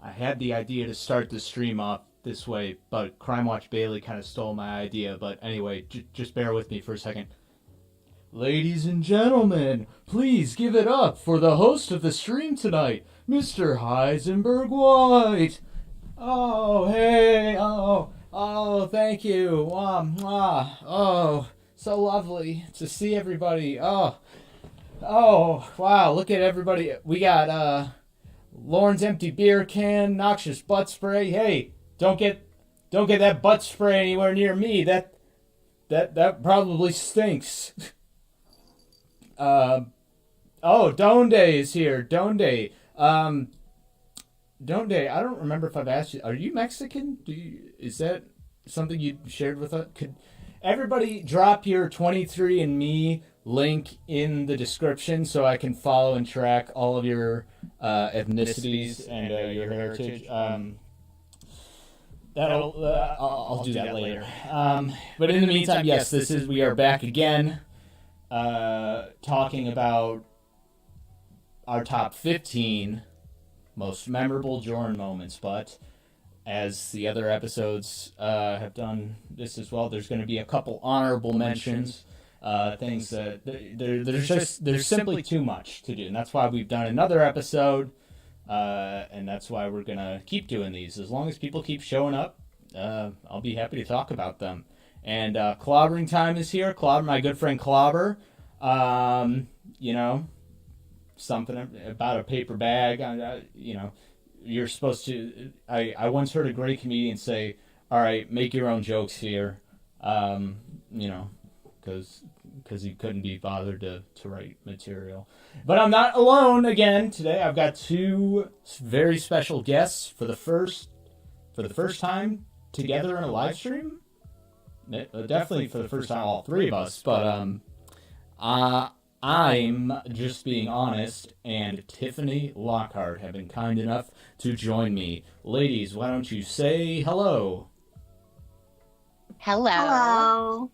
I had the idea to start the stream off this way, but Crime Watch Bailey kind of stole my idea. But anyway, just bear with me for a second. Ladies and gentlemen, please give it up for the host of the stream tonight, Mr. Heisenberg White. Oh, hey, thank you. Oh, so lovely to see everybody. Oh, wow, look at everybody. We got, Lauren's empty beer can, noxious butt spray. Hey, don't get that butt spray anywhere near me. That probably stinks. Donde is here. Donde. Donde, I don't remember if I've asked you. Are you Mexican? Is that something you shared with us? Could everybody drop your 23andMe link in the description so I can follow and track all of your ethnicities and your heritage? I'll do that later. But in the meantime, yes, we are back again, talking about our top 15 most memorable Jorrun moments. But as the other episodes have done this as well, there's going to be a couple honorable mentions. Things that there's simply too much to do, and that's why we've done another episode, and that's why we're gonna keep doing these as long as people keep showing up. I'll be happy to talk about them. And clobbering time is here. Clobber, my good friend Clobber. Something about a paper bag. You're supposed to. I once heard a great comedian say, "All right, make your own jokes here." Because he couldn't be bothered to write material. But I'm not alone again today. I've got two very special guests for the first time together in a live stream. Definitely for the first time, all three of us. But I'm Just Being Honest and Tiffany Lockheart have been kind enough to join me. Ladies, why don't you say hello? Hello. Hello.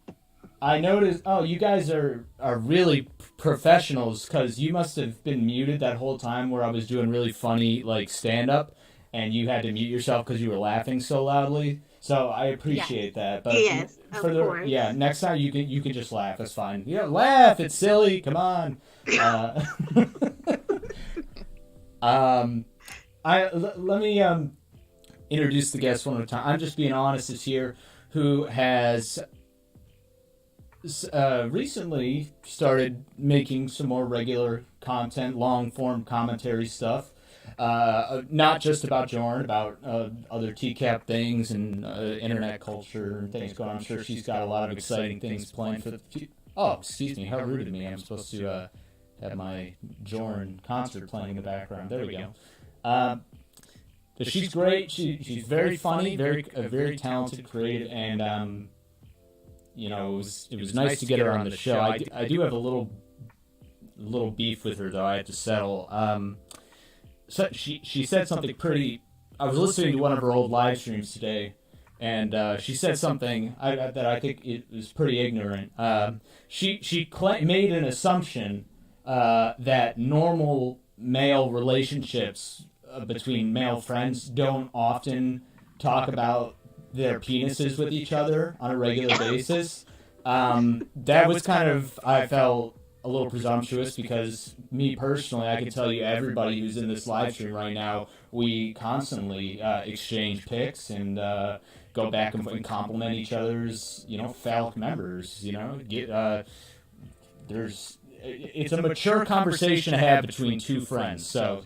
I noticed, you guys are really professionals, because you must have been muted that whole time where I was doing really funny, stand-up, and you had to mute yourself because you were laughing so loudly. So I appreciate that. But yes, of course. Yeah, next time you can just laugh. That's fine. Yeah, laugh. It's silly. Come on. Let me introduce the guest one more time. I'm Just Being Honest is here, who has recently started making some more regular content, long-form commentary stuff. Not just about Jorrun, about other TCAP things and internet culture and things going on. I'm sure she's got a lot of exciting things planned for the future. Oh, excuse me, how rude of me. I'm supposed to have my Jorrun concert playing in the background. There we go. But she's great. She's very funny, very talented, creative, and it was nice to get her on the show. I do have a little beef with her, though. I have to settle. So she said something pretty. I was listening to one of her old live streams today, and she said something that I think it was pretty ignorant. She made an assumption that normal male relationships between male friends don't often talk about their penises with each other on a regular basis. That was kind of, I felt, a little presumptuous, because me personally, I can tell you, everybody who's in this live stream right now, we constantly exchange pics and go back and compliment each other's, phallic members. It's a mature conversation to have between two friends. So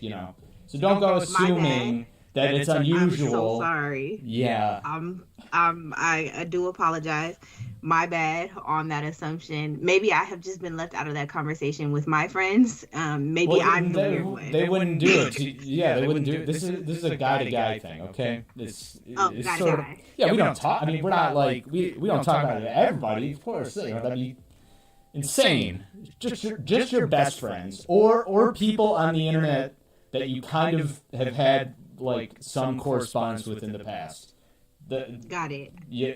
so don't go assuming that it's unusual. I'm so sorry. Yeah. I do apologize. My bad on that assumption. Maybe I have just been left out of that conversation with my friends. Maybe I'm the weird one. They wouldn't do it. Yeah, they wouldn't do it. This is a guy to guy thing, okay? It's guy sort to of, guy. yeah. We don't talk. I mean, we're not like we don't talk about it to everybody. Of course, that'd be insane. Just your best friends or people on the internet that you kind of have had some correspondence with in the past. Got it.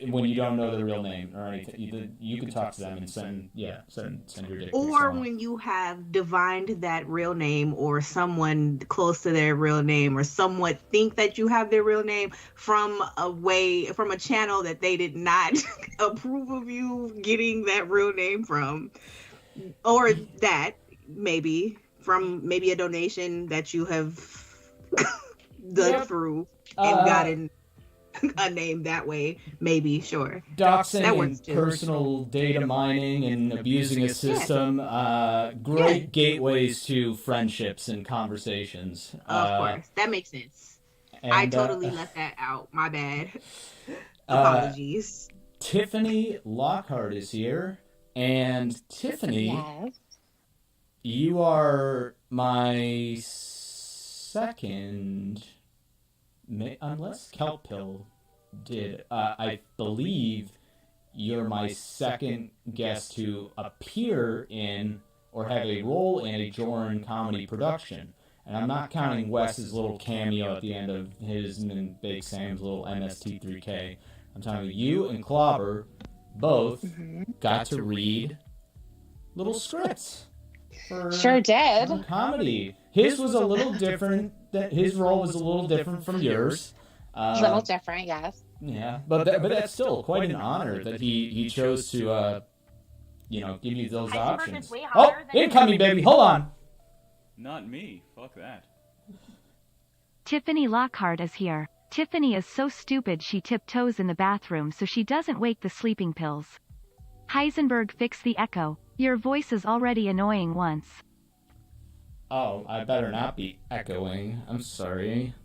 When you don't know their real name or anything, you can talk to them and send your dick pics Or along. when you have divined that real name, or someone close to their real name, or somewhat think that you have their real name from a channel that they did not approve of you getting that real name from, or that maybe a donation that you have dug through and gotten a name that way, maybe, sure. Doxing That works and too. personal data mining and abusing a system, great gateways to friendships and conversations. Of course, that makes sense. I totally left that out. My bad. Apologies. Tiffany Lockheart is here, and Tiffany, Yes. you are my second, unless Kelp Pill did. I believe you're my second guest to appear in or have a role in a Jorrun Comedy production. And I'm not counting Wes's little cameo at the end of his and Big Sam's little MST3K. I'm talking you and Clobber both got to read little scripts. Sure did. Comedy. His was a little different. His role was a little different from yours. A little different, yes. Yeah, but that's still quite an honor that he chose to give you those options. Oh, incoming, baby. Hold on. Not me. Fuck that. Tiffany Lockheart is here. Tiffany is so stupid she tiptoes in the bathroom so she doesn't wake the sleeping pills. Heisenberg, fix the echo. Your voice is already annoying once. Oh, I better not be echoing. I'm sorry.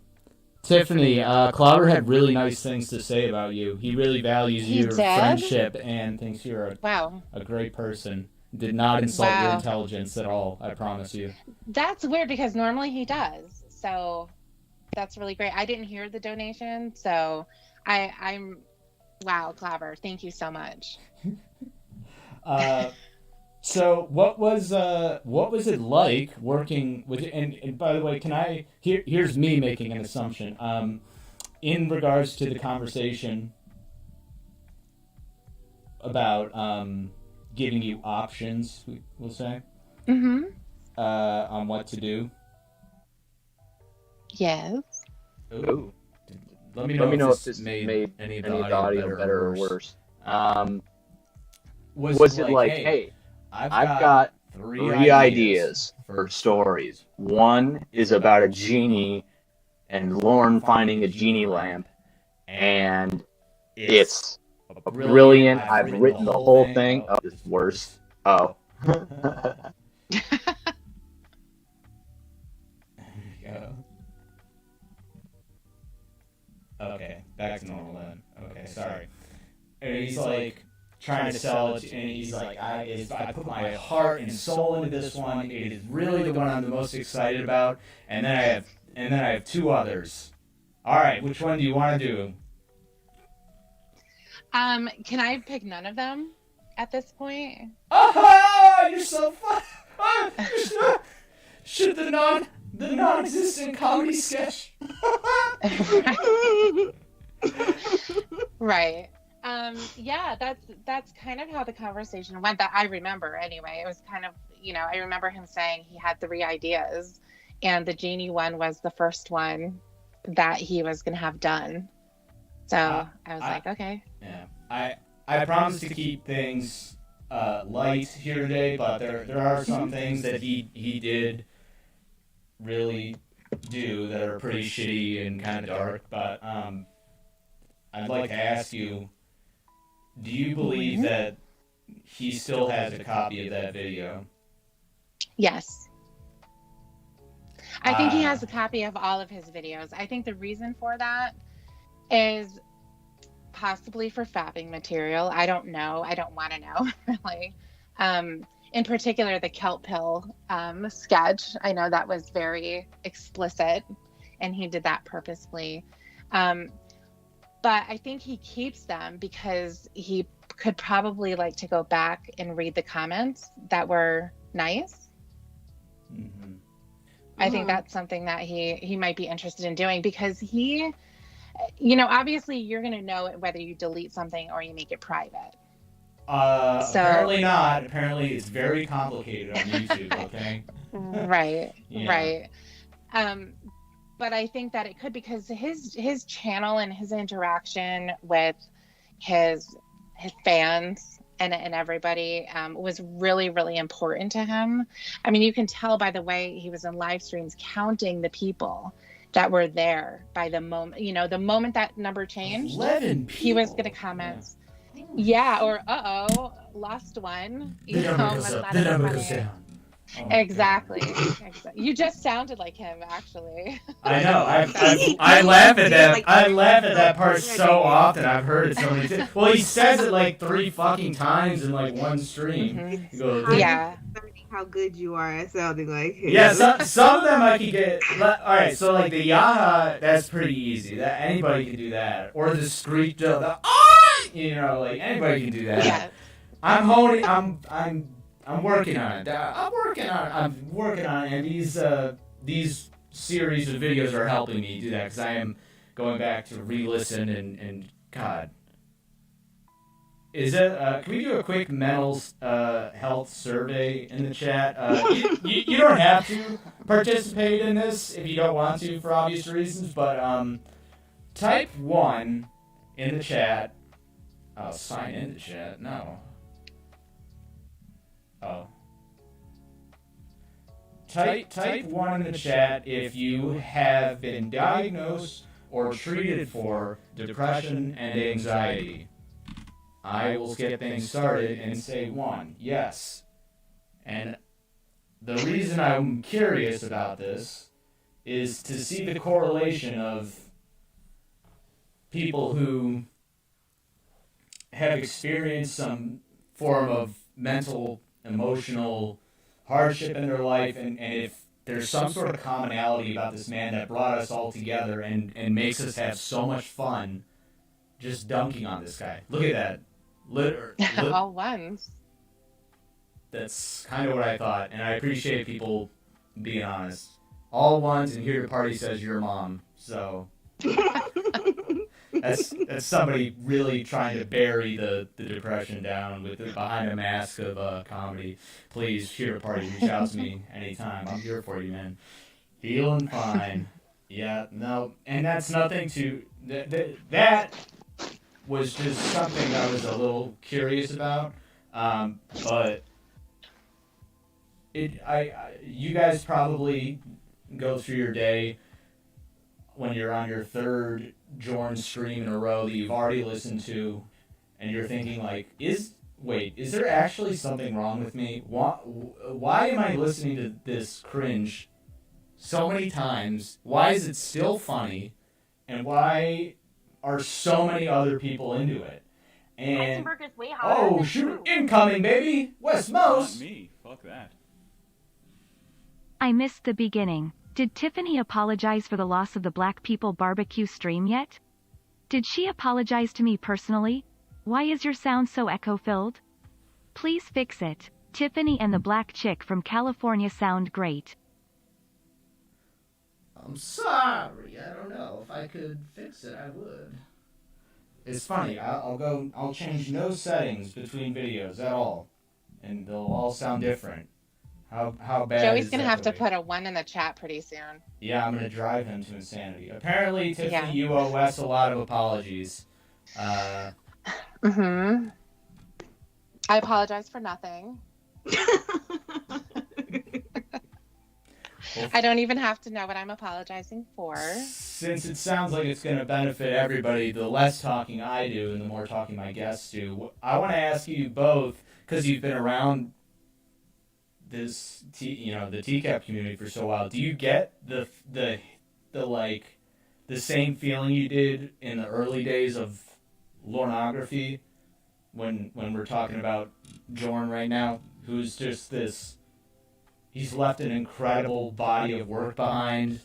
Tiffany, Clobber had really nice things to say about you. He really values your friendship and thinks you're a great person. Did not insult your intelligence at all, I promise you. That's weird because normally he does. So that's really great. I didn't hear the donation, so I'm wow, Clobber. Thank you so much. So what was it like working with? And by the way, here's me making an assumption. In regards to the conversation about giving you options, we'll say, on what to do. Yes. Ooh. Let me know if this made any of the audio better or worse. Was it like, hey, I've got three ideas for stories. One is about a genie and Lauren finding a genie lamp, and it's brilliant. I've written the whole thing. Oh, it's worse. Oh. There you go. Okay, back to normal then. Okay, sorry. And he's like trying to sell it, and he's like, I put my heart and soul into this one. It is really the one I'm the most excited about. And then I have two others. All right, which one do you want to do? Can I pick none of them at this point? Oh, you're so fun. Should the non-existent comedy sketch. Right. Yeah, that's kind of how the conversation went, that I remember anyway. It was kind of, I remember him saying he had 3 ideas, and the genie one was the first one that he was going to have done. So I was like, okay. Yeah. I promise to keep things light here today, but there are some things that he did really do that are pretty shitty and kind of dark, but I'd like to ask you, do you believe that he still has a copy of that video? Yes. I think he has a copy of all of his videos. I think the reason for that is possibly for fapping material. I don't know. I don't want to know, really. In particular, the kelp pill sketch. I know that was very explicit, and he did that purposefully. But I think he keeps them because he could probably like to go back and read the comments that were nice. I think that's something that he might be interested in doing, because he Obviously you're going to know whether you delete something or you make it private. Apparently not. Apparently it's very complicated on YouTube, okay? Right, Yeah. right. But I think that it could, because his channel and his interaction with his fans and everybody was really, really important to him. I mean, you can tell by the way he was in live streams counting the people that were there by the moment, the moment that number changed, 11 people. he was going to comment. Yeah, or lost one. The number goes up. The number goes down. Oh exactly. You just sounded like him, actually. I know. I laugh at that. I laugh at that part so often. I've heard it so many times. Well, he says it like 3 fucking times in like one stream. Mm-hmm. He goes, yeah. How good you are at sounding like him. Yeah, some of them I could get. All right, so like the yaha, that's pretty easy. That anybody can do that. Or the screech, like anybody can do that. Yeah. I'm working on it. I'm working on it. And these series of videos are helping me do that, because I am going back to re-listen and God. Is it? Can we do a quick mental health survey in the chat? You don't have to participate in this if you don't want to, for obvious reasons. But type 1 in the chat. Oh, sign in the chat. No. Oh. Type 1 in the chat if you have been diagnosed or treated for depression and anxiety. I will get things started and say 1. Yes. And the reason I'm curious about this is to see the correlation of people who have experienced some form of mental, emotional hardship in their life, and if there's some sort of commonality about this man that brought us all together and makes us have so much fun just dunking on this guy. Look at that. All ones. That's kind of what I thought, and I appreciate people being honest. All ones, and here the party says your mom. So that's somebody really trying to bury the depression down behind a mask of comedy. Please, here the party, reach out to me anytime. I'm here for you, man. Feeling fine. Yeah, no, and that's nothing to that was just something I was a little curious about, but you guys probably go through your day when you're on your 3rd Jorrun stream in a row that you've already listened to, and you're thinking like, is there actually something wrong with me? Why am I listening to this cringe so many times? Why is it still funny? And why are so many other people into it? And oh shoot, incoming baby, West Most. Not me. Fuck that. I missed the beginning. Did Tiffany apologize for the loss of the Black People Barbecue stream yet? Did she apologize to me personally? Why is your sound so echo-filled? Please fix it. Tiffany and the black chick from California sound great. I'm sorry. I don't know. If I could fix it, I would. It's funny. I'll change no settings between videos at all, and they'll all sound different. How bad? Joey's gonna have to put a 1 in the chat pretty soon. Yeah, I'm gonna drive him to insanity. Apparently, Tiffany, you owe Wes a lot of apologies. Mm-hmm. I apologize for nothing. I don't even have to know what I'm apologizing for. Since it sounds like it's going to benefit everybody, the less talking I do and the more talking my guests do, I want to ask you both, because you've been around this, the TCAP community for so while. Do you get the same feeling you did in the early days of pornography when we're talking about Jorrun right now, who's just this? He's left an incredible body of work behind,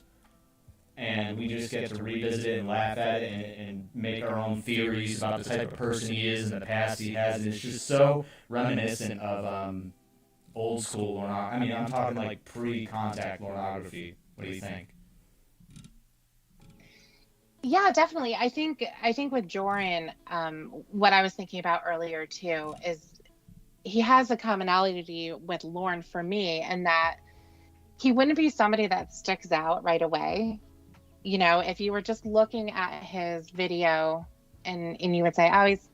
and we just get to revisit it and laugh at it and make our own theories about the type of person he is and the past he has. And it's just so reminiscent of old school pornography. I mean, I'm talking like pre-contact pornography. What do you think? Yeah, definitely. I think with Jorrun, what I was thinking about earlier too is he has a commonality with Lauren for me, and that he wouldn't be somebody that sticks out right away. You know, if you were just looking at his video and you would say, oh, he's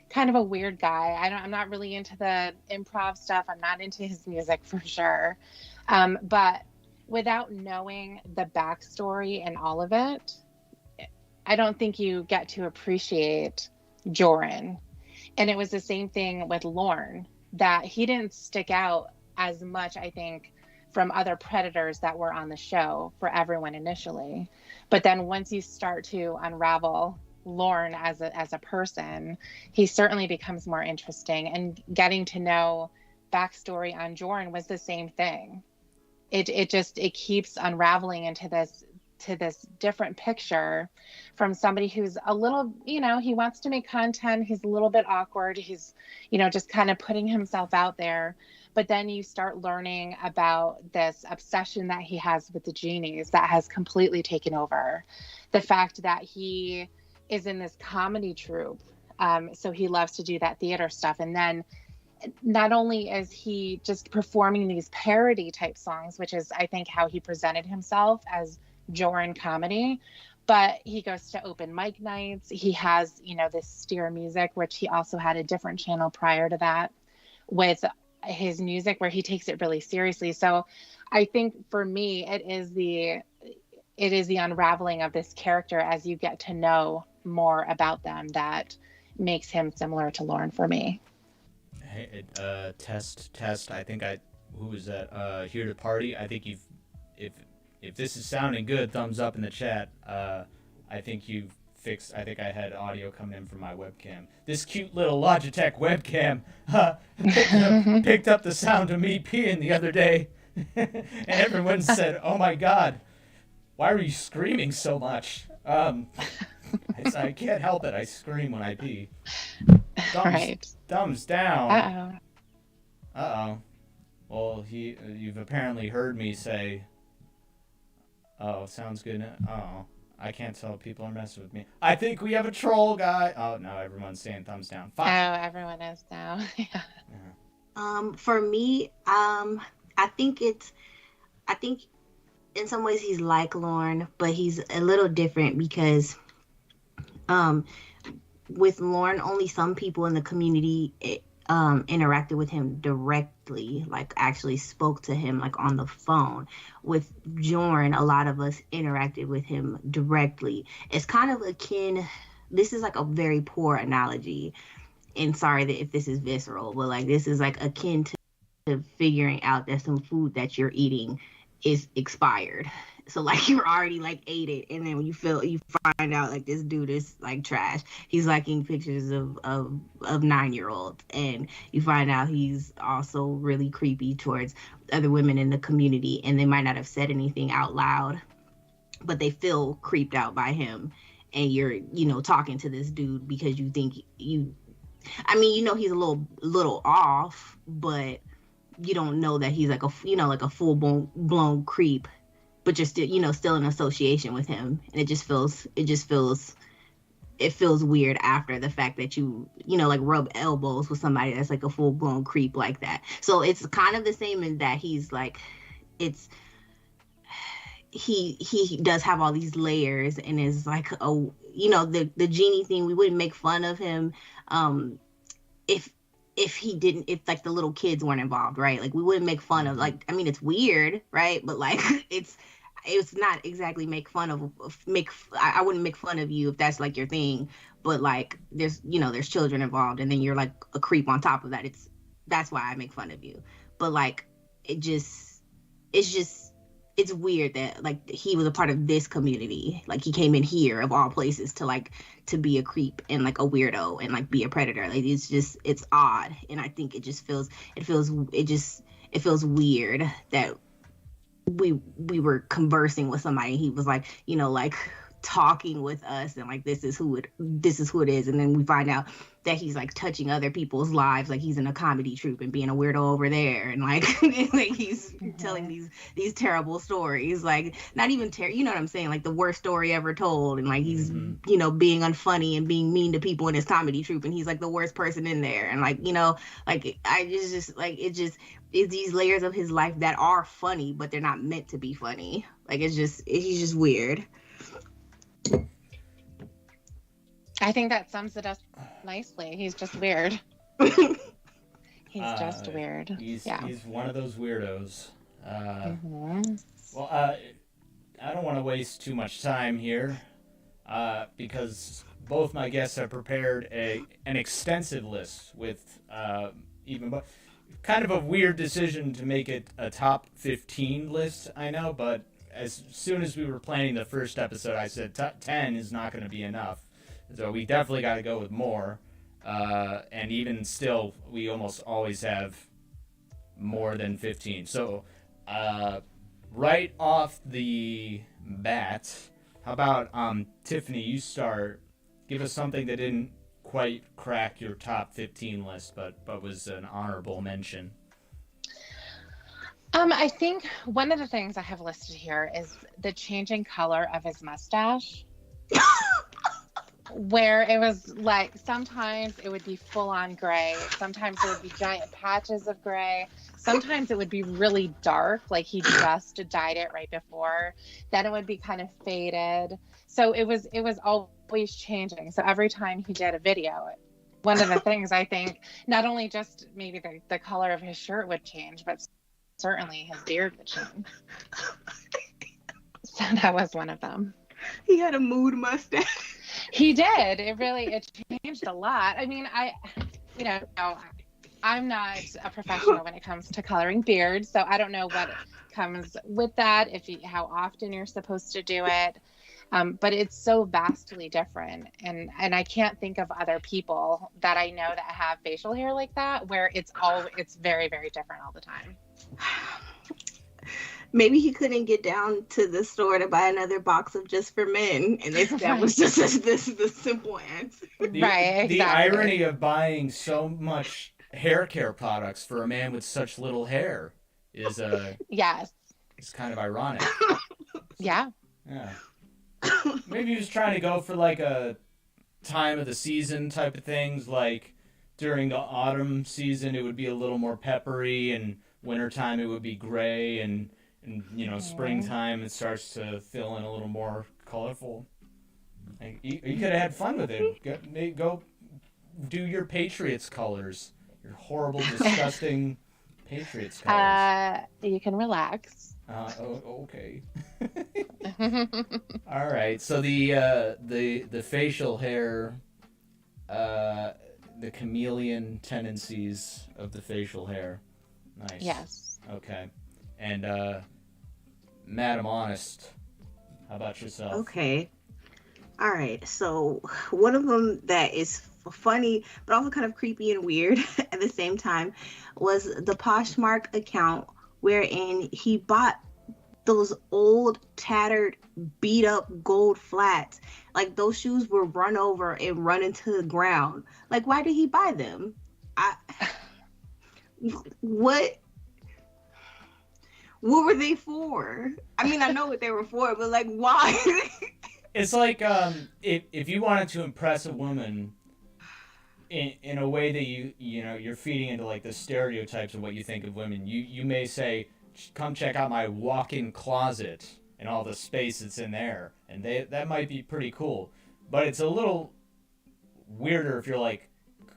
kind of a weird guy. I'm not really into the improv stuff. I'm not into his music for sure. But without knowing the backstory and all of it, I don't think you get to appreciate Jorrun. And it was the same thing with Lorne, that he didn't stick out as much, I think, from other predators that were on the show for everyone initially. But then once you start to unravel Lorne as a person, he certainly becomes more interesting. And getting to know backstory on Jorrun was the same thing. It keeps unraveling into this different picture from somebody who's a little, he wants to make content. He's a little bit awkward. He's, just kind of putting himself out there. But then you start learning about this obsession that he has with the genies that has completely taken over. The fact that he is in this comedy troupe. So he loves to do that theater stuff. And then not only is he just performing these parody type songs, which is, I think, how he presented himself as Jorrun Comedy, but he goes to open mic nights. He has, this steer music, which he also had a different channel prior to that with his music where he takes it really seriously. So I think for me, it is the unraveling of this character as you get to know more about them that makes him similar to Lauren for me. Hey, test. I think who was that? Here to party. I think if this is sounding good, thumbs up in the chat. I think you've fixed. I think I had audio coming in from my webcam. This cute little Logitech webcam picked up the sound of me peeing the other day, and everyone said, "Oh my God, why are you screaming so much?" I can't help it. I scream when I pee. Thumbs down. Uh-oh. Well, you've apparently heard me say, "Oh, sounds good." Oh, I can't tell if people are messing with me. I think we have a troll guy. Oh, no, everyone's saying thumbs down. Fine. Oh, everyone is now. Yeah. For me, I think in some ways he's like Lorne, but he's a little different because with Lorne, only some people in the community interacted with him directly, like actually spoke to him like on the phone. With Jorrun, a lot of us interacted with him directly. It's kind of akin, this is like a very poor analogy, and sorry that if this is visceral, but like this is like akin to figuring out that some food that you're eating is expired. So like you're already like ate it, and then you find out like this dude is like trash. He's liking pictures of 9-year-olds, and you find out he's also really creepy towards other women in the community, and they might not have said anything out loud, but they feel creeped out by him. And you're talking to this dude because you think he's a little off, but you don't know that he's like a full blown creep. But you're still, still in association with him, and it feels weird after the fact that you like rub elbows with somebody that's like a full blown creep like that. So it's kind of the same in that he's like, he does have all these layers, and is like the genie thing. We wouldn't make fun of him if like the little kids weren't involved, right? Like we wouldn't make fun of, like, I mean, it's weird, right? But like it's not exactly I wouldn't make fun of you if that's like your thing, but like there's children involved, and then you're like a creep on top of that. That's why I make fun of you. But like it's weird that like he was a part of this community. Like he came in here of all places to be a creep and like a weirdo and like be a predator. Like it's odd, and I think it feels weird that we were conversing with somebody. He was like, like talking with us and like this is who it is, and then we find out that he's like touching other people's lives, like he's in a comedy troupe and being a weirdo over there, and like like he's telling these terrible stories, like not even you know what I'm saying, like the worst story ever told, and like he's you know being unfunny and being mean to people in his comedy troupe, and he's like the worst person in there, and like you know like I just like it's these layers of his life that are funny but they're not meant to be funny. Like he's just weird. I think that sums it up nicely. He's just weird. He's just weird. He's one of those weirdos. Well, I don't want to waste too much time here because both my guests have prepared an extensive list with kind of a weird decision to make it a top 15 list, I know, but as soon as we were planning the first episode, I said top 10 is not going to be enough. So we definitely got to go with more. And even still, we almost always have more than 15. So right off the bat, how about Tiffany, you start. Give us something that didn't quite crack your top 15 list, but was an honorable mention. I think one of the things I have listed here is the changing color of his mustache. Where it was like sometimes it would be full on gray, sometimes it would be giant patches of gray, sometimes it would be really dark, like he just dyed it right before, then it would be kind of faded. So it was always changing. So every time he did a video, one of the things I think, not only just maybe the color of his shirt would change, but certainly his beard would change. So that was one of them. He had a mood mustache. He did. It changed a lot. I mean, I'm not a professional when it comes to coloring beards, so I don't know what comes with that, how often you're supposed to do it. But it's so vastly different, and I can't think of other people that I know that have facial hair like that, where it's very, very different all the time. Maybe he couldn't get down to the store to buy another box of Just for Men, and that was just the simple answer. Right, exactly. The irony of buying so much hair care products for a man with such little hair is yes, it's kind of ironic. Yeah. Maybe he was trying to go for like a time of the season type of things, like during the autumn season it would be a little more peppery, and wintertime it would be gray, and springtime it starts to fill in a little more colorful. Like, you could have had fun with it. Go do your Patriots colors. Your horrible, disgusting Patriots colors. You can relax. Okay. All right. So the facial hair, the chameleon tendencies of the facial hair. Nice. Yes. Okay. And Madam Honest, how about yourself? Okay. All right. So one of them that is funny but also kind of creepy and weird at the same time was the Poshmark account, wherein he bought those old, tattered, beat up gold flats. Like those shoes were run over and run into the ground. Like, why did he buy them? What were they for? I mean, I know what they were for, but like, why? It's like if you wanted to impress a woman in a way that you're feeding into like the stereotypes of what you think of women, you may say, come check out my walk-in closet and all the space that's in there, and that might be pretty cool. But it's a little weirder if you're like,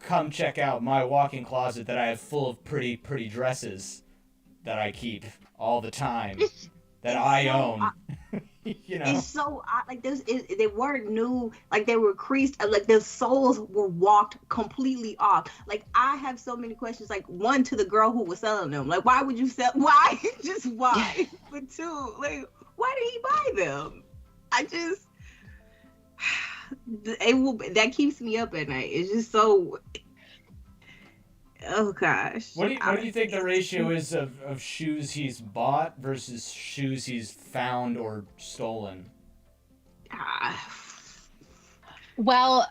come check out my walk-in closet that I have full of pretty dresses that I keep all the time that I own. It's so odd. Like they weren't new. Like they were creased. Like the soles were walked completely off. Like I have so many questions. Like one, to the girl who was selling them. Like, why would you sell? Why? Just why? But two, like, why did he buy them? That keeps me up at night. It's just so. Oh gosh. What do you think the ratio is of shoes he's bought versus shoes he's found or stolen? Ah. Well,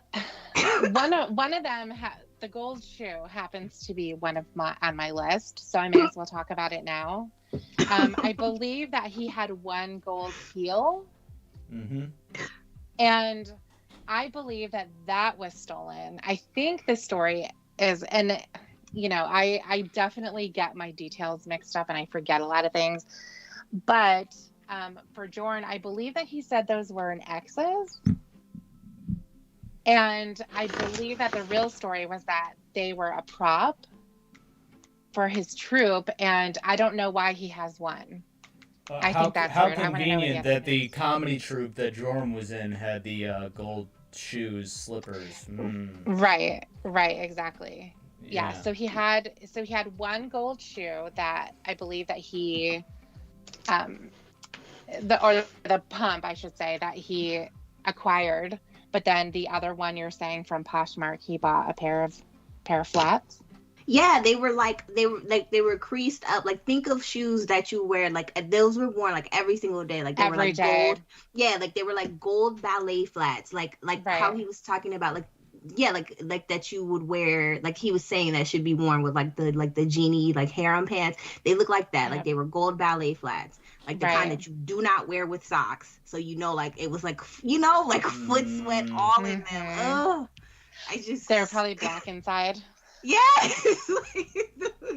one of them, the gold shoe, happens to be one of on my list, so I may as well talk about it now. I believe that he had one gold heel, and I believe that was stolen. I think the story is, and I definitely get my details mixed up and I forget a lot of things, but for Jorrun, I believe that he said those were an exes. And I believe that the real story was that they were a prop for his troupe, and I don't know why he has one. I think that's how weird. convenient that the comedy troupe that Jorrun was in had the gold shoes, slippers. Right, exactly. Yeah. So he had one gold shoe that I believe that he, the pump, I should say, that he acquired. But then the other one you're saying from Poshmark, he bought a pair of flats. Yeah, they were creased up. Like, think of shoes that you wear. Like, those were worn like every single day. Like, they were like gold. Yeah, like they were like gold ballet flats. Like right. How he was talking about, like, yeah, like that you would wear. Like, he was saying that should be worn with like the genie like harem pants. They look like that. Yep. Like, they were gold ballet flats. Like the kind that you do not wear with socks. So like it was like like foot sweat all in them. Ugh. They're probably black inside. Yes, like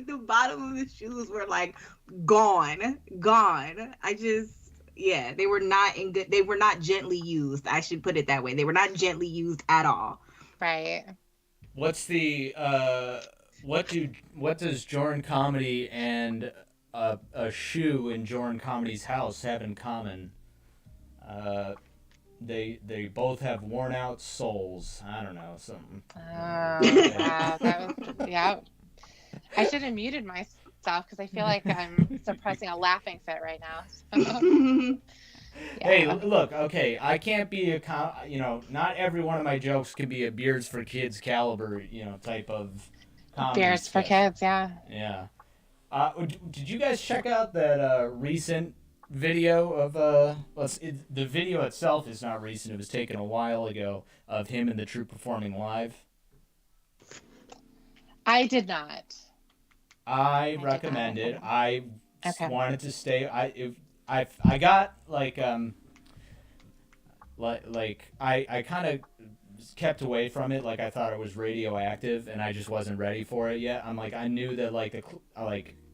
the bottom of the shoes were like gone. They were not in good. They were not gently used. I should put it that way. They were not gently used at all. Right. What's the what does Jorrun Commedy and a shoe in Jorrun Comedy's house have in common? They both have worn out soles. I don't know, something. Yeah, that was, yeah. I should have muted myself because I feel like I'm suppressing a laughing fit right now. So. Yeah. Hey, look, okay, I can't be not every one of my jokes can be a Beers for Kids caliber, type of comedy. Beers for Kids, yeah. Yeah. Did you guys check out that recent video of the video itself is not recent. It was taken a while ago of him and the troupe performing live. I did not. I recommend it. I wanted to stay. I got like I kind of kept away from it. Like, I thought it was radioactive and I just wasn't ready for it yet. I'm like, I knew that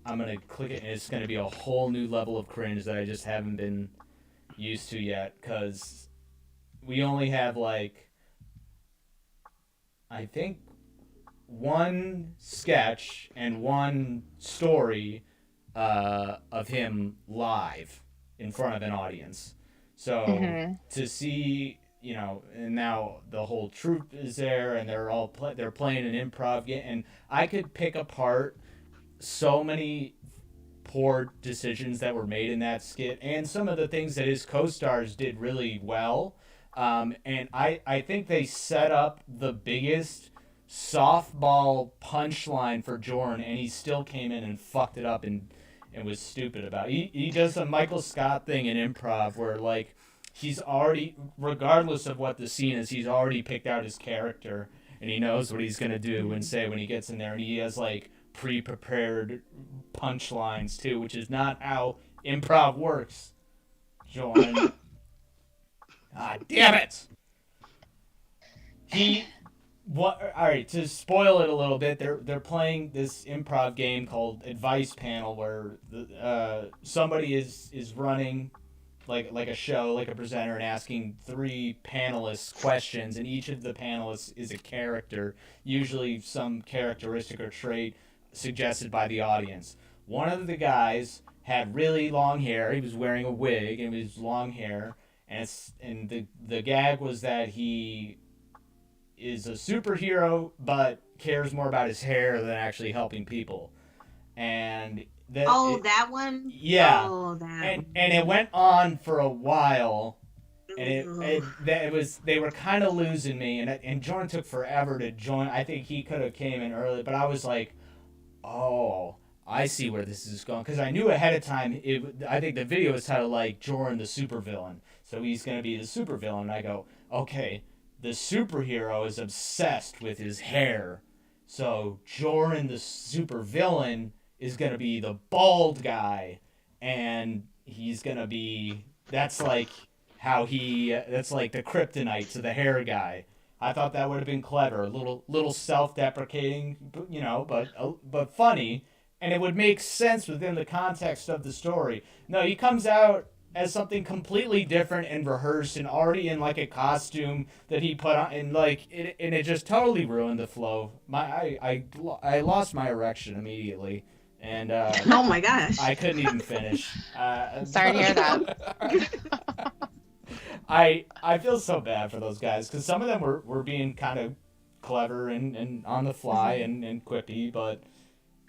I'm going to click it and it's going to be a whole new level of cringe that I just haven't been used to yet, because we only have I think one sketch and one story of him live in front of an audience. So to see, and now the whole troupe is there and they're playing an improv game, and I could pick apart so many poor decisions that were made in that skit and some of the things that his co-stars did really well. And I think they set up the biggest softball punchline for Jorrun, and he still came in and fucked it up and was stupid about it. He does a Michael Scott thing in improv where he's already, regardless of what the scene is, he's already picked out his character and he knows what he's going to do and say when he gets in there, and he has pre-prepared punchlines too, which is not how improv works. Jorrun. God damn it! All right, to spoil it a little bit, they're playing this improv game called Advice Panel, where somebody is running like a show, like a presenter, and asking three panelists questions, and each of the panelists is a character, usually some characteristic or trait suggested by the audience. One of the guys had really long hair. He was wearing a wig and it was long hair, and the gag was that he is a superhero but cares more about his hair than actually helping people. And that one? Yeah. Oh, that one. And it went on for a while, and they were kind of losing me, and Jorrun took forever to join. I think he could have came in early, but I was like, oh, I see where this is going, because I knew ahead of time. I think the video was titled like Jorrun the supervillain, so he's gonna be the supervillain. And I go, okay, the superhero is obsessed with his hair, so Jorrun the supervillain is gonna be the bald guy, and he's gonna be that's like that's like the kryptonite to the hair guy. I thought that would have been clever, a little self-deprecating, but funny, and it would make sense within the context of the story. No, he comes out as something completely different and rehearsed, and already in like a costume that he put on, and it just totally ruined the flow. I lost my erection immediately, and oh my gosh, I couldn't even finish. Sorry to hear that. I feel so bad for those guys, because some of them were being kind of clever and on the fly and quippy, but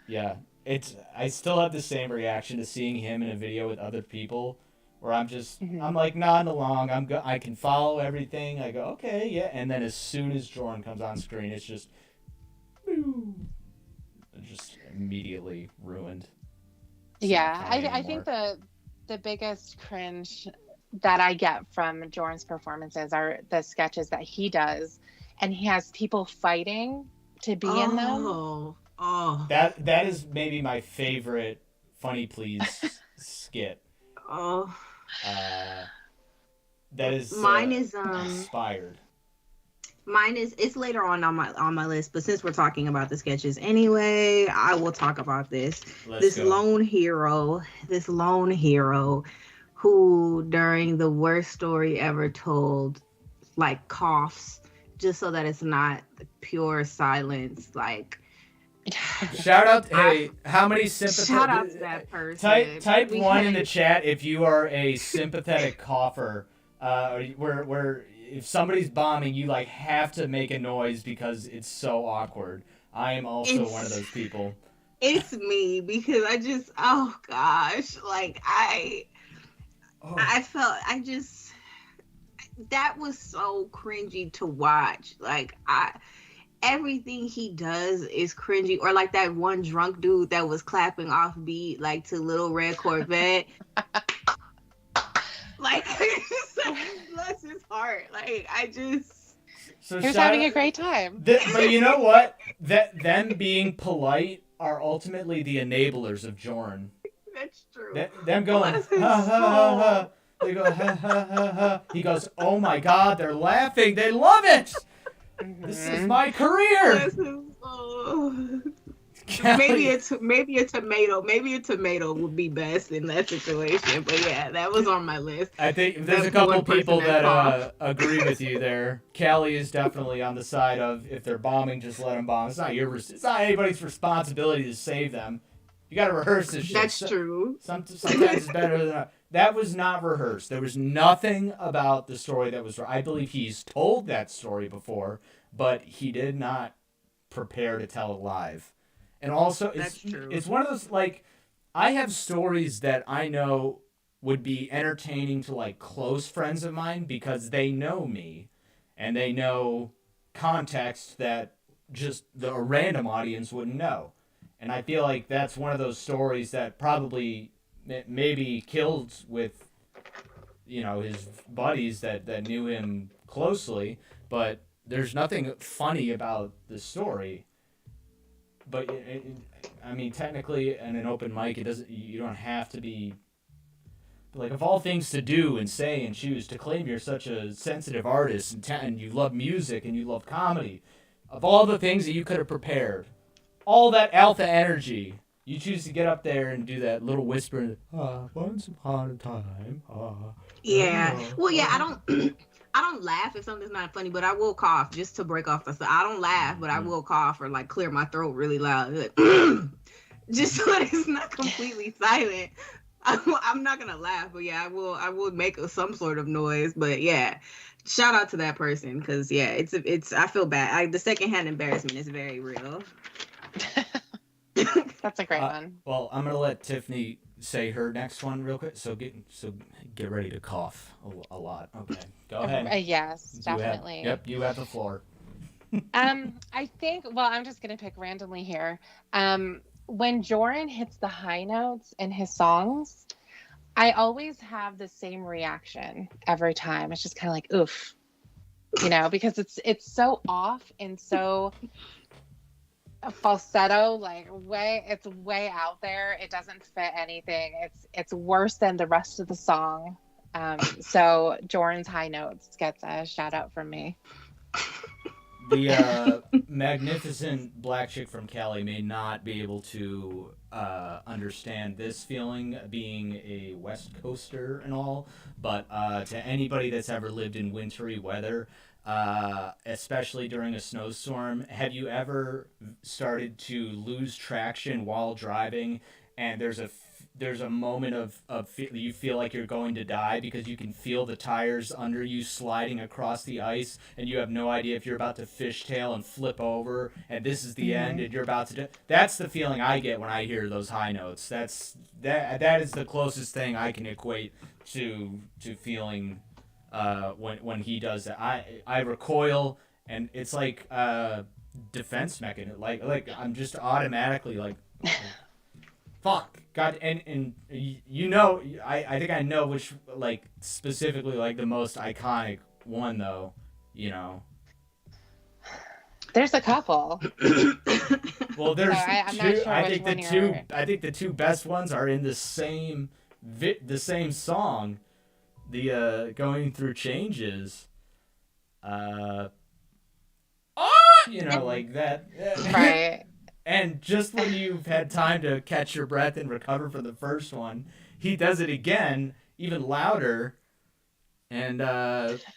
yeah, I still have the same reaction to seeing him in a video with other people, where I'm like nodding along, I can follow everything, I go okay, yeah, and then as soon as Jorrun comes on screen, it's just immediately ruined. Yeah, I think the biggest cringe that I get from Jorrun's performances are the sketches that he does, and he has people fighting to be in them. Oh, that is maybe my favorite Funny Please skit. Oh, that is mine is inspired. Mine is, it's later on my list, but since we're talking about the sketches anyway, I will talk about this. This lone hero who, during the worst story ever told, like coughs just so that it's not pure silence. Like, shout out! Hey, how many sympathetic? Shout out to that person. Type 1 in the chat if you are a sympathetic cougher. Where if somebody's bombing, you like have to make a noise because it's so awkward. I am also one of those people. It's me, because I just, oh gosh, like I felt, that was so cringy to watch. Like everything he does is cringy. Or like that one drunk dude that was clapping off beat, like to Little Red Corvette. Like, bless his heart. Like, he was having a great time. But you know what? Them being polite are ultimately the enablers of Jorrun. That's true. Them going, ha, ha, ha, ha. They go, ha, ha, ha, ha. He goes, oh my God, they're laughing. They love it. This is my career. Maybe a tomato would be best in that situation. But yeah, that was on my list. I think there's a couple people that agree with you there. Callie is definitely on the side of, if they're bombing, just let them bomb. It's not anybody's responsibility to save them. You got to rehearse this shit. That's true. Sometimes it's better than that. That was not rehearsed. There was nothing about the story that was. I believe he's told that story before, but he did not prepare to tell it live. And also, it's one of those, like, I have stories that I know would be entertaining to, like, close friends of mine because they know me and they know context that just a random audience wouldn't know. And I feel like that's one of those stories that probably maybe killed with, his buddies that knew him closely, but there's nothing funny about the story. But technically, in an open mic, you don't have to be, like, of all things to do and say and choose, to claim you're such a sensitive artist and you love music and you love comedy, of all the things that you could have prepared, all that alpha energy, you choose to get up there and do that little whisper, once upon a time. Yeah. Well, yeah, I don't laugh if something's not funny, but I will cough just to break off the stuff. I don't laugh, but I will cough or like clear my throat really loud, like, just so that it's not completely silent. I'm not gonna laugh, but yeah, I will make some sort of noise. But yeah, shout out to that person, because yeah, it's I feel bad. The secondhand embarrassment is very real. That's a great one. Well, I'm gonna let Tiffany say her next one real quick. So get ready to cough a lot. Okay, go ahead. Yes, definitely. You have the floor. I think. Well, I'm just gonna pick randomly here. when Jorrun hits the high notes in his songs, I always have the same reaction every time. It's just kind of like, oof, because it's so off and so falsetto, like it's way out there. It doesn't fit anything. It's worse than the rest of the song. So Jorrun's high notes gets a shout out from me. The magnificent black chick from Cali may not be able to understand this feeling, being a West Coaster and all, but to anybody that's ever lived in wintry weather, especially during a snowstorm, have you ever started to lose traction while driving, and there's a moment of you feel like you're going to die because you can feel the tires under you sliding across the ice, and you have no idea if you're about to fishtail and flip over, and this is the end, and you're about to do. That's the feeling I get when I hear those high notes. That is the closest thing I can equate to feeling when he does that. I recoil, and it's like defense mechanism. Like I'm just automatically like. Fuck God, and I think I know which, like, specifically, like, the most iconic one though, There's a couple. Well, there's I'm two. not sure I which think the two best ones are in the same song, the going through changes. Like that. Right. And just when you've had time to catch your breath and recover from the first one, he does it again, even louder. And I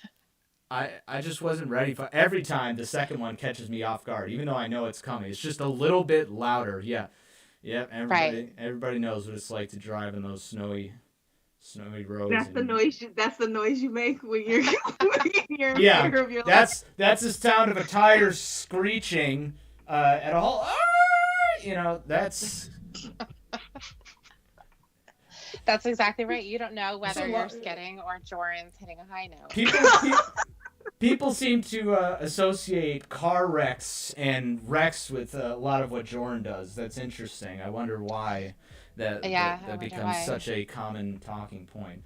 just wasn't ready for every time the second one catches me off guard, even though I know it's coming. It's just a little bit louder. Yeah. Yeah, everybody knows what it's like to drive in those snowy roads. That's the noise you make when you're yeah. That's the sound of a tire screeching at a halt. That's exactly right. You don't know whether you're skidding or Jorrun's hitting a high note. People seem to associate car wrecks and wrecks with a lot of what Jorrun does. That's interesting. I wonder why that becomes such a common talking point.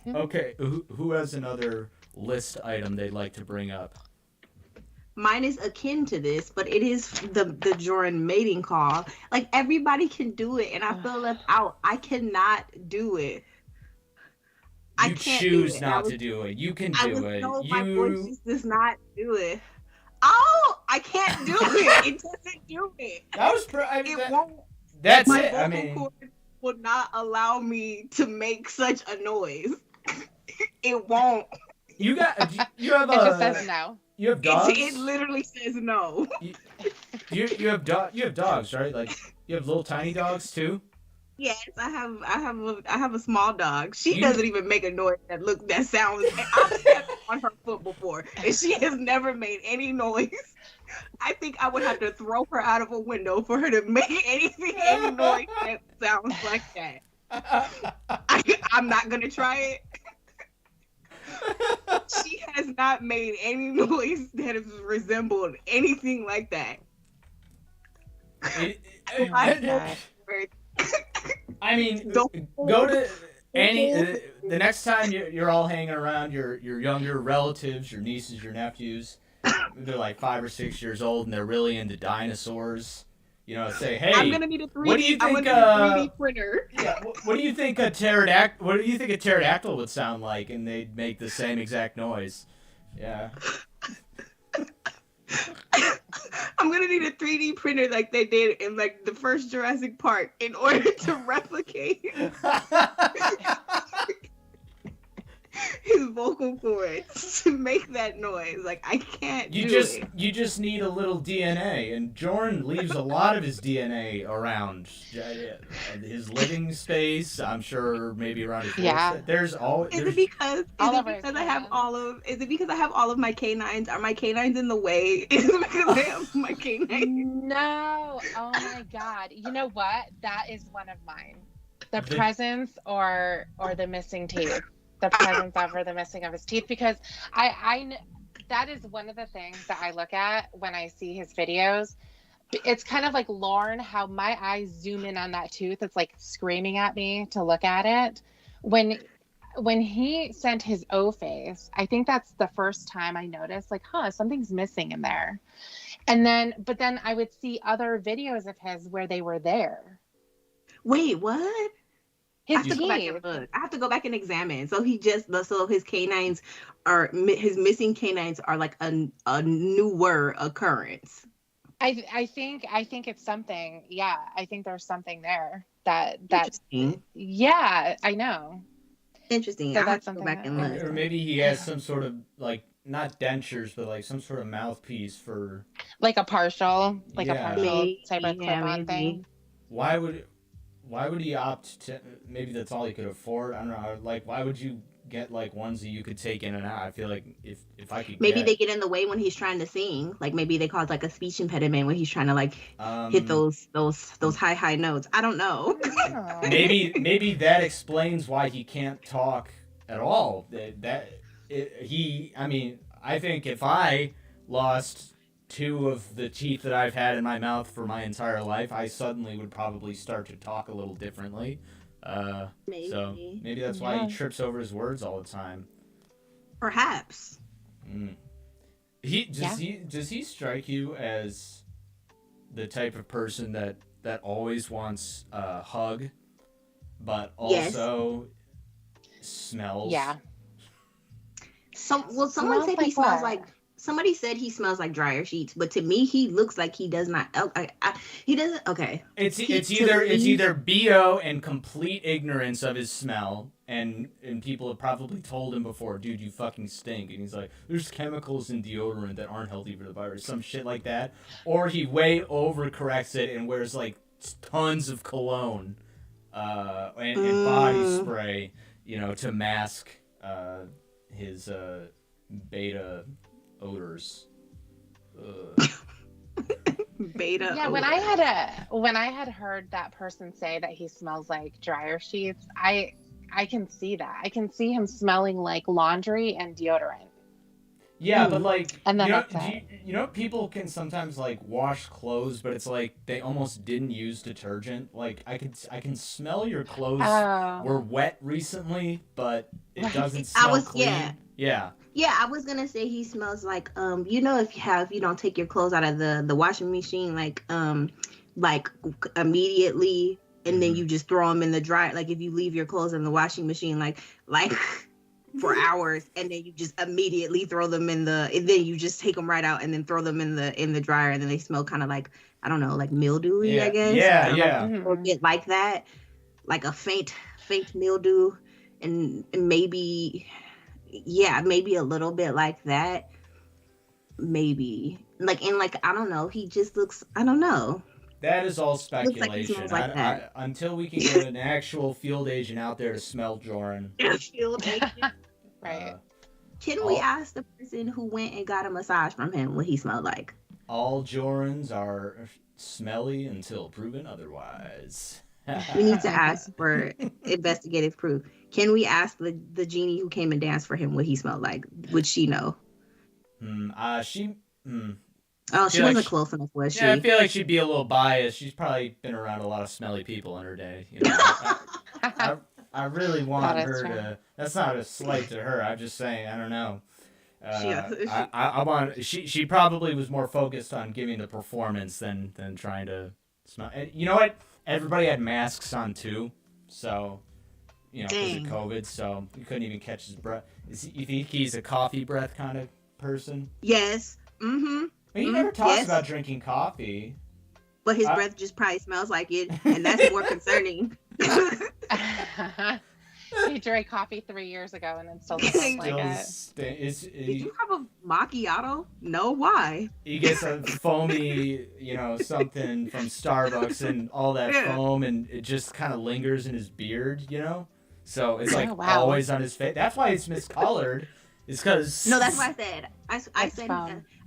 Okay, who has another list item they'd like to bring up? Mine is akin to this, but it is the Jorrun mating call. Like, everybody can do it, and I feel left out. I cannot do it. You choose not to do it. You can do it. My voice just does not do it. Oh, I can't do it. It doesn't do it. That was won't. That's my it. vocal I mean, cords will not allow me to make such a noise. It won't. You have it just says no. You have dogs? It literally says no. You have dogs, right? Like, you have little tiny dogs too? Yes, I have a small dog. She doesn't even make a noise that sounds. I've stepped on her foot before, and she has never made any noise. I think I would have to throw her out of a window for her to make any noise that sounds like that. I'm not gonna try it. She has not made any noise that has resembled anything like that. I mean, go to any the next time you're all hanging around your younger relatives, your nieces, your nephews. They're like 5 or 6 years old and they're really into dinosaurs. Say, hey, I'm gonna need a 3D. What do you think? 3D printer. Yeah. What do you think a pterodactyl would sound like? And they'd make the same exact noise. Yeah. I'm gonna need a 3D printer like they did in like the first Jurassic Park in order to replicate his vocal cords to make that noise. Like, I can't do it. You just need a little DNA, and Jorrun leaves a lot of his DNA around his living space. I'm sure maybe around his yeah. Is it because I have all of my canines? Are my canines in the way? Is it because I have my canines? No. Oh my God. You know what? That is one of mine. The presence or the missing teeth. The presence of or the missing of his teeth, because I that is one of the things that I look at when I see his videos. it's kind of like Lauren, how my eyes zoom in on that tooth. It's like screaming at me to look at it. When he sent his O face, I think that's the first time I noticed, like, something's missing in there. But then I would see other videos of his where they were there. Wait, what? I His have to go back and look. I have to go back and examine. So his canines his missing canines are like a newer occurrence. I think it's something. Yeah, I think there's something there that yeah, I know. Interesting. So I have that's to go something back and look. Or maybe he has some sort of, like, not dentures, but like some sort of mouthpiece for Like a partial type of Yeah, clip-on thing. why would he opt to, maybe that's all he could afford, I don't know, like, why would you get like ones that you could take in and out? I feel like if I could Maybe they get in the way when he's trying to sing. Like maybe they cause like a speech impediment when he's trying to like hit those high notes. I don't know. maybe that explains why he can't talk at all. I think if I lost 2 of the teeth that I've had in my mouth for my entire life, I suddenly would probably start to talk a little differently. Maybe. So maybe that's why he trips over his words all the time. Perhaps. Does he strike you as the type of person that always wants a hug, but also smells? Yeah. Someone said he smells like. Somebody said he smells like dryer sheets, but to me, he looks like he does not. He doesn't. Okay. It's either BO and complete ignorance of his smell, and people have probably told him before, dude, you fucking stink, and he's like, there's chemicals in deodorant that aren't healthy for the virus, some shit like that, or he way overcorrects it and wears like tons of cologne, and body spray, to mask his beta odors. Beta. Yeah, odor. when I had heard that person say that he smells like dryer sheets, I can see that. I can see him smelling like laundry and deodorant. Yeah, but like, and then people can sometimes like wash clothes, but it's like they almost didn't use detergent. Like I can smell your clothes were wet recently, but it doesn't smell clean. Yeah. Yeah, I was gonna say he smells like if you don't take your clothes out of the washing machine like immediately, and then you just throw them in the dryer. Like if you leave your clothes in the washing machine like for hours, and then you just immediately throw them and then you just take them right out and then throw them in the dryer, and then they smell kind of like, I don't know, like mildewy, I guess. Or get like that, like a faint mildew, and maybe. Yeah, maybe a little bit like that. Maybe. I don't know. He just looks, I don't know. That is all speculation. Looks like he smells like that. Until we can get an actual field agent out there to smell Jorrun. Field agent? Right. Can we ask the person who went and got a massage from him what he smelled like? All Jorruns are smelly until proven otherwise. We need to ask for investigative proof. Can we ask the genie who came and danced for him what he smelled like? Would she know? Oh, she wasn't close enough, was she? Yeah, I feel like she'd be a little biased. She's probably been around a lot of smelly people in her day. I really want her to. That's not a slight to her. I'm just saying. I don't know. I want. She probably was more focused on giving the performance than trying to smell. And you know what? Everybody had masks on too, so because of COVID, so you couldn't even catch his breath. You think he's a coffee breath kind of person? Yes. Mm-hmm. He never talks about drinking coffee. But his breath just probably smells like it, and that's more concerning. He drank coffee 3 years ago and then still smells like it. Did you have a macchiato? No, why? He gets a foamy, something from Starbucks, and all that foam, and it just kind of lingers in his beard, So it's like always on his face. That's why it's miscolored. It's because no, that's what I said.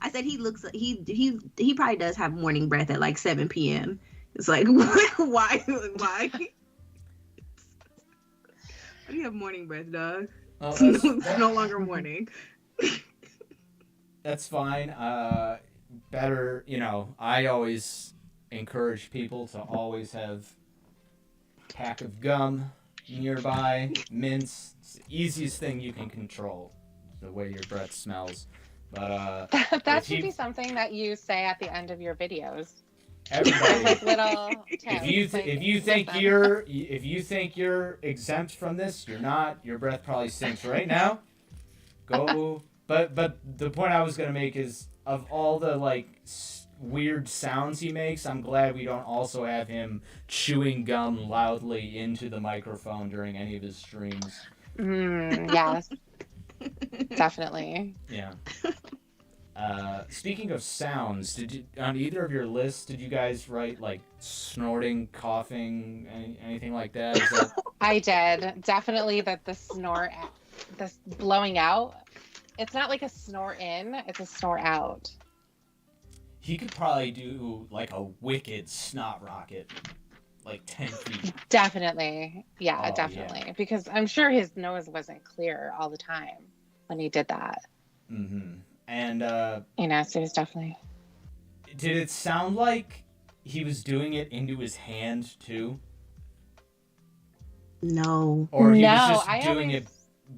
I said he looks. He probably does have morning breath at like 7 p.m. It's like why? Why do you have morning breath, dog? Oh, it's no longer morning. That's fine. better, I always encourage people to always have a pack of gum nearby, mints. It's the easiest thing you can control, the way your breath smells. But That should be something that you say at the end of your videos. everybody, Like little tips. if you think you're exempt from this, you're not. Your breath probably stinks right now. Go. But the point I was gonna make is, of all the weird sounds he makes, I'm glad we don't also have him chewing gum loudly into the microphone during any of his streams. Yes, definitely. Yeah. Speaking of sounds, on either of your lists, did you guys write like snorting, coughing, anything like that? Is that... I did. Definitely the snort, the blowing out. It's not like a snort in, it's a snort out. He could probably do like a wicked snot rocket, like 10 feet. Definitely. Yeah, Oh, definitely. yeah. Because I'm sure his nose wasn't clear all the time when he did that. Mm-hmm. And So it was definitely... did it sound like he was doing it into his hand too? No. Or he No, was just I doing always- it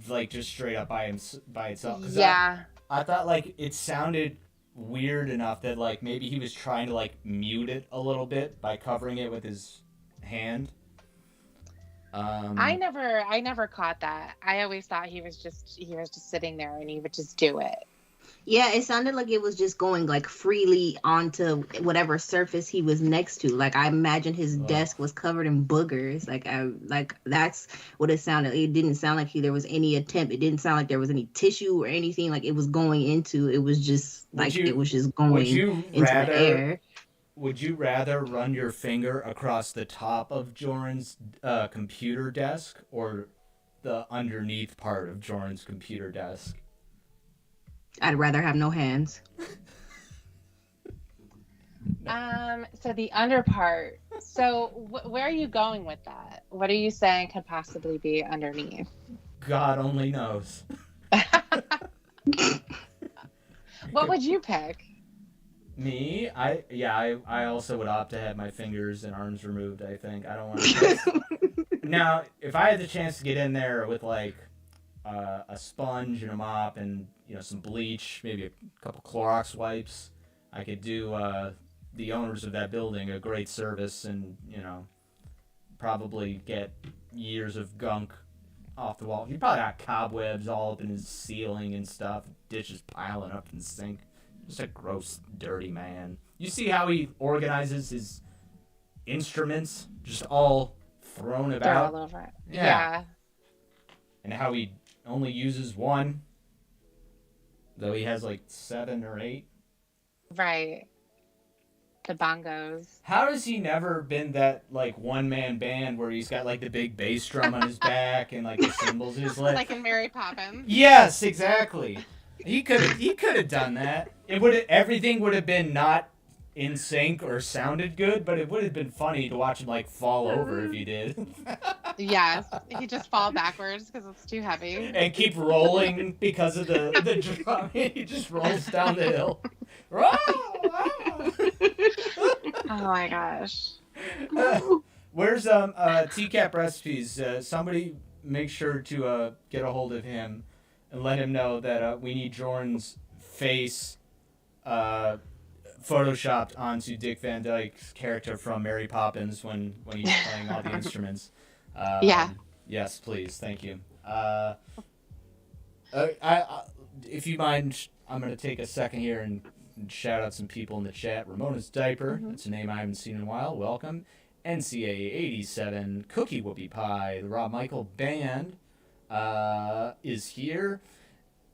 like just straight up by itself? 'Cause Yeah. I thought like it sounded weird enough that like maybe he was trying to like mute it a little bit by covering it with his hand. I never caught that. I always thought he was just sitting there and he would just do it. Yeah, it sounded like it was just going like freely onto whatever surface he was next to. Like I imagine his desk was covered in boogers. Like that's what it sounded. It didn't sound like there was any attempt. It didn't sound like there was any tissue or anything. Like it was going into. It was just it was just going into the air. Would you rather run your finger across the top of Jorrun's computer desk or the underneath part of Jorrun's computer desk? I'd rather have no hands. So the under part. So where are you going with that? What are you saying could possibly be underneath? God only knows. What would you pick? Me? I also would opt to have my fingers and arms removed, I think. I don't want to... Now, if I had the chance to get in there with like a sponge and a mop and some bleach, maybe a couple Clorox wipes, I could do the owners of that building a great service and probably get years of gunk off the wall. He probably got cobwebs all up in his ceiling and stuff, dishes piling up in the sink. Just a gross, dirty man. You see how he organizes his instruments, just all thrown about? They're all over it. Yeah. And how he only uses one, though he has like 7 or 8. Right. The bongos. How has he never been that like one-man band where he's got like the big bass drum on his back and like the cymbals in his leg? Like in Mary Poppins. Yes, exactly. He could have done that. Everything would have been not in sync or sounded good, but it would have been funny to watch him like fall over if he did. Yes, he just fall backwards because it's too heavy. And keep rolling because of the drum. He just rolls down the hill. Oh my gosh. Where's TCAP recipes? Somebody make sure to get a hold of him and let him know that we need Jorrun's face photoshopped onto Dick Van Dyke's character from Mary Poppins when he's playing all the instruments. Yeah. Yes, please. Thank you. If you mind, I'm going to take a second here and shout out some people in the chat. Ramona's Diaper. That's a name I haven't seen in a while. Welcome. NCA 87. Cookie Whoopie Pie. The Rob Michael Band is here.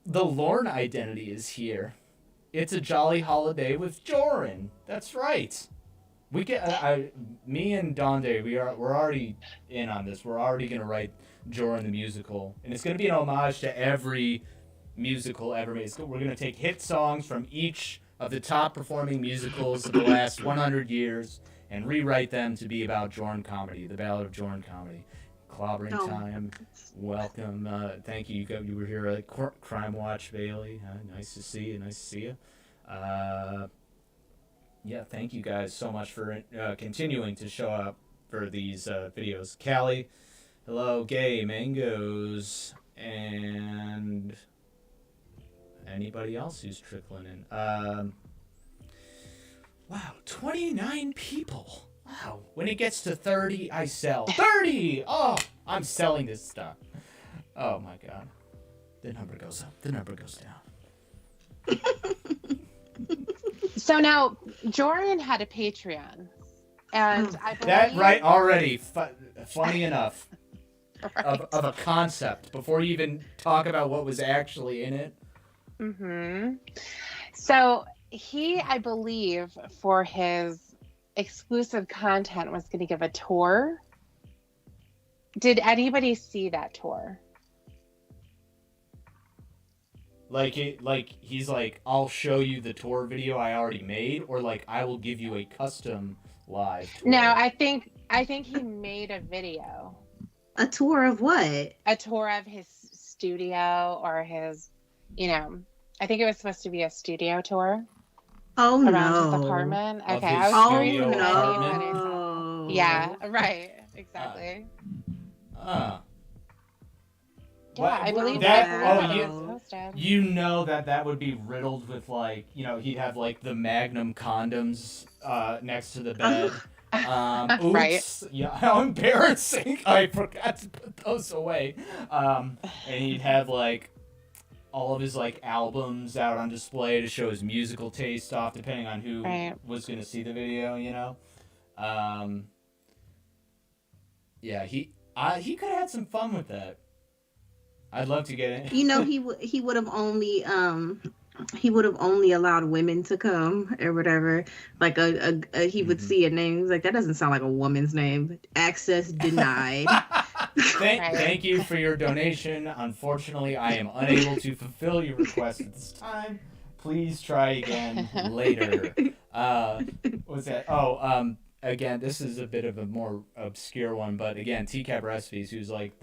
The Lorne Identity is here. It's a jolly holiday with Jorrun. That's right. We get me and Donde. We're already in on this. We're already gonna write Jorrun the musical, and it's gonna be an homage to every musical ever made. We're gonna take hit songs from each of the top performing musicals of the last 100 years and rewrite them to be about Jorrun Comedy, the Ballad of Jorrun Comedy. Clobbering time. Welcome. Thank you. You were here at Crime Watch, Bailey. Nice to see you. yeah, thank you guys so much for continuing to show up for these videos. Callie, hello, Gay, Mangoes, and anybody else who's trickling in. Wow, 29 people. Wow. When it gets to 30, I sell. 30! Oh, I'm selling this stuff. Oh, my God. The number goes up. The number goes down. So now, Jorrun had a Patreon. And I believe... That, right, already. Funny enough. Right. Of a concept. Before you even talk about what was actually in it. Mm-hmm. So he, I believe, for his exclusive content was going to give a tour. Did anybody see that tour? Like he's like, I'll show you the tour video I already made, or like I will give you a custom live tour. No, I think he made a video. A tour of what? A tour of his studio or his, I think it was supposed to be a studio tour. Oh, around his apartment. Of Okay, his I was studio curious if apartment? anybody saw. Yeah, right, exactly. What? Yeah, I believe that. that Oh, was posted. you know that would be riddled with like, he'd have like the Magnum condoms next to the bed. Oops. Right. Yeah, how embarrassing! I forgot to put those away. And he'd have like all of his like albums out on display to show his musical taste off, depending on who was going to see the video. Yeah, he could have had some fun with that. I'd love to get it. He would have only allowed women to come or whatever. Like he would see a name. He's like, that doesn't sound like a woman's name. Access denied. Thank you for your donation. Unfortunately, I am unable to fulfill your request at this time. Please try again later. What's that? Oh, again, this is a bit of a more obscure one, but again, TCAP Recipes, who's like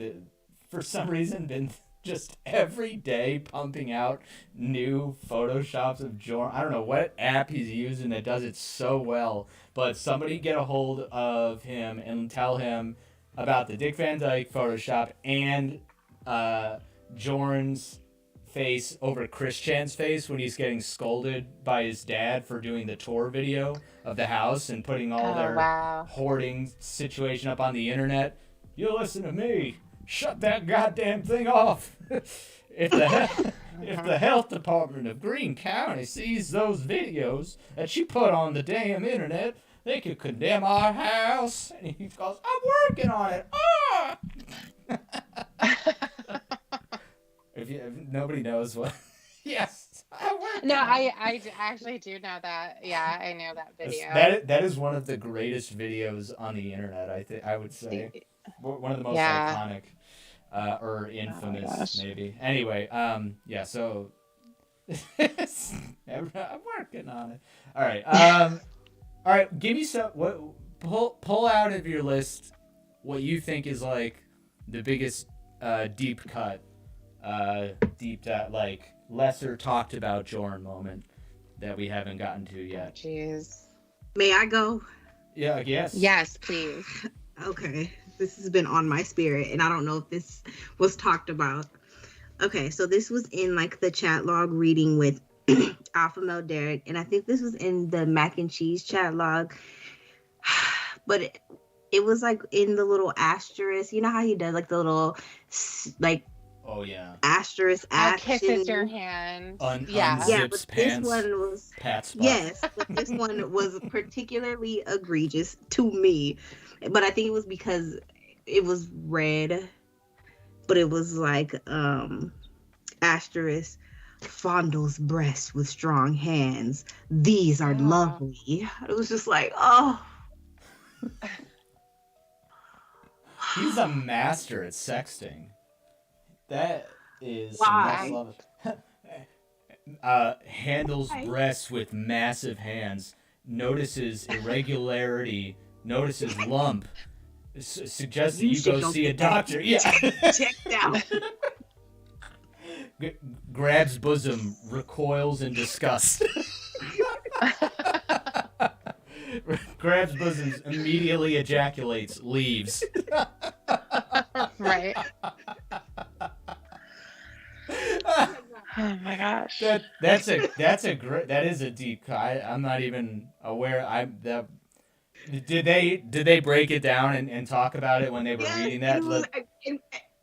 for some reason been just every day pumping out new photoshops of Jorrun. I don't know what app he's using that does it so well, but somebody get a hold of him and tell him about the Dick Van Dyke Photoshop and Jorrun's face over Chris Chan's face when he's getting scolded by his dad for doing the tour video of the house and putting all their hoarding situation up on the internet. You listen to me. Shut that goddamn thing off. If the health department of Greene County sees those videos that you put on the damn internet, they could condemn our house. And he goes, I'm working on it. Ah! if nobody knows what. Yes. I actually do know that. Yeah, I know that video. That is one of the greatest videos on the internet, I would say. One of the most iconic. Or infamous, maybe. Anyway, so I'm working on it. All right, give me some. Pull out of your list what you think is like the biggest deep cut, like lesser talked about Jorrun moment that we haven't gotten to yet. Jeez. May I go? Yeah. Yes. Yes, please. Okay. This has been on my spirit, and I don't know if this was talked about. Okay, so this was in like the chat log reading with Alpha Male Derek, and I think this was in the mac and cheese chat log. But it was like in the little asterisk. You know how he does like the little like asterisk action. Kisses your hand. Unzips but pants. This one was Pat's but this one was particularly egregious to me. But I think it was because it was red, but it was like asterisk fondles breast with strong hands. These are lovely. It was just like, oh. He's a master at sexting. That is why. Handles breasts with massive hands. Notices irregularity. Notices lump. Suggests that you go see a doctor. Yeah. Checked out. Grabs bosom. Recoils in disgust. grabs bosoms, immediately ejaculates, leaves. Right. Oh my gosh. That is a deep cut. I'm not even aware. Did they break it down and talk about it when they were reading that? It was,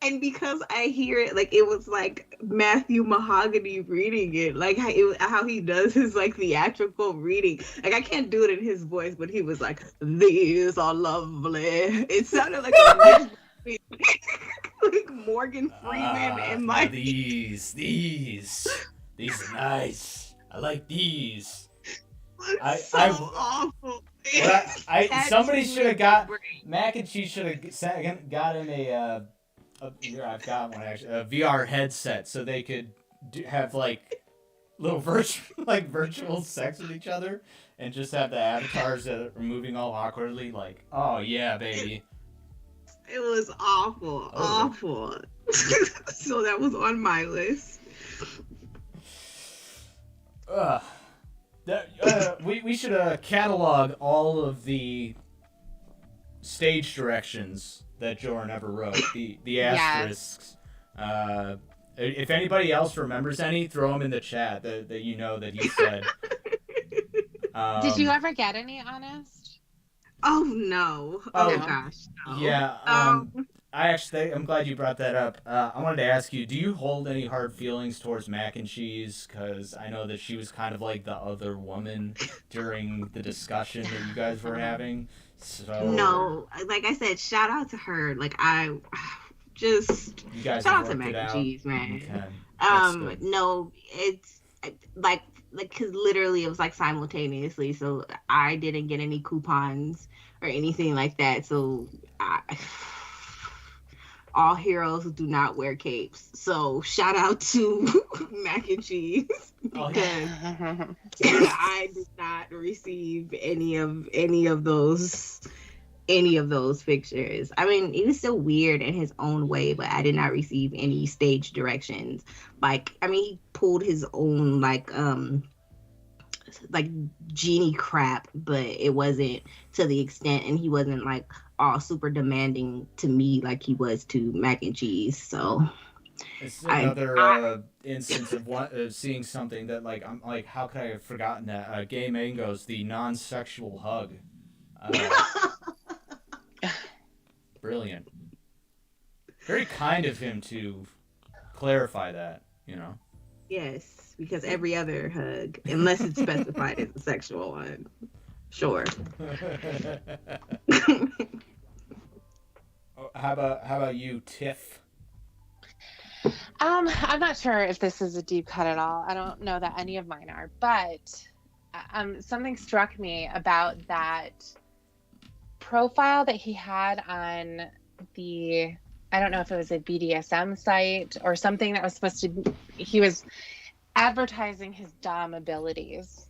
and because I hear it, like it was like Matthew Mahogany reading it, like how he does his like theatrical reading. Like I can't do it in his voice, but he was like, "These are lovely." It sounded like a mix like Morgan Freeman and like these are nice. I like these. Awful. Somebody should have got Mac and Cheese should have got him here I've got one actually, a VR headset so they could have like little virtual sex with each other and just have the avatars that are moving all awkwardly like, oh yeah, baby. It was awful. So that was on my list. We should catalog all of the stage directions that Jorrun ever wrote. The asterisks. Yes. If anybody else remembers any, throw them in the chat that you know that he said. Did you ever get any, Honest? Oh no! Oh gosh! No. Yeah. I'm glad you brought that up. I wanted to ask you, do you hold any hard feelings towards Mac and Cheese? Because I know that she was kind of like the other woman during the discussion that you guys were having. So no, like I said, shout out to her. Like I just shout out to Mac and Cheese, man. Okay. No, it's like because literally it was like simultaneously, so I didn't get any coupons or anything like that. So all heroes do not wear capes. So shout out to Mac and Cheese because I did not receive any of those pictures. I mean, it was still weird in his own way, but I did not receive any stage directions. Like, I mean, he pulled his own like genie crap, but it wasn't to the extent, and he wasn't like all super demanding to me like he was to Mac and Cheese. So it's another instance of seeing something that like I'm like, how could I have forgotten that? Gay Mango's the non-sexual hug. Brilliant. Very kind of him to clarify that, you know. Yes, because every other hug, unless it's specified as a sexual one, sure. How about you, Tiff? I'm not sure if this is a deep cut at all. I don't know that any of mine are, but something struck me about that profile that he had on the, I don't know if it was a BDSM site or something that was supposed to, he was advertising his dom abilities.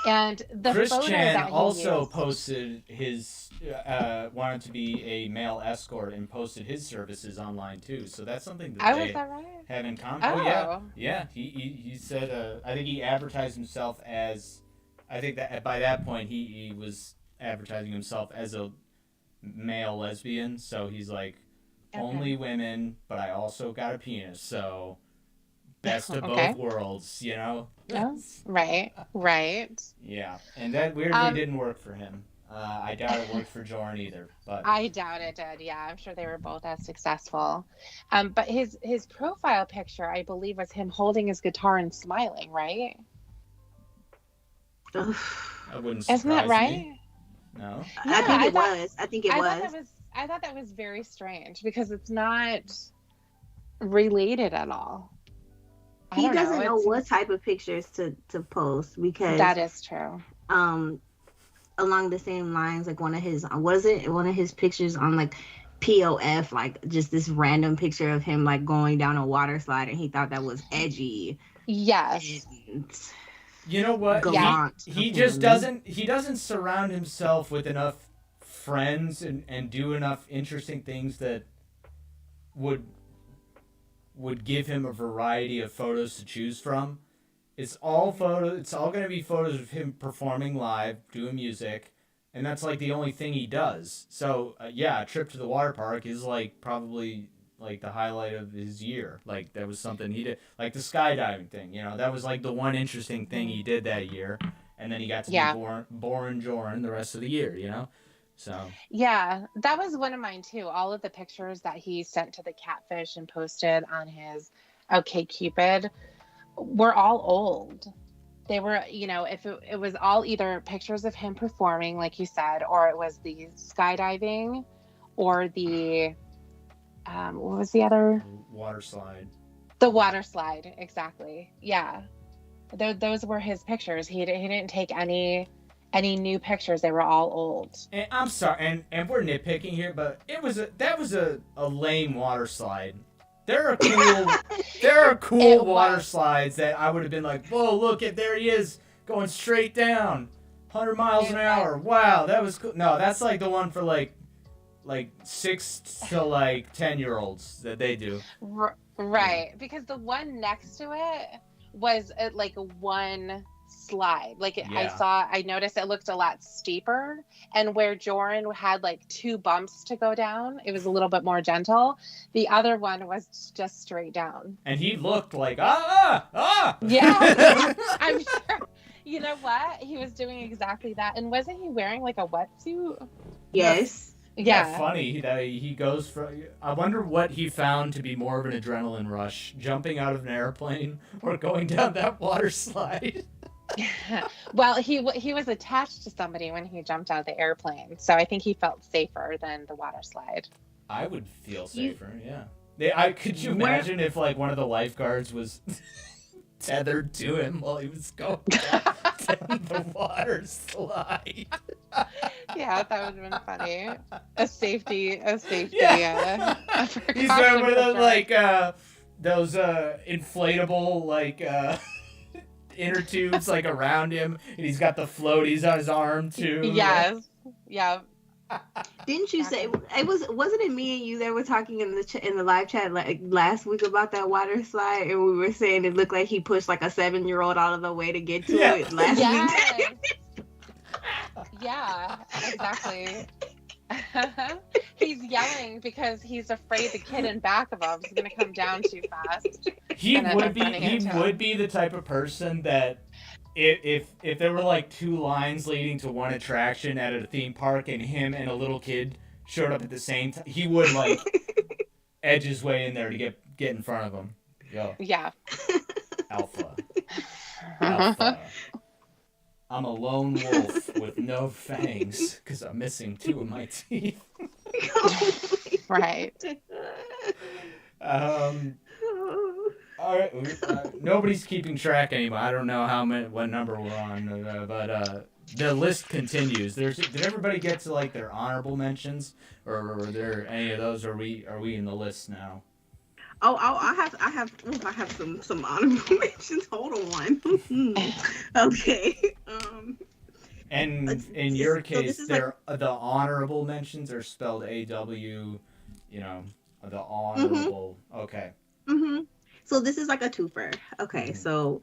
And the Chris photo Chan that he also used, posted his wanted to be a male escort and posted his services online too. So that's something that they have in common. Oh yeah. He said I think he advertised himself as, I think that by that point he was advertising himself as a male lesbian. So he's like, only women, but I also got a penis. So best of both worlds, you know? Oh, right. Yeah, and that weirdly didn't work for him. I doubt it worked for Jorrun either. But I doubt it did. Yeah, I'm sure they were both as successful. But his profile picture, I believe, was him holding his guitar and smiling, right? That wouldn't surprise Isn't that right? me. No. Yeah, I think it was. I thought that was very strange because it's not related at all. He doesn't know what type of pictures to post because that is true. Along the same lines, like one of his pictures on like POF, like just this random picture of him like going down a water slide, and he thought that was edgy. Yes. You know what? He just doesn't surround himself with enough friends and do enough interesting things that would give him a variety of photos to choose from. It's all going to be photos of him performing live, doing music, and that's like the only thing he does. So yeah, a trip to the water park is like probably like the highlight of his year. Like that was something he did, like the skydiving thing. You know, that was like the one interesting thing he did that year, and then he got to be boring Jorrun the rest of the year. You know, so Yeah, that was one of mine too. All of the pictures that he sent to the catfish and posted on his OK Cupid were all old. They were, you know, if it was all either pictures of him performing, like you said, or it was the skydiving, or the what was the other? Water slide. The water slide, exactly. Yeah, those were his pictures. He didn't take any new pictures. They were all old. And I'm sorry, and we're nitpicking here, but that was a lame water slide. There are cool water slides that I would have been like, whoa, look, there he is going straight down, 100 miles an hour. Wow, that was cool. No, that's like the one for like 6 to 10-year-olds that they do. Right, because the one next to it was like a one slide. Like I noticed it looked a lot steeper, and where Jorrun had like 2 bumps to go down, it was a little bit more gentle. The other one was just straight down, and he looked like yeah. I'm sure. You know what, he was doing exactly that. And wasn't he wearing like a wetsuit? Yes. Yeah, funny that he goes from. I wonder what he found to be more of an adrenaline rush: jumping out of an airplane or going down that water slide. Well, he was attached to somebody when he jumped out of the airplane, so I think he felt safer than the water slide. I would feel safer. Yeah. Could you imagine if like one of the lifeguards was tethered to him while he was going down the water slide? Yeah, that would have been funny. A safety. Yeah. He's wearing one of those those inflatable inner tubes around him, and he's got the floaties on his arm too. Yes. Yeah. Didn't you say wasn't it me and you that were talking in the live chat last week about that water slide, and we were saying it looked like he pushed like a 7-year-old out of the way to get to it last week? Yeah, exactly. He's yelling because he's afraid the kid in back of him is going to come down too fast. He would be the type of person that if there were like 2 lines leading to one attraction at a theme park, and him and a little kid showed up at the same time, he would edge his way in there to get in front of him. Yo. Yeah. Alpha. I'm a lone wolf with no fangs because I'm missing 2 of my teeth. Right. All right. Nobody's keeping track anymore. I don't know what number we're on, but the list continues. Did everybody get to their honorable mentions, or were there any of those? Are we in the list now? Oh, I have some honorable mentions. Hold on. Okay. And in your case, the honorable mentions are spelled AW. The honorable. Mm-hmm. Okay. Mm-hmm. So this is like a twofer. Okay, so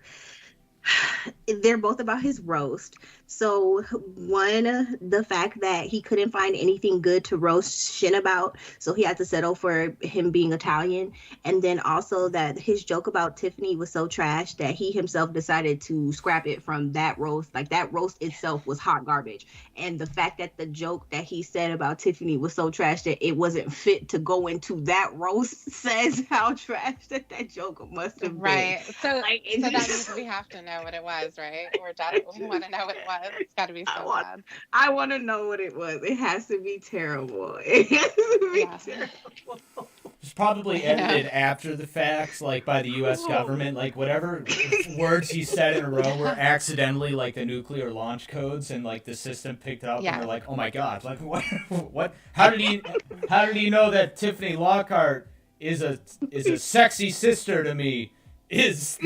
they're both about his roast. So one, the fact that he couldn't find anything good to roast Shin about, so he had to settle for him being Italian. And then also that his joke about Tiffany was so trash that he himself decided to scrap it from that roast. Like that roast itself was hot garbage. And the fact that the joke that he said about Tiffany was so trash that it wasn't fit to go into that roast says how trash that joke must have been. Right. So that means we have to know what it was, right? We want to know what it was. It's got to be so bad. I want to know what it was. It has to be terrible. It has to be terrible. It's probably edited after the facts, by the U.S. government. Whatever words he said in a row were accidentally the nuclear launch codes, and the system picked up, and they're like, "Oh my God! What? How did he know that Tiffany Lockhart is a sexy sister to me?" Is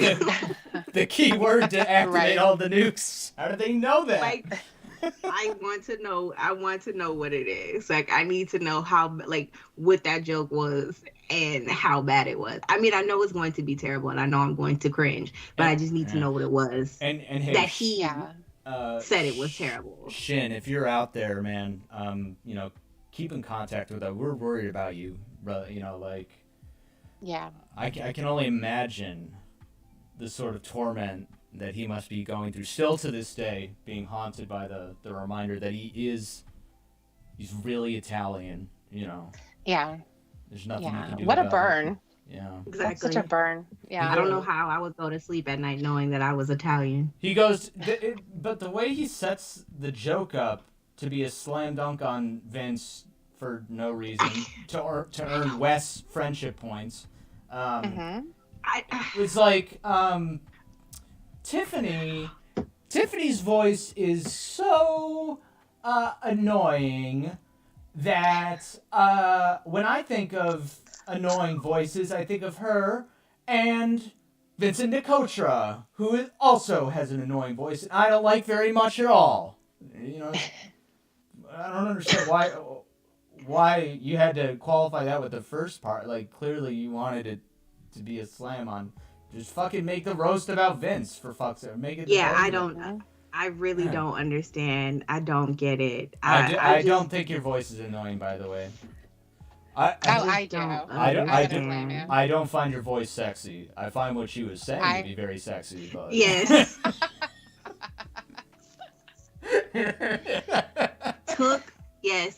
the key word to activate all the nukes. How do they know that? I want to know what it is. I need to know how, what that joke was and how bad it was. I mean, I know it's going to be terrible, and I know I'm going to cringe, but I just need to know what it was. And hey, that he said it was terrible. Shin, if you're out there, man, keep in contact with us. We're worried about you, brother. Yeah. I can only imagine the sort of torment that he must be going through still to this day, being haunted by the reminder that he's really Italian, Yeah. There's nothing you can do What a about burn. it. Yeah. Exactly. That's such a burn. Yeah. I don't know how I would go to sleep at night knowing that I was Italian. He goes, but the way he sets the joke up to be a slam dunk on Vince for no reason, to earn Wes friendship points, it's like, Tiffany's voice is so annoying that when I think of annoying voices, I think of her and Vincent Nicotra, who also has an annoying voice, and I don't like very much at all. I don't understand why you had to qualify that with the first part. Like, clearly you wanted it to be a slam on. Just fucking make the roast about Vince, for fuck's sake. Make it. Yeah, I really don't understand. I don't get it. I don't think your voice is annoying, by the way. I do. I don't find your voice sexy. I find what she was saying to be very sexy. But... Yes.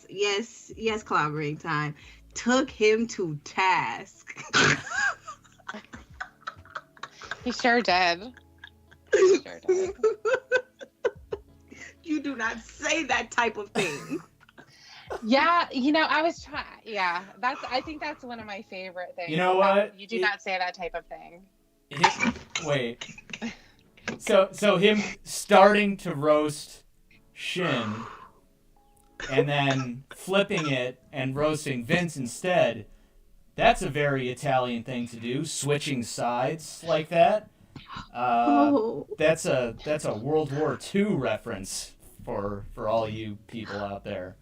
Yes, clobbering time. Took him to task. He sure did. You do not say that type of thing. Yeah, I was trying. Yeah, I think that's one of my favorite things. You know what? You do not say that type of thing. Wait. So him starting to roast Shin and then flipping it and roasting Vince instead, that's a very Italian thing to do, switching sides like that. That's a World War II reference for all you people out there.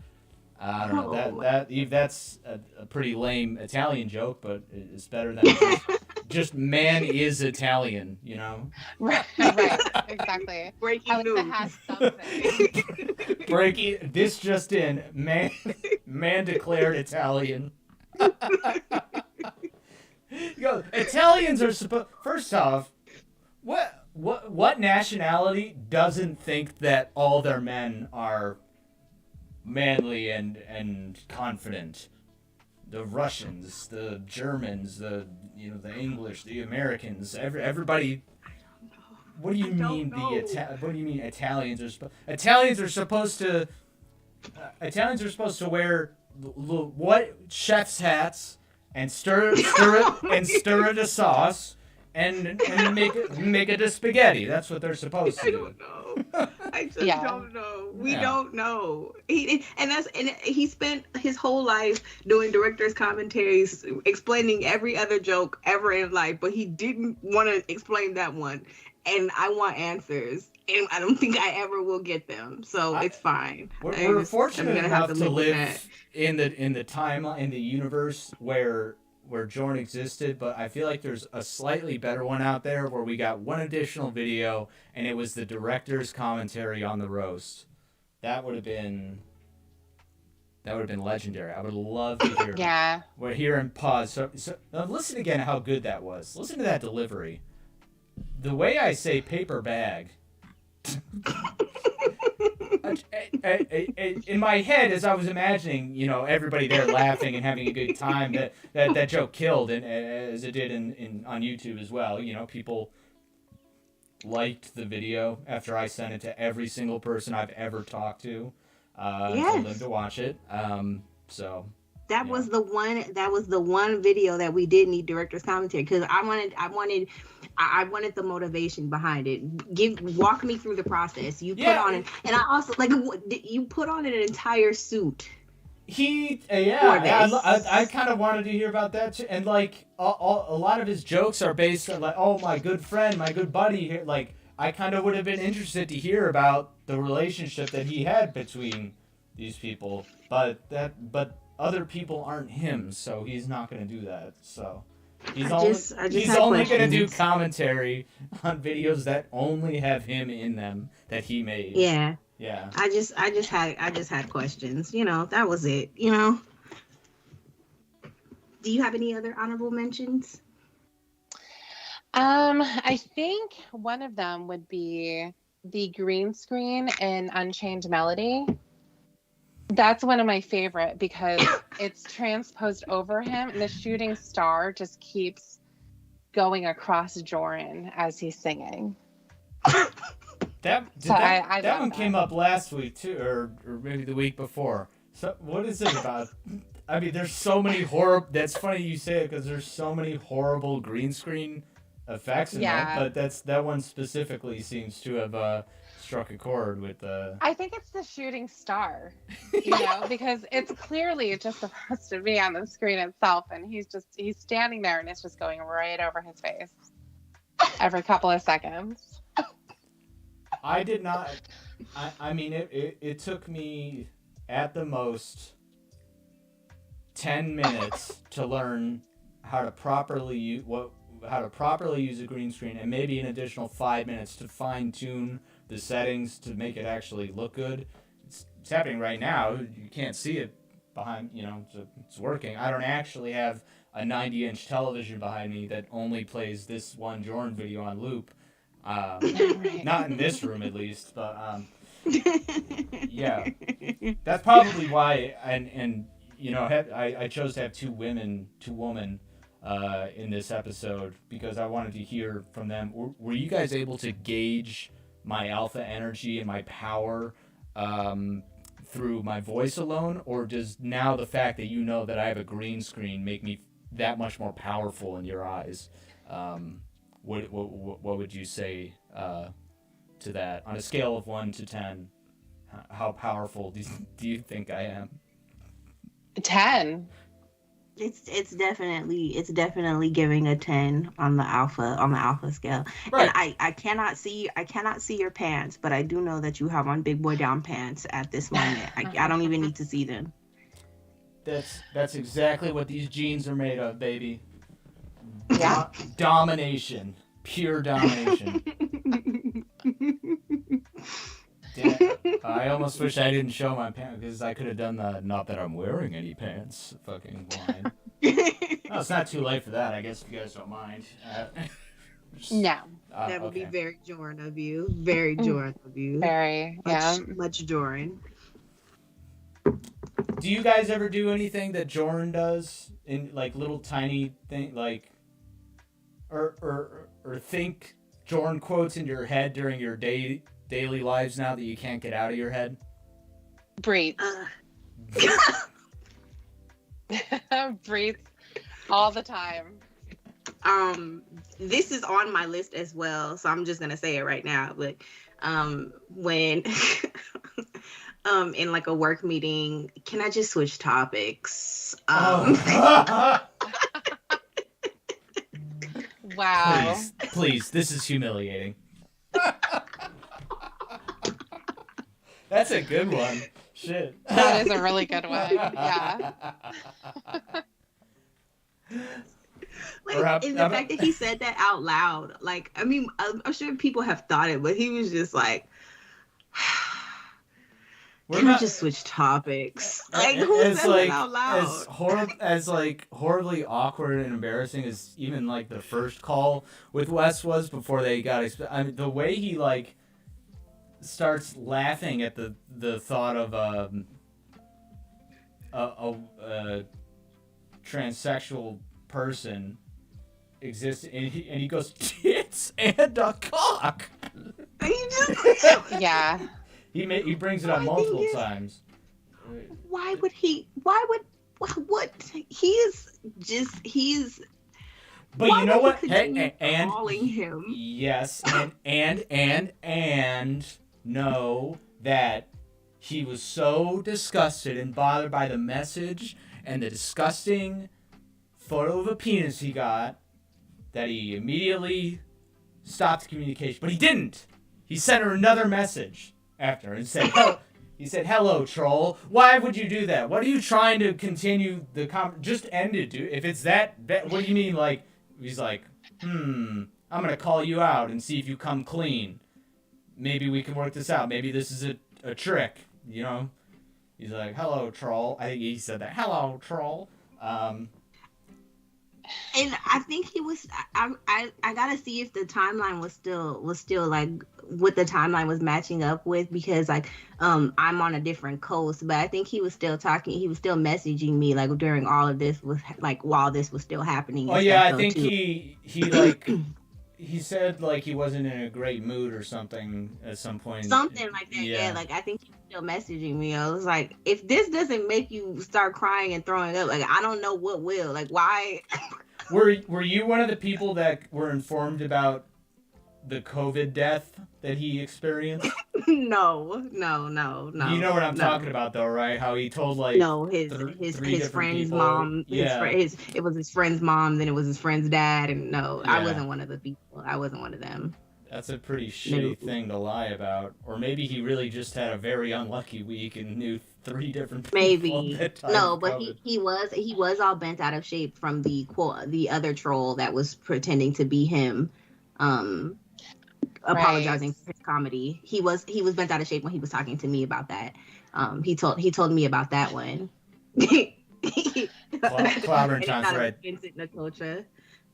I don't know, that's a pretty lame Italian joke, but it's better than just man is Italian, Right, exactly. Breaking news. Has something. This just in, man declared Italian. Italians are supposed. First off, what nationality doesn't think that all their men are manly and confident? The Russians, the Germans, the English, the Americans, everybody. What do you mean what do you mean Italians are supposed to wear what chef's hats and stir it to sauce and make it to spaghetti. That's what they're supposed to do. I just don't know. We don't know. He spent his whole life doing director's commentaries, explaining every other joke ever in life, but he didn't want to explain that one. And I want answers, and I don't think I ever will get them. So it's fine. We're fortunate enough to live in the time, in the universe where Jorrun existed, but I feel like there's a slightly better one out there where we got one additional video, and it was the director's commentary on the roast. That would have been legendary. I would love to hear. Yeah. We're here in pause. So now listen again how good that was. Listen to that delivery. The way I say paper bag. In my head, as I was imagining, everybody there laughing and having a good time, that joke killed, and as it did on YouTube as well. People liked the video after I sent it to every single person I've ever talked to. Told them to watch it. That was the one video that we did need director's commentary, because I wanted the motivation behind it. Walk me through the process. You put on it, and I also you put on an entire suit. I kind of wanted to hear about that too. And a lot of his jokes are based on my good friend, my good buddy here. I kind of would have been interested to hear about the relationship that he had between these people, but other people aren't him, so he's not going to do that. So He's I just he's had only gonna do questions. commentary on videos that only have him in them that he made. Yeah. Yeah. I just had questions. You know, that was it. You know. Do you have any other honorable mentions? I think one of them would be the green screen in Unchained Melody. That's one of my favorite because it's transposed over him, and the shooting star just keeps going across Jorrun as he's singing. That love one that. came up last week too, or maybe the week before. So what is it about? I mean, there's so many horrible. That's funny you say it because there's so many horrible green screen effects in that. But that one specifically seems to have struck a chord with the. I think it's the shooting star, because it's clearly just supposed to be on the screen itself, and he's standing there, and it's just going right over his face every couple of seconds. I did not. I mean, it took me at the most 10 minutes to learn how to properly use a green screen, and maybe an additional 5 minutes to fine tune the settings to make it actually look good. It's happening right now. You can't see it behind. So it's working. I don't actually have a 90-inch television behind me that only plays this one Jorrun video on loop. Not in this room at least, but yeah, that's probably why. And I chose to have two women in this episode because I wanted to hear from them. Were you guys able to gauge my alpha energy and my power through my voice alone, or does now the fact that that I have a green screen make me that much more powerful in your eyes? What would you say to that on a scale of 1 to 10? How powerful do you think I am? 10. It's definitely giving a 10 on the alpha scale. Right. And I cannot see your pants, but I do know that you have on big boy down pants at this moment. I don't even need to see them. That's exactly what these jeans are made of, baby. Yeah. Domination. Pure domination. Damn. I almost wish I didn't show my pants because I could have done the not that I'm wearing any pants fucking line. No, it's not too late for that, I guess, if you guys don't mind. No. That would be very Jorrun of you. Very Jorrun of you. Very, yeah. Much Jorrun. Do you guys ever do anything that Jorrun does in like little tiny thing like or think Jorrun quotes in your head during your daily lives now that you can't get out of your head? Breathe. Breathe all the time. This is on my list as well, so I'm just gonna say it right now. But when in like a work meeting, can I just switch topics? Wow. Please, this is humiliating. That's a good one. Shit. That is a really good one. Yeah. Like, and the fact that he said that out loud, like, I mean, I'm sure people have thought it, but he was just like, can I just switch topics? Like, who says it out loud? As horribly awkward and embarrassing as even like the first call with Wes was before they got. I mean, the way he like starts laughing at the thought of a transsexual person exists, and he goes tits and a cock. Yeah. He brings it up multiple times. Why would what he is but you know what? And calling him. Yes, and know that he was so disgusted and bothered by the message and the disgusting photo of a penis he got that he immediately stopped communication. But he didn't. He sent her another message after and said, he said, "Hello, troll. Why would you do that? What are you trying to continue the just end it, dude. If it's that, what do you mean, like, he's like, I'm gonna call you out and see if you come clean. Maybe we can work this out. Maybe this is a trick, you know? He's like, hello, troll. I think he said that. Hello, troll. And I think he was. I gotta see if the timeline was still like what the timeline was matching up with, because like I'm on a different coast, but I think he was still talking. He was still messaging me like during all of this, was like while this was still happening. Oh yeah, I think he like he said like he wasn't in a great mood or something at some point. Something like that. Yeah, like I think he was still messaging me. I was like, if this doesn't make you start crying and throwing up, like I don't know what will. Like why? Were you one of the people that were informed about the COVID death that he experienced? No. You know what I'm talking about, though, right? How he told like his friend's mom. Yeah. It was his friend's mom, then it was his friend's dad, and Yeah. I wasn't one of the people. I wasn't one of them. That's a pretty shitty thing to lie about. Or maybe he really just had a very unlucky week and knew 3 different people. Maybe no, but COVID. he was all bent out of shape from the other troll that was pretending to be him, apologizing for his comedy. He was bent out of shape when he was talking to me about that. He told me about that one. Clobbering John's right. Vincent Nakocha.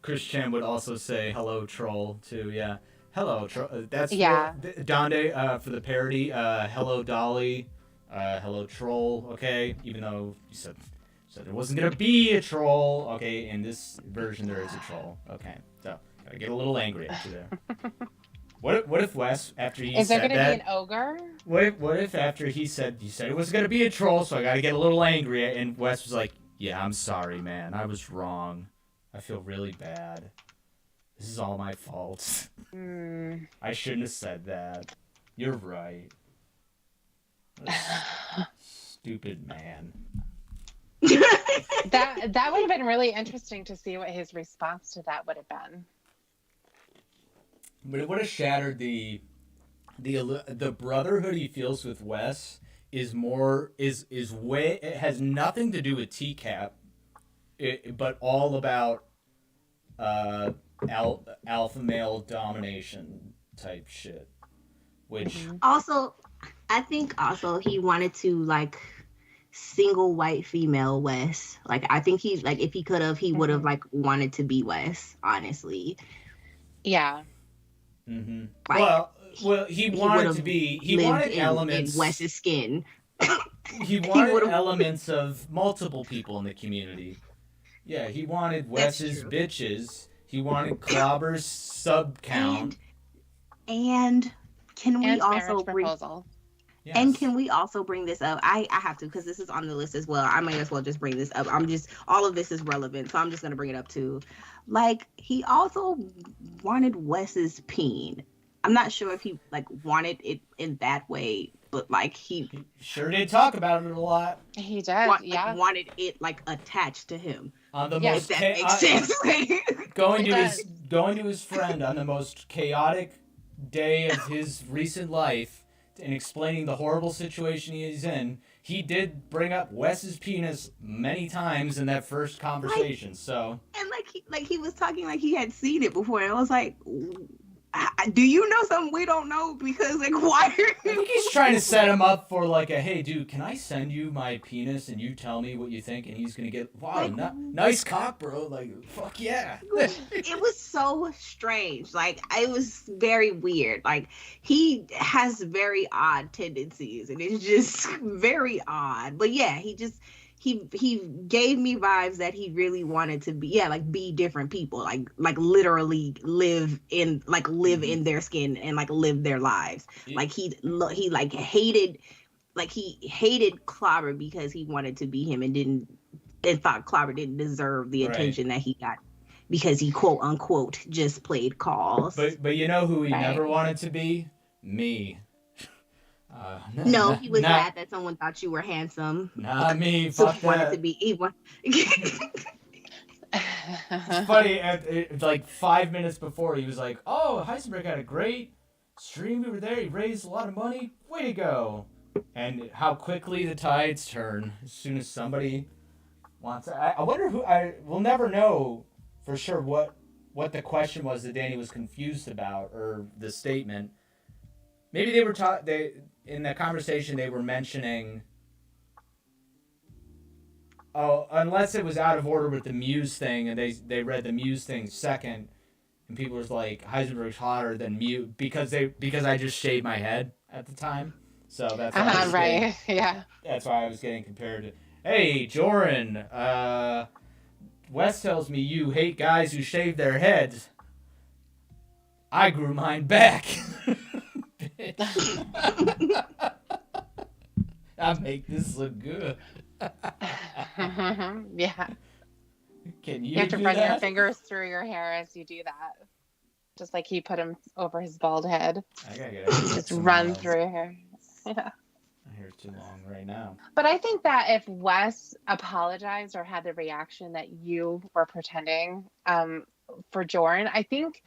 Chris Chan would also say hello troll too. Yeah, hello troll. That's Donde for the parody. Hello Dolly. Hello troll. Okay, even though you said there wasn't gonna be a troll. Okay, in this version there is a troll. Okay, so gotta get a little angry at you there. What if Wes, after he Is said there that, gonna be an ogre? What if after he said, you said it was gonna be a troll, so I gotta get a little angry, and Wes was like, yeah, I'm sorry, man, I was wrong. I feel really bad. This is all my fault. I shouldn't have said that. You're right. Stupid man. That would have been really interesting to see what his response to that would have been. But it would have shattered the brotherhood he feels with Wes is way, it has nothing to do with TCAP, but all about alpha male domination type shit. Which also, I think also he wanted to like single white female Wes. Like I think he like if he could have, he would have like wanted to be Wes. Honestly. Yeah. Mm-hmm. Like, well, he wanted to be. He wanted elements in Wes's skin. He wanted elements of multiple people in the community. Yeah, he wanted Wes's bitches. He wanted Clobber's sub count. And can we also bring? Yes. And can we also bring this up? I have to, because this is on the list as well. I might as well just bring this up. All of this is relevant, so I'm just gonna bring it up too. Like, he also wanted Wes's peen. I'm not sure if he like wanted it in that way, but like he sure did talk about it a lot. He did, yeah. Wanted it like attached to him. On the most, if that makes sense. going to his friend on the most chaotic day of his recent life and explaining the horrible situation he's in. He did bring up Wes's penis many times in that first conversation. So and he was talking like he had seen it before, and I was like, do you know something we don't know? Because like, why are you? I think he's trying to set him up for like a, hey dude, can I send you my penis and you tell me what you think? And he's gonna get, wow, like, nice cock, bro. Like, fuck yeah. It was so strange. Like, it was very weird. Like, he has very odd tendencies, and it's just very odd. But yeah, he gave me vibes that he really wanted to be different people, like literally live in their skin and like live their lives. Like he hated Clobber because he wanted to be him and thought Clobber didn't deserve the attention that he got because he quote unquote just played calls. But you know who he never wanted to be? Me. No, he was mad that someone thought you were handsome. Not me. Fuck that. To be evil. It's funny. Like 5 minutes before, he was like, "Oh, Heisenberg had a great stream. We were there. He raised a lot of money. Way to go!" And how quickly the tides turn as soon as somebody wants. I wonder who. We'll never know for sure what what the question was that Danny was confused about, or the statement. Maybe they were in the conversation they were mentioning. Oh, unless it was out of order with the Muse thing, and they read the Muse thing second, and people was like, Heisenberg's hotter than Muse because I just shaved my head at the time, so that's why I was Right. Yeah. that's why I was getting compared to. Hey, Jorrun, Wes tells me you hate guys who shave their heads. I grew mine back. I make this look good. Yeah. Can you You have to do run your that? fingers through your hair as you do that. Just like he put him over his bald head. I gotta get it. Just run through your hair. Yeah. My hair's too long right now. But I think that if Wes apologized or had the reaction that you were pretending for Jorrun, I think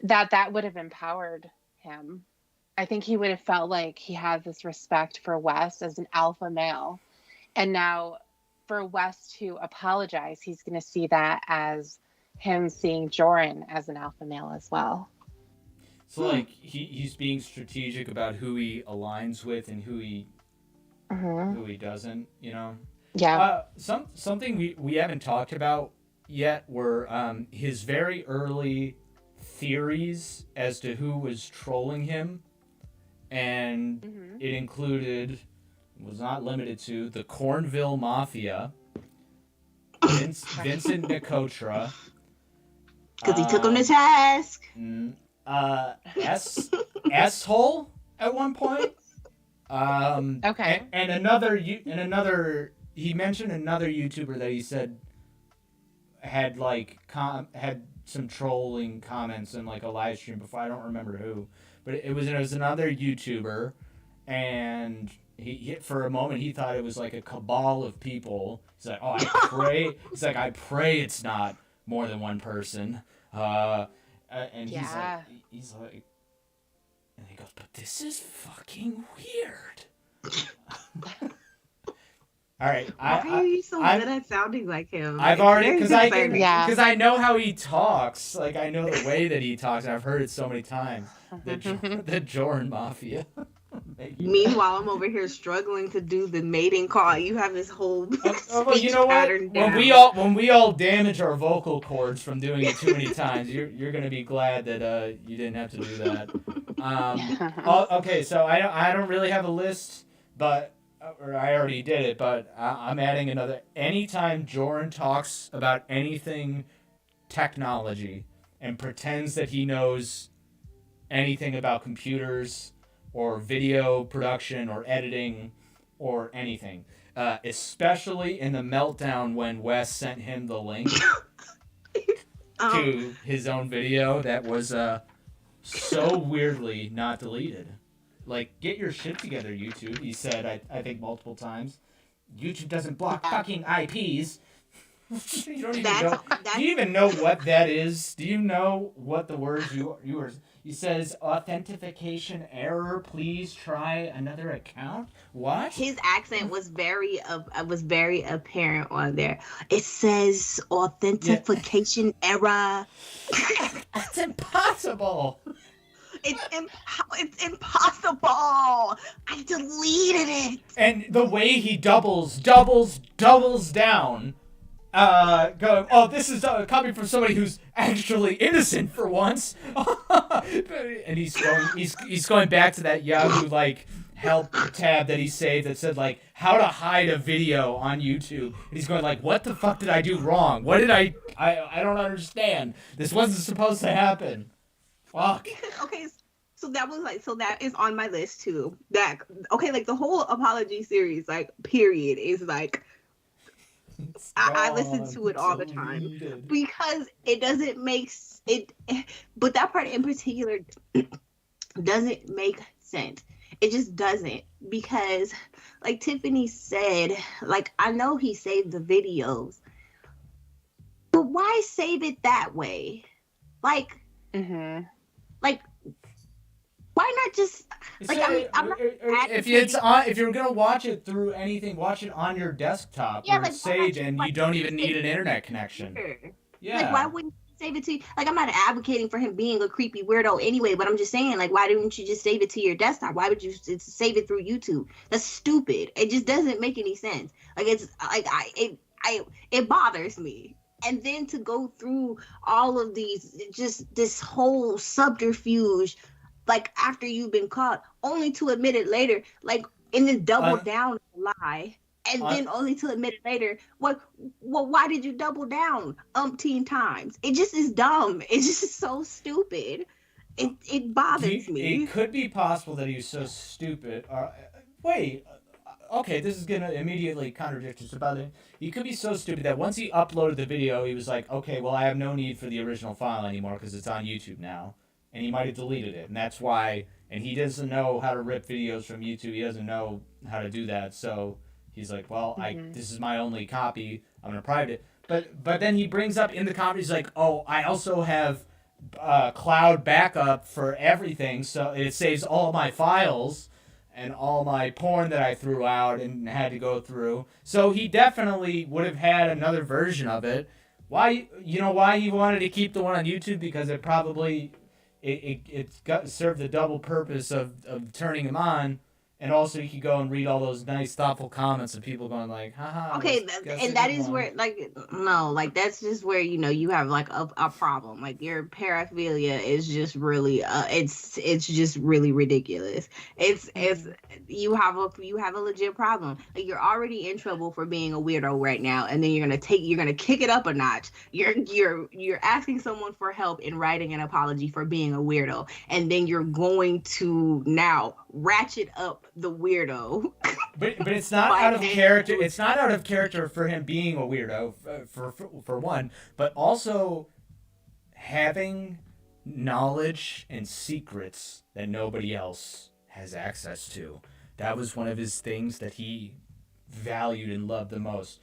that would have empowered him. I think he would have felt like he had this respect for Wes as an alpha male. And now for Wes to apologize, he's going to see that as him seeing Jorrun as an alpha male as well. So like he's being strategic about who he aligns with and who he doesn't, you know? Yeah. Something we haven't talked about yet were his very early theories as to who was trolling him, and it included, was not limited to, the Cornville Mafia, Vincent Nicotra, Because he took him to task. S-hole at one point. Okay. And another, he mentioned another YouTuber that he said had like had some trolling comments in like a live stream before. I don't remember who, but it was another YouTuber, and he for a moment he thought it was like a cabal of people. He's like, oh, I pray. He's like, I pray it's not more than one person. And he's like, and he goes, but this is fucking weird. All right, Why are you so good at sounding like him? I've already because I know how he talks. Like I know the way that he talks. And I've heard it so many times. The Jorrun Mafia. Meanwhile, I'm over here struggling to do the mating call. You have this whole well, you know what? When we all damage our vocal cords from doing it too many times, you're gonna be glad that you didn't have to do that. Okay, so I don't really have a list, but or I already did it, but I'm adding another. Anytime Jorrun talks about anything technology and pretends that he knows anything about computers or video production or editing or anything, especially in the meltdown when Wes sent him the link to his own video that was so weirdly not deleted. Like, get your shit together, YouTube, he said, I think multiple times. YouTube doesn't block fucking IPs. You don't even know. Do you even know what that is? Do you know what the words you were... He says, authentication error, please try another account? What? His accent was very apparent on there. It says authentication error. That's impossible. It's impossible. I deleted it. And the way he doubles down, going, oh, this is coming from somebody who's actually innocent for once. And he's going back to that Yahoo like help tab that he saved that said like how to hide a video on YouTube. And he's going like, what the fuck did I do wrong? What did I don't understand. This wasn't supposed to happen. Fuck. Okay, so that is on my list too. Like the whole apology series, like period, is like I listen to it all the time because it doesn't make it, but that part in particular doesn't make sense. It just doesn't, because like Tiffany said, like I know he saved the videos, but why save it that way? Like. Like, why not just like? I'm not if you're gonna watch it through anything, watch it on your desktop where it's saved and you don't even need an internet connection. Yeah. Like, why wouldn't you save it to, like, I'm not advocating for him being a creepy weirdo anyway, but I'm just saying, like, why didn't you just save it to your desktop? Why would you save it through YouTube? That's stupid. It just doesn't make any sense. Like, it's like it bothers me. And then to go through all of these, just this whole subterfuge, like, after you've been caught, only to admit it later, like, and then double down lie. And then only to admit it later, why did you double down umpteen times? It just is dumb. It just is so stupid. It bothers me. It could be possible that he was so stupid. Wait, okay, this is going to immediately contradict us about it. He could be so stupid that once he uploaded the video, he was like, okay, well, I have no need for the original file anymore because it's on YouTube now. And he might have deleted it. And that's why, and he doesn't know how to rip videos from YouTube. He doesn't know how to do that. So he's like, well, this is my only copy. I'm going to private it. But then he brings up in the comment, he's like, oh, I also have cloud backup for everything. So it saves all my files and all my porn that I threw out and had to go through. So he definitely would have had another version of it. Why he wanted to keep the one on YouTube? Because it probably it's got served the double purpose of turning him on. And also, you could go and read all those nice, thoughtful comments of people going like, haha. Okay, and that is where, like, no, like, that's just where, you have, like, a problem. Like, your paraphilia is just really, it's just really ridiculous. It's you have a legit problem. Like, you're already in trouble for being a weirdo right now, and then you're gonna kick it up a notch. You're asking someone for help in writing an apology for being a weirdo, and then you're going to now ratchet up the weirdo. But it's not out of character. It's not out of character for him being a weirdo, for one, but also having knowledge and secrets that nobody else has access to. That was one of his things that he valued and loved the most.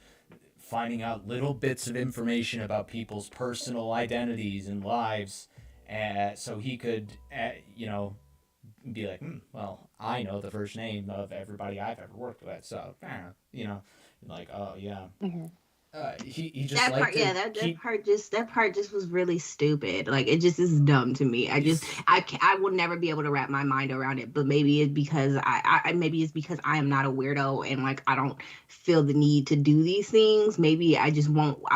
Finding out little bits of information about people's personal identities and lives, so he could, be like, well, I know the first name of everybody I've ever worked with, so like, oh yeah. Mm-hmm. He just that part, that part just was really stupid. Like, it just is dumb to me. I will never be able to wrap my mind around it. But maybe it's because I am not a weirdo and, like, I don't feel the need to do these things. Maybe I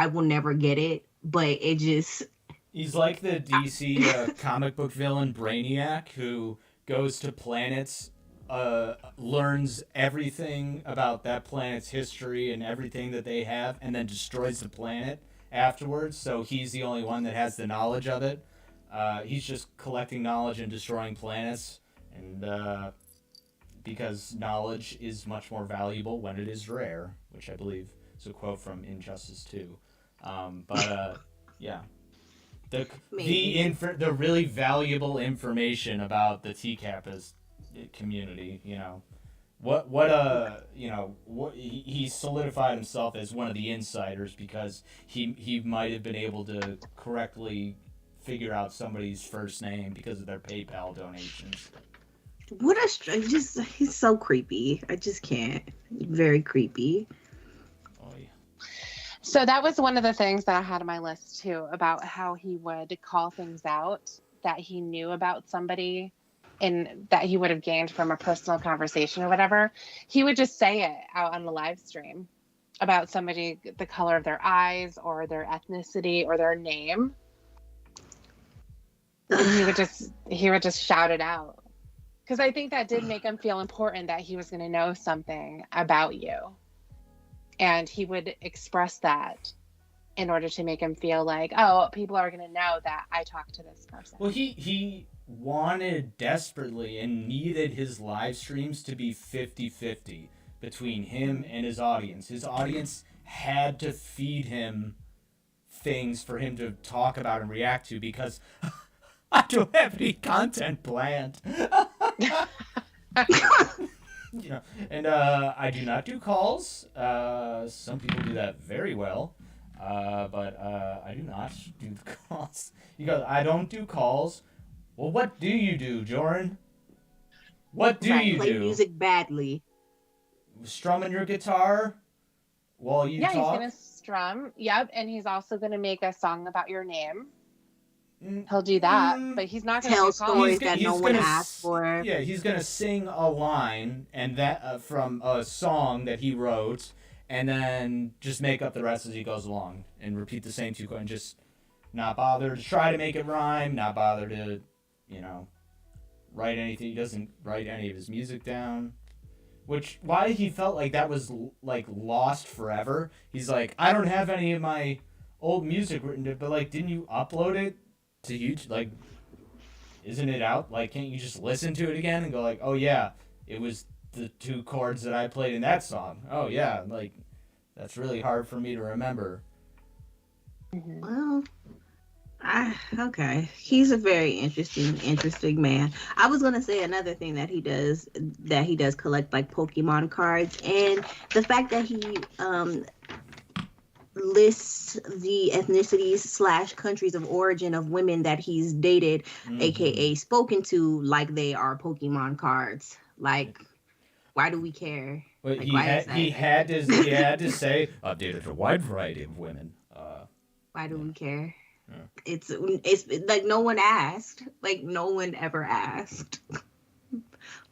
will never get it. But it just, he's like the DC comic book villain Brainiac, who goes to planets, learns everything about that planet's history and everything that they have, and then destroys the planet afterwards. So he's the only one that has the knowledge of it. He's just collecting knowledge and destroying planets, and because knowledge is much more valuable when it is rare, which I believe is a quote from Injustice 2. Yeah. The really valuable information about the TCAP community, he solidified himself as one of the insiders because he might have been able to correctly figure out somebody's first name because of their PayPal donations. He's so creepy. I just can't. Very creepy. So that was one of the things that I had on my list too, about how he would call things out that he knew about somebody and that he would have gained from a personal conversation or whatever. He would just say it out on the live stream about somebody, the color of their eyes or their ethnicity or their name. And he would just shout it out. Because I think that did make him feel important, that he was going to know something about you. And he would express that in order to make him feel like, oh, people are going to know that I talked to this person. Well, he wanted desperately and needed his live streams to be 50-50 between him and his audience. His audience had to feed him things for him to talk about and react to, because I don't have any content planned. And I do not do calls. Some people do that very well, but I do not do the calls. He goes, I don't do calls. Well, what do you do, Jorrun? What do you play do? Music badly. Strumming your guitar while you talk? Yeah, he's gonna strum. Yep, and he's also gonna make a song about your name. he'll do that, but he's not going to Tell do stories comedy. that no one asked for. Yeah, he's gonna sing a line and that from a song that he wrote, and then just make up the rest as he goes along and repeat the same two and just not bother to try to make it rhyme, not bother to, write anything. He doesn't write any of his music down. Which, why he felt like that was, like, lost forever. He's like, I don't have any of my old music written, but, like, didn't you upload it to YouTube? Like, isn't it out? Like, can't you just listen to it again and go, like, oh, yeah, it was the 2 chords that I played in that song. Oh, yeah, like, that's really hard for me to remember. Well, okay. He's a very interesting man. I was gonna say another thing that he does collect like Pokemon cards, and the fact that he lists the ethnicities / countries of origin of women that he's dated, aka spoken to, like they are Pokemon cards. Like, why do we care? But like, he had to say, I've dated a wide variety of women. Why do we care? Yeah. It's like no one asked. Like no one ever asked.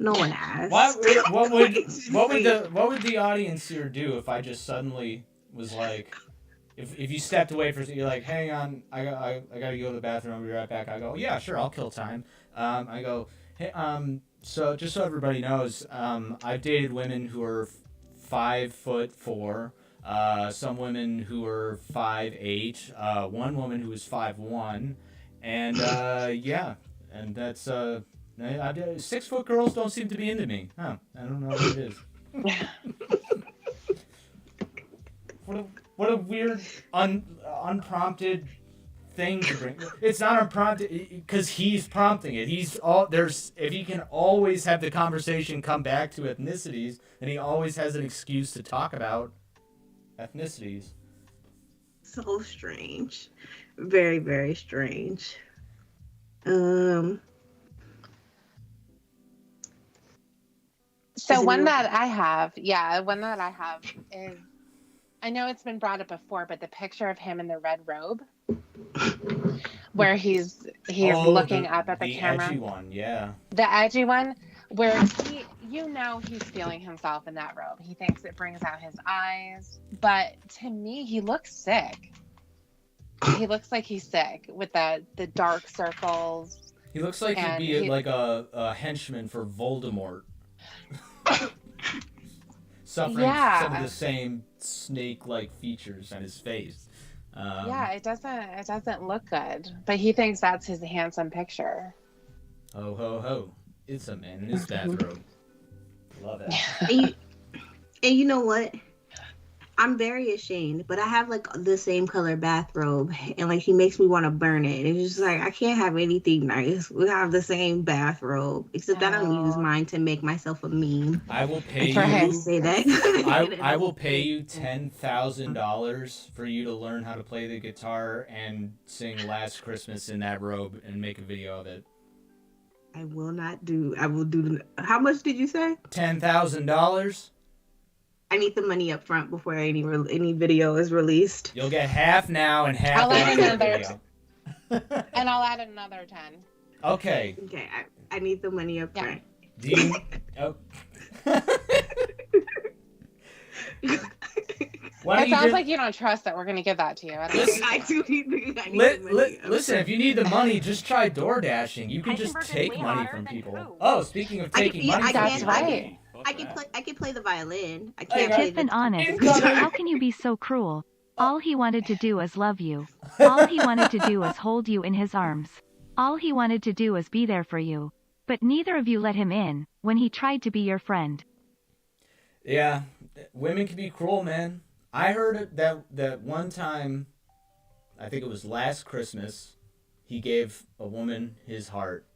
No one asked. What would the audience here do if I just suddenly was like, if you stepped away for you're like, hang on, I gotta go to the bathroom, I'll be right back. I go, yeah, sure, I'll kill time. I go, hey, so just so everybody knows, I've dated women who are 5'4". Some women who are 5'8", one woman who was 5'1", and yeah, and that's 6-foot girls don't seem to be into me. Huh? I don't know what it is. What a weird unprompted thing to bring. It's not unprompted because he's prompting it. If he can always have the conversation come back to ethnicities, then he always has an excuse to talk about ethnicities. So strange. Very, very strange. So one that I have is, I know it's been brought up before, but the picture of him in the red robe, where he's looking up at the camera. The edgy one, yeah. The edgy one, where he's feeling himself in that robe. He thinks it brings out his eyes, but to me, he looks sick. He looks like he's sick with the dark circles. He looks like he'd be like a henchman for Voldemort. Suffering some of the same snake-like features on his face. It doesn't look good, but he thinks that's his handsome picture. Ho ho ho! It's a man in his bathrobe. Love it. And you know what? I'm very ashamed, but I have like the same color bathrobe, and like he makes me want to burn it. It's just like I can't have anything nice. We have the same bathrobe, except I don't use mine to make myself a meme. I will pay you. Say that. I will pay you $10,000 for you to learn how to play the guitar and sing "Last Christmas" in that robe and make a video of it. I will not do. I will do. How much did you say? $10,000. I need the money up front before any video is released. You'll get half now and half I'll add after the video. And I'll add another 10. Okay. Okay, I need the money up front. Do you... Oh. It sounds like you don't trust that we're going to give that to you. I do need the money. Listen, if you need the money, just try door dashing. You can just take money from people. Oh, speaking of taking money from people. That's right. I can play the violin. I can't play the honest. How can you be so cruel? All he wanted to do was love you. All he wanted to do was hold you in his arms. All he wanted to do was be there for you. But neither of you let him in when he tried to be your friend. Yeah, women can be cruel, man. I heard that one time, I think it was last Christmas, he gave a woman his heart.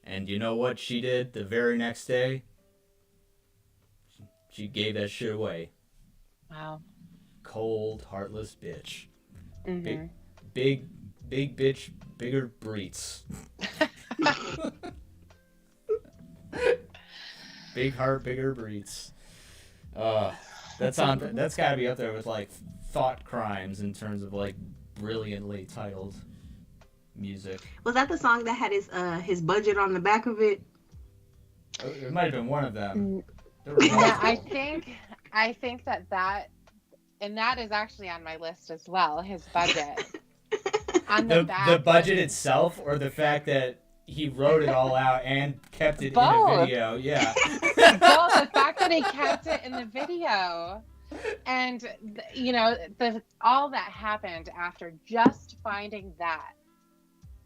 And you know what she did the very next day? She gave that shit away. Wow. Cold, heartless bitch. Mm-hmm. Big bitch, bigger breeds. Big heart, bigger breeds. That's gotta be up there with like thought crimes in terms of like brilliantly titled. music. Was that the song that had his budget on the back of it? It might have been one of them. Yeah, I think that and that is actually on my list as well. His budget on the back. The budget itself, or the fact that he wrote it all out and kept it Both. in a video. Yeah. Both. The fact that he kept it in the video, and all that happened after just finding that,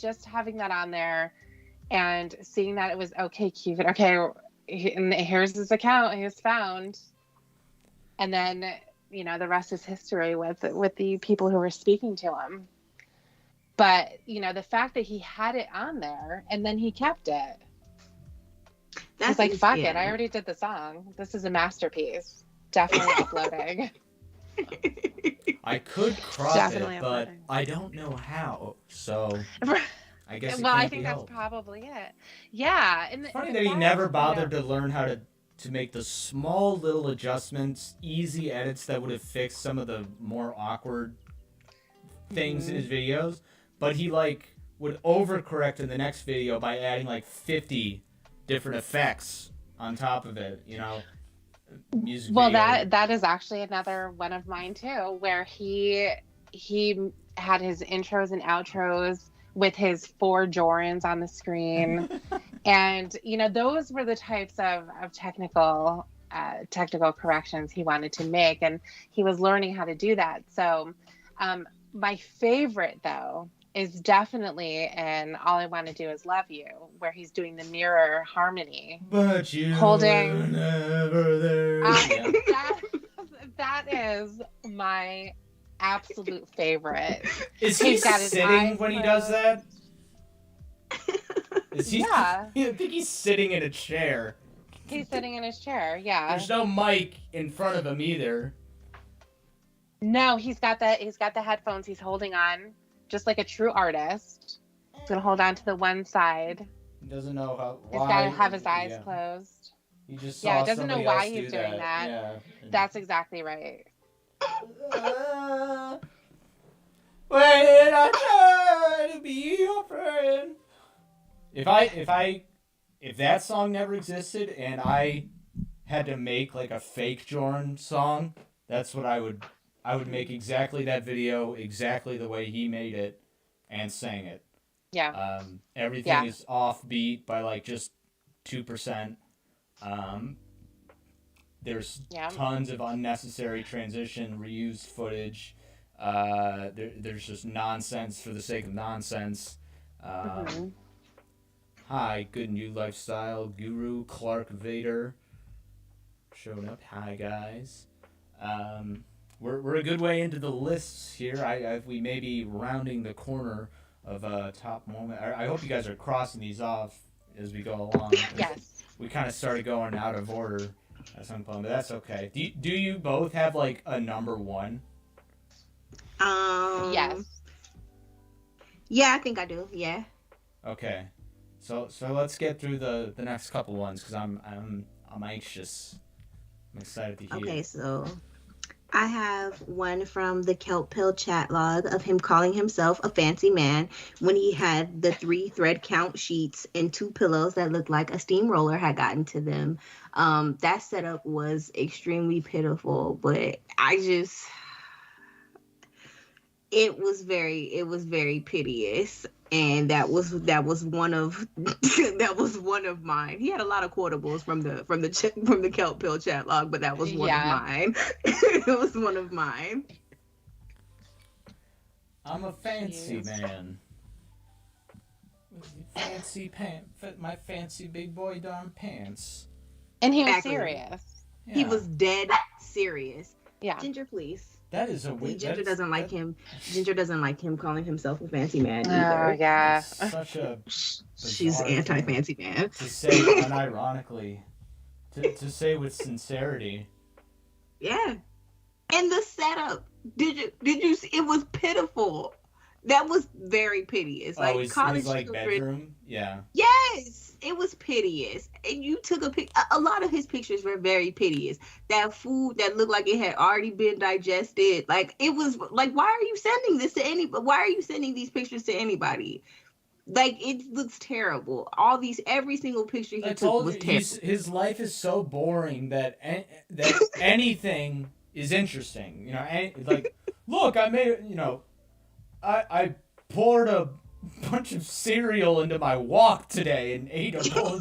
just having that on there, and seeing that it was okay, Cupid. Okay, and here's his account. He was found, and then the rest is history with the people who were speaking to him. But, the fact that he had it on there and then he kept it. He's like, fuck it. I already did the song. This is a masterpiece. Definitely uploading. I could crop Definitely it, but uploading. I don't know how. So I guess I think that's probably it. Yeah. And funny that he never bothered to learn how to make the small little adjustments, easy edits that would have fixed some of the more awkward things in his videos. But he would overcorrect in the next video by adding 50 different effects on top of it, music Well, video. that is actually another one of mine too, where he had his intros and outros with his 4 Jorruns on the screen. And, those were the types of technical corrections he wanted to make. And he was learning how to do that. So my favorite, though, is definitely in All I Want to Do Is Love You, where he's doing the mirror harmony. But you holding were never there. That is my absolute favorite. Is he He's got his sitting eyes when he does that? Is he? Yeah. I think he's sitting in a chair. He's sitting in his chair, yeah. There's no mic in front of him either. No, he's got the headphones he's holding on, just like a true artist. He's gonna hold on to the one side. He doesn't know how. He's Why, gotta have his eyes closed. He just saw doesn't know somebody why else he's do doing that. Yeah. That's exactly right. When I try to be your friend. If that song never existed and I had to make a fake Jorrun song, that's what I would make exactly that video exactly the way he made it and sang it. Yeah. Everything is offbeat by just 2%. There's tons of unnecessary transition, reused footage. There's just nonsense for the sake of nonsense. Hi, Good New Lifestyle Guru Clark Vader showing up. Hi, guys. We're a good way into the lists here. We may be rounding the corner of a top moment. I hope you guys are crossing these off as we go along. Yes. We kind of started going out of order at some point, but that's okay. Do you both have a number one? Yes. Yeah, I think I do. Yeah. Okay. So let's get through the next couple ones because I'm anxious. I'm excited to hear. Okay, so I have one from the Kelp Pill chat log of him calling himself a fancy man when he had the 3 thread count sheets and 2 pillows that looked like a steamroller had gotten to them. That setup was extremely pitiful, but it was very piteous. And that was one of mine. He had a lot of quotables from the Kelp Pill chat log, but that was one of mine. It was one of mine. I'm a fancy man. Fancy my fancy big boy darn pants. And he was serious. Yeah. He was dead serious. Yeah. Ginger, please. That is a weird. Ginger doesn't like him. Ginger doesn't like him calling himself a fancy man Oh either. yeah. Such a. She's anti-fancy man. To say unironically, to say with sincerity. Yeah. And the setup. Did you see? It was pitiful. That was very piteous. Like college his like children. bedroom. Yeah. Yes, it was piteous. And you took a lot of his pictures were very piteous. That food that looked like it had already been digested. Like it was like, why are you sending this to anybody? Why are you sending these pictures to anybody? Like it looks terrible. Every single picture he took was terrible. His life is so boring that anything is interesting. You know, like look, I made, you know, I poured a bunch of cereal into my wok today and ate a bowl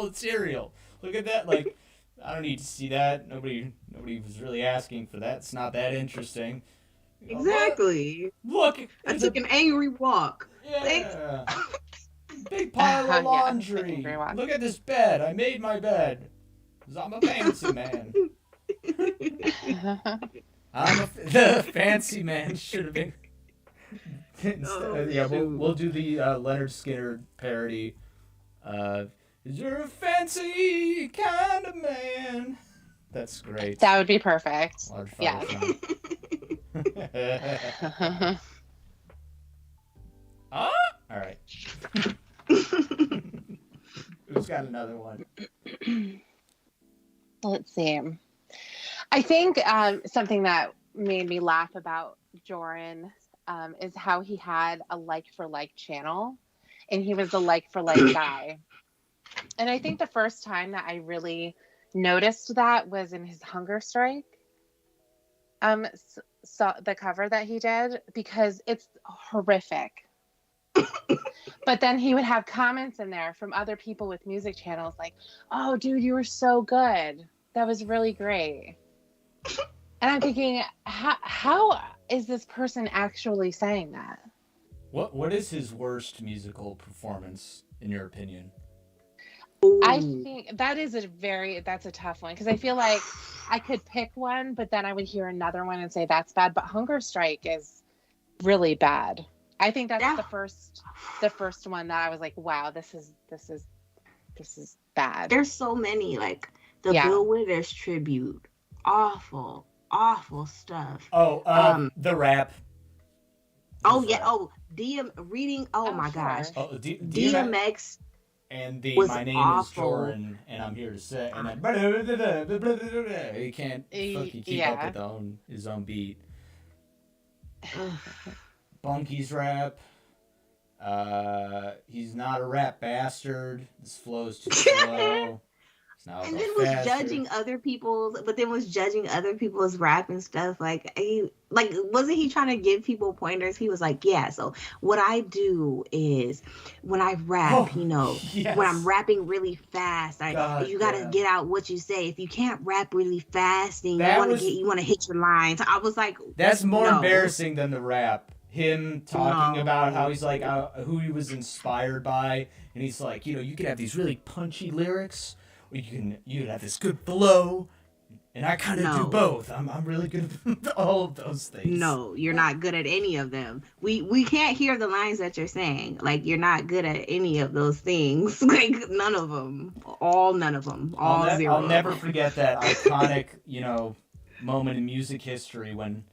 of cereal. Look at that. Like, I don't need to see that. Nobody was really asking for that. It's not that interesting. Exactly. Look, I took an angry walk. Yeah. Big pile of laundry. Yeah, look at this bed. I made my bed. 'Cause I'm a fancy man. The fancy man should have been. We'll do the Leonard Skinner parody. You're a fancy kind of man. That's great. That would be perfect. Yeah. All right. Who's got another one? Let's see. I think something that made me laugh about Jorrun is how he had a like for like channel, and he was a like for like guy. And I think the first time that I really noticed that was in his hunger strike. So the cover that he did, because it's horrific. But then he would have comments in there from other people with music channels like, "Oh, dude, you were so good. That was really great." And I'm thinking, how is this person actually saying that? What is his worst musical performance, in your opinion? I think that's a tough one, because I feel like I could pick one, but then I would hear another one and say that's bad. But Hunger Strike is really bad. I think that's the first one that I was like, wow, this is bad. There's so many, like the Bill Withers tribute, awful stuff. The rap. reading. Oh my gosh. DMX. And my name awful. is Jorrun, and I'm here to say, and then he can't fucking keep up with his own beat. Bunky's rap. He's not a rap bastard. This flow's too slow. And then was judging other people's rap and stuff. Wasn't he trying to give people pointers? He was like, yeah, so what I do is when I rap, when I'm rapping really fast, you gotta get out what you say. If you can't rap really fast, then you wanna hit your lines. I was like, that's more embarrassing than the rap. Him talking about how he's like who he was inspired by, and he's like, you can have these really punchy lyrics, or you can have this good flow, and I kind of do both. I'm really good at all of those things. No, you're not good at any of them. We can't hear the lines that you're saying. Like, you're not good at any of those things. Like, none of them. None of them. Zero. I'll never forget that iconic, moment in music history when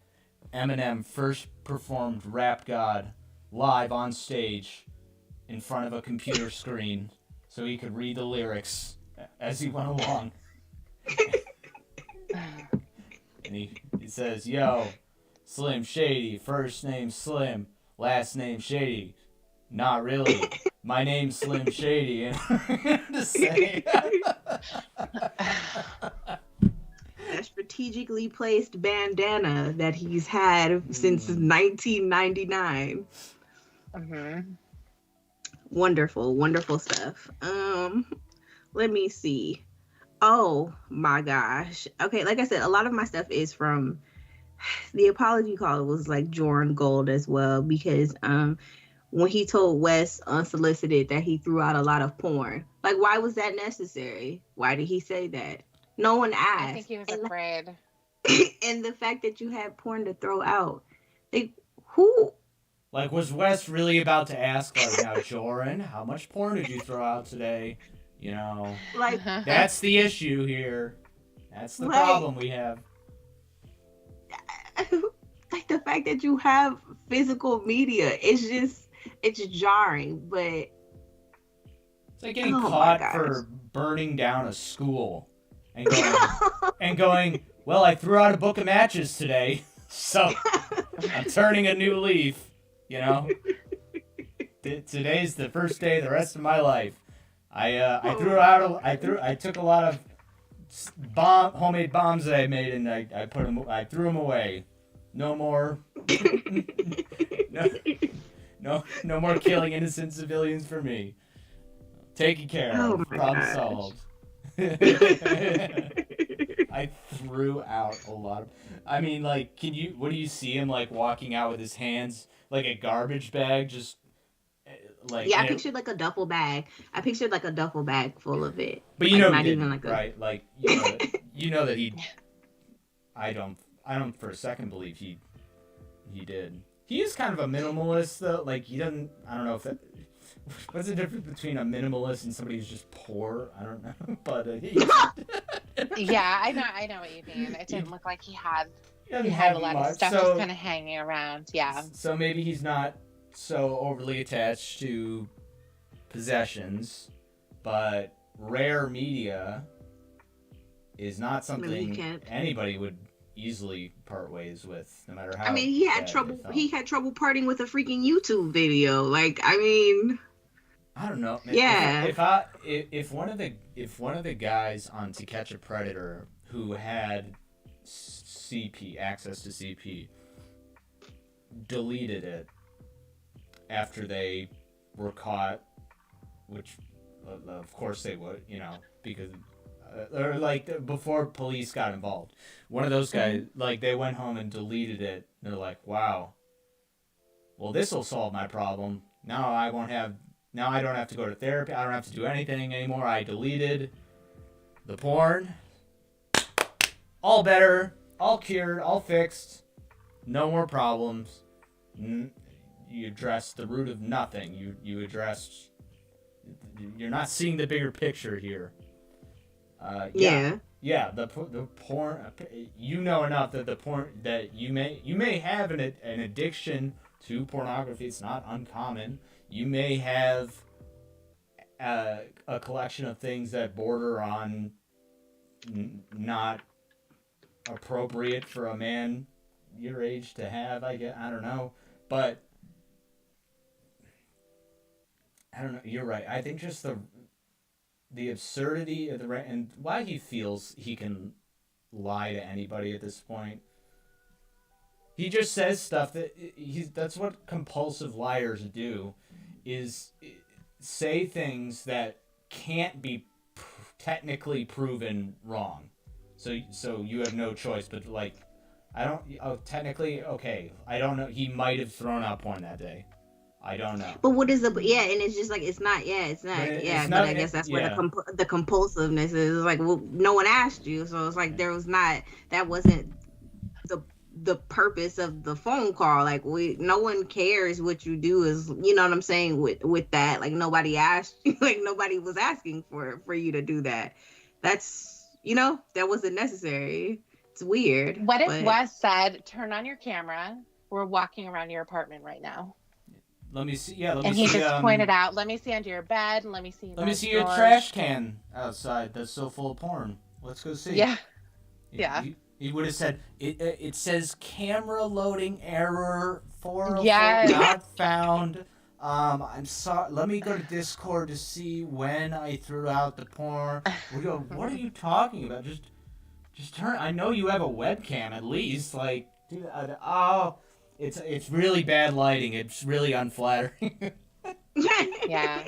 Eminem first performed Rap God live on stage in front of a computer screen so he could read the lyrics as he went along. And he says, yo, Slim Shady, first name Slim, last name Shady. Not really. My name's Slim Shady. And to say a strategically placed bandana that he's had since 1999. Mm-hmm. Wonderful stuff. Let me see. Oh my gosh. Okay, like I said, a lot of my stuff is from the apology call was like Jorrun Gold as well, because when he told Wes unsolicited that he threw out a lot of porn, like, why was that necessary? Why did he say that? No one asked. I think he was afraid. And the fact that you had porn to throw out, like, who? Like, was Wes really about to ask, like, now, Jorrun, how much porn did you throw out today? Like, that's the issue here. That's the problem we have. like the fact that you have physical media, it's jarring. But It's like getting oh my caught gosh. for burning down a school and going, well, I threw out a book of matches today, so I'm turning a new leaf, you know? Today's the first day of the rest of my life. I took a lot of homemade bombs that I made, and I threw them away. No more. No more killing innocent civilians for me. Taken care of. Problem solved. I threw out a lot of. I mean, like, what do you see him like walking out with his hands like a garbage bag, just like? Yeah, I pictured like a duffel bag. I pictured like a duffel bag full of it. But like, you know, not he even didn't, like right? Like, you know that he. I don't for a second believe he did. He is kind of a minimalist, though. Like, he doesn't. I don't know if that. What's the difference between a minimalist and somebody who's just poor? I don't know, but yeah, I know what you mean. It didn't look like he had doesn't a have lot much, of stuff so, just kind of hanging around. Yeah. So maybe he's not so overly attached to possessions, but rare media is not something anybody would easily part ways with, no matter how. I mean, he had trouble. He had trouble parting with a freaking YouTube video. Like, I mean, I don't know. Yeah. If one of the guys on To Catch a Predator who had access to CP deleted it after they were caught, which of course they would, because or like before police got involved, one of those guys, like, they went home and deleted it. And they're like, wow, well, this will solve my problem. Now I don't have to go to therapy. I don't have to do anything anymore. I deleted the porn. All better, all cured, all fixed. No more problems. You addressed the root of nothing. You addressed. You're not seeing the bigger picture here. Yeah. The porn. You know enough that the porn that you may have an addiction to pornography. It's not uncommon. You may have a collection of things that border on not appropriate for a man your age to have. I don't know, but I don't know. You're right. I think just the absurdity of and why he feels he can lie to anybody at this point. He just says stuff that's what compulsive liars do, is say things that can't be technically proven wrong. So you have no choice but, like, technically, okay, I don't know, he might have thrown out porn that day. I don't know. But what is and it's just like, it's not, but I guess that's where the compulsiveness is. Like, well, no one asked you, so it's like that wasn't the purpose of the phone call. Like, no one cares what you do, is, you know what I'm saying, with that. Like, nobody asked you, like, nobody was asking for you to do that. That's, that wasn't necessary. It's weird. What if Wes said, turn on your camera, we're walking around your apartment right now? Let me see. Yeah, and he just pointed out, let me see under your bed, let me see. Let me see your trash can outside that's so full of porn. Let's go see. Yeah. He would have said, it says camera loading error 404 not found. I'm sorry. Let me go to Discord to see when I threw out the porn. We go, what are you talking about? Just turn. I know you have a webcam at least. Like, dude, it's really bad lighting. It's really unflattering. Yeah.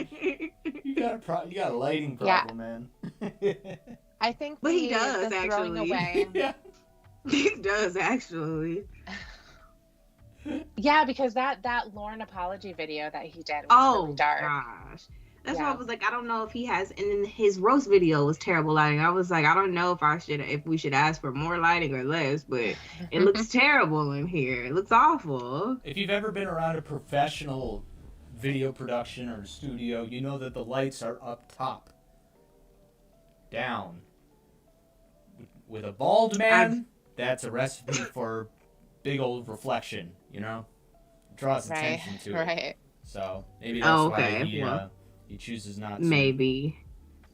You got a lighting problem, man. I think, but he does actually. Away. Yeah. He does actually. Yeah, because that Lauren apology video that he did was really dark. Gosh. That's why I was like, I don't know if he has, and then his roast video was terrible lighting. I was like, I don't know if we should ask for more lighting or less, but it looks terrible in here. It looks awful. If you've ever been around a professional video production or studio, you know that the lights are up top, down. With a bald man, that's a recipe for big old reflection, you know? Draws Right. attention to it. Right. So maybe that's Okay, why he chooses not to.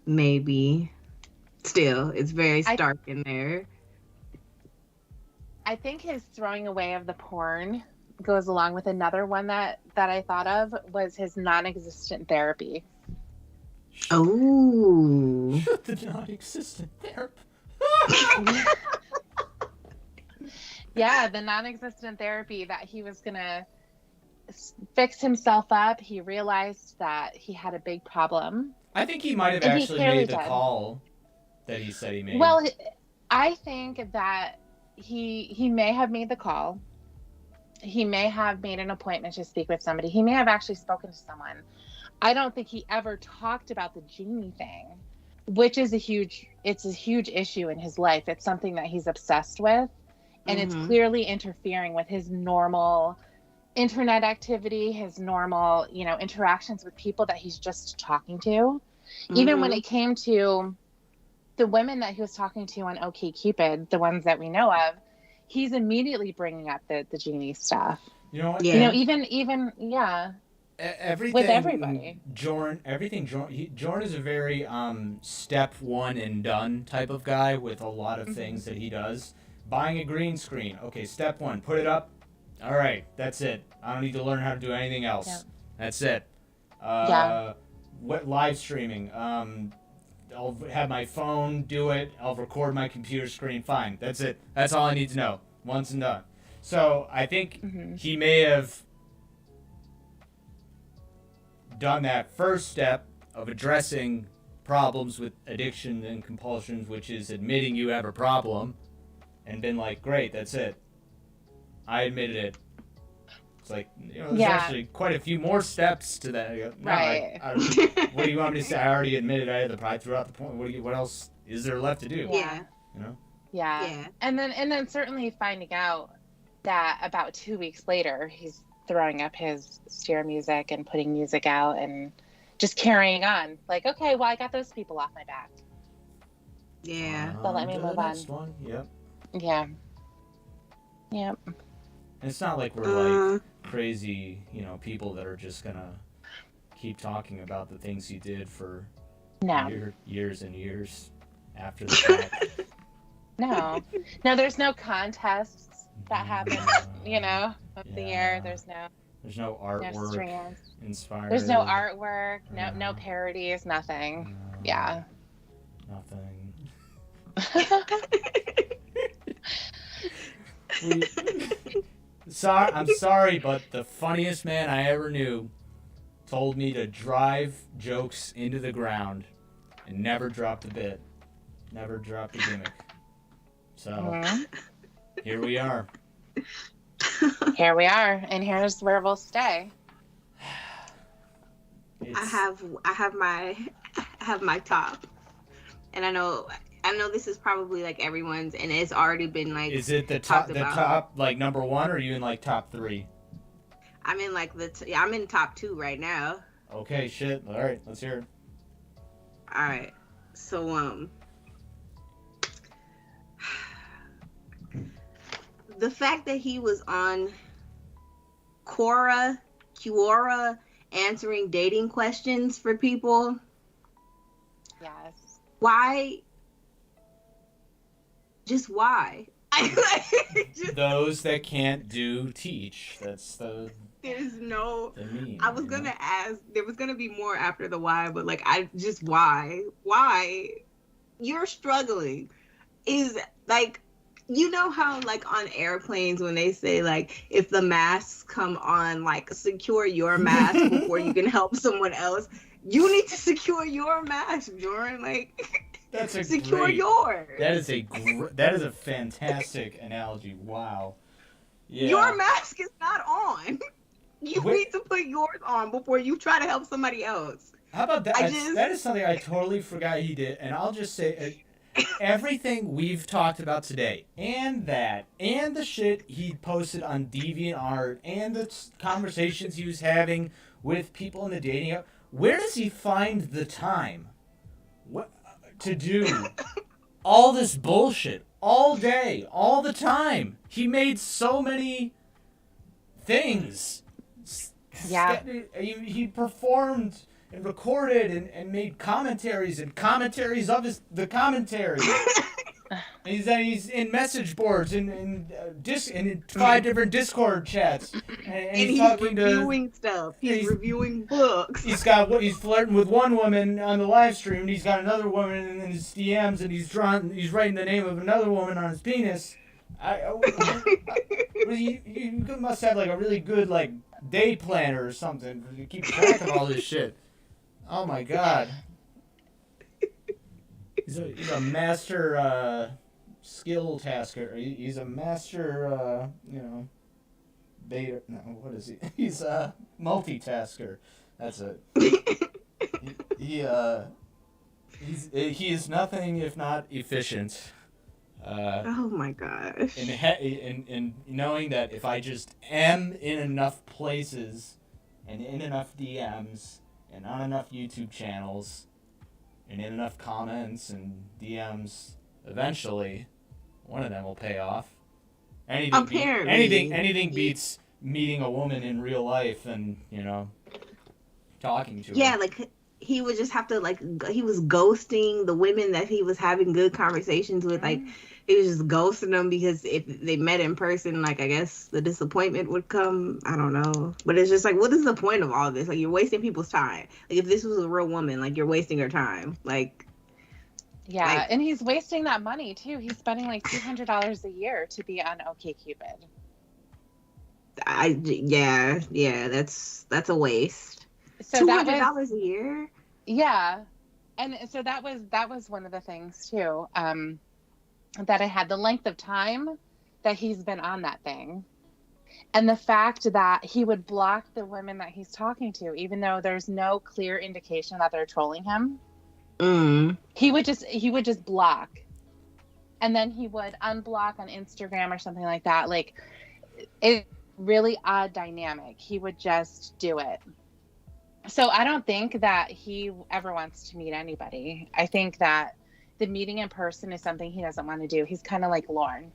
Maybe. Still, it's very stark in there. I think his throwing away of the porn goes along with another one that I thought of was his non-existent therapy. Oh. The non-existent therapy. Yeah, the non-existent therapy that he was gonna fix himself up. He realized that he had a big problem. I think he might have And he actually clearly made the did. call that he said he made. Well, I think that he may have made the call. He may have made an appointment to speak with somebody. He may have actually spoken to someone. I don't think he ever talked about the genie thing, which is a huge issue in his life. It's something that he's obsessed with, and it's clearly interfering with his normal internet activity, his normal, interactions with people that he's just talking to. Even when it came to the women that he was talking to on OkCupid, the ones that we know of, he's immediately bringing up the genie stuff. You know what? Yeah. Even Everything with everybody. Jorrun is a very step one and done type of guy with a lot of things that he does. Buying a green screen. Okay, step one, put it up. All right, that's it. I don't need to learn how to do anything else. Yeah. That's it. What live streaming? I'll have my phone do it. I'll record my computer screen. Fine, that's it. That's all I need to know. Once and done. So I think he may have done that first step of addressing problems with addiction and compulsions, which is admitting you have a problem, and been like, great, that's it. I admitted it. It's like, there's actually quite a few more steps to that. No, Right. What do you want me to say? I already admitted I had the pride throughout the point. What else is there left to do? Yeah. Yeah. And then certainly finding out that about 2 weeks later, he's throwing up his steer music and putting music out and just carrying on. Like, okay, well, I got those people off my back. Yeah. So let me move on. Next one. Yep. Yeah. Yep. And it's not like we're like crazy, people that are just gonna keep talking about the things he did for years and years after the fact. No, there's no contests that happen, of the year. There's no artwork strands. inspired. There's no artwork, no parodies, nothing. Yeah. Nothing. I'm sorry, but the funniest man I ever knew told me to drive jokes into the ground and never drop the bit. Never drop the gimmick. So, here we are. Here we are, and here's where we'll stay. I have my top, and I know this is probably like everyone's, and it's already been like. Is it the top like number one, or are you in like top three? I'm in like I'm in top two right now. Okay, shit. All right, let's hear it. All right, so the fact that he was on Quora answering dating questions for people. Yes. Why? Just why? Those that can't do teach. That's the. There's no. The meme, I was gonna ask. There was gonna be more after the why, but like why? Why? You're struggling. Is like. You know how, like, on airplanes when they say, like, if the masks come on, like, secure your mask before you can help someone else. You need to secure your mask, Jorrun. Like, secure yours. That is a fantastic analogy. Wow. Yeah. Your mask is not on. You need to put yours on before you try to help somebody else. How about that? That is something I totally forgot he did, and I'll just say... everything we've talked about today, and the shit he posted on DeviantArt, and the conversations he was having with people in the dating app, where does he find the time to do all this bullshit? all day, all the time. He made so many things. Yeah. He performed and recorded and made commentaries and commentaries of the commentary. He's in message boards and in 5 different Discord chats, and he's talking reviewing stuff. He's reviewing books. He's flirting with one woman on the live stream, and he's got another woman in his DMs, and he's writing the name of another woman on his penis. You must have like a really good like day planner or something to keep track of all this shit. Oh my god. He's a master skill tasker. He's a master, beta. No, what is he? He's a multitasker. That's it. He is nothing if not efficient. Oh my gosh. And knowing that if I just am in enough places and in enough DMs and on enough YouTube channels and in enough comments and DMs, eventually one of them will pay off. Anything beats meeting a woman in real life and, talking to her. Yeah, like he would just have to he was ghosting the women that he was having good conversations with. Like he was just ghosting them because if they met in person, like I guess the disappointment would come. I don't know. But it's just like, what is the point of all this? Like you're wasting people's time. Like if this was a real woman, like you're wasting her time. Yeah, and he's wasting that money too. He's spending like $200 a year to be on OkCupid. That's a waste. So $200 a year. Yeah, and so that was one of the things too. That I had the length of time that he's been on that thing, and the fact that he would block the women that he's talking to, even though there's no clear indication that they're trolling him. He would just block, and then he would unblock on Instagram or something like that. Like, it's really odd dynamic. He would just do it. So I don't think that he ever wants to meet anybody. I think that the meeting in person is something he doesn't want to do. He's kind of like Lauren.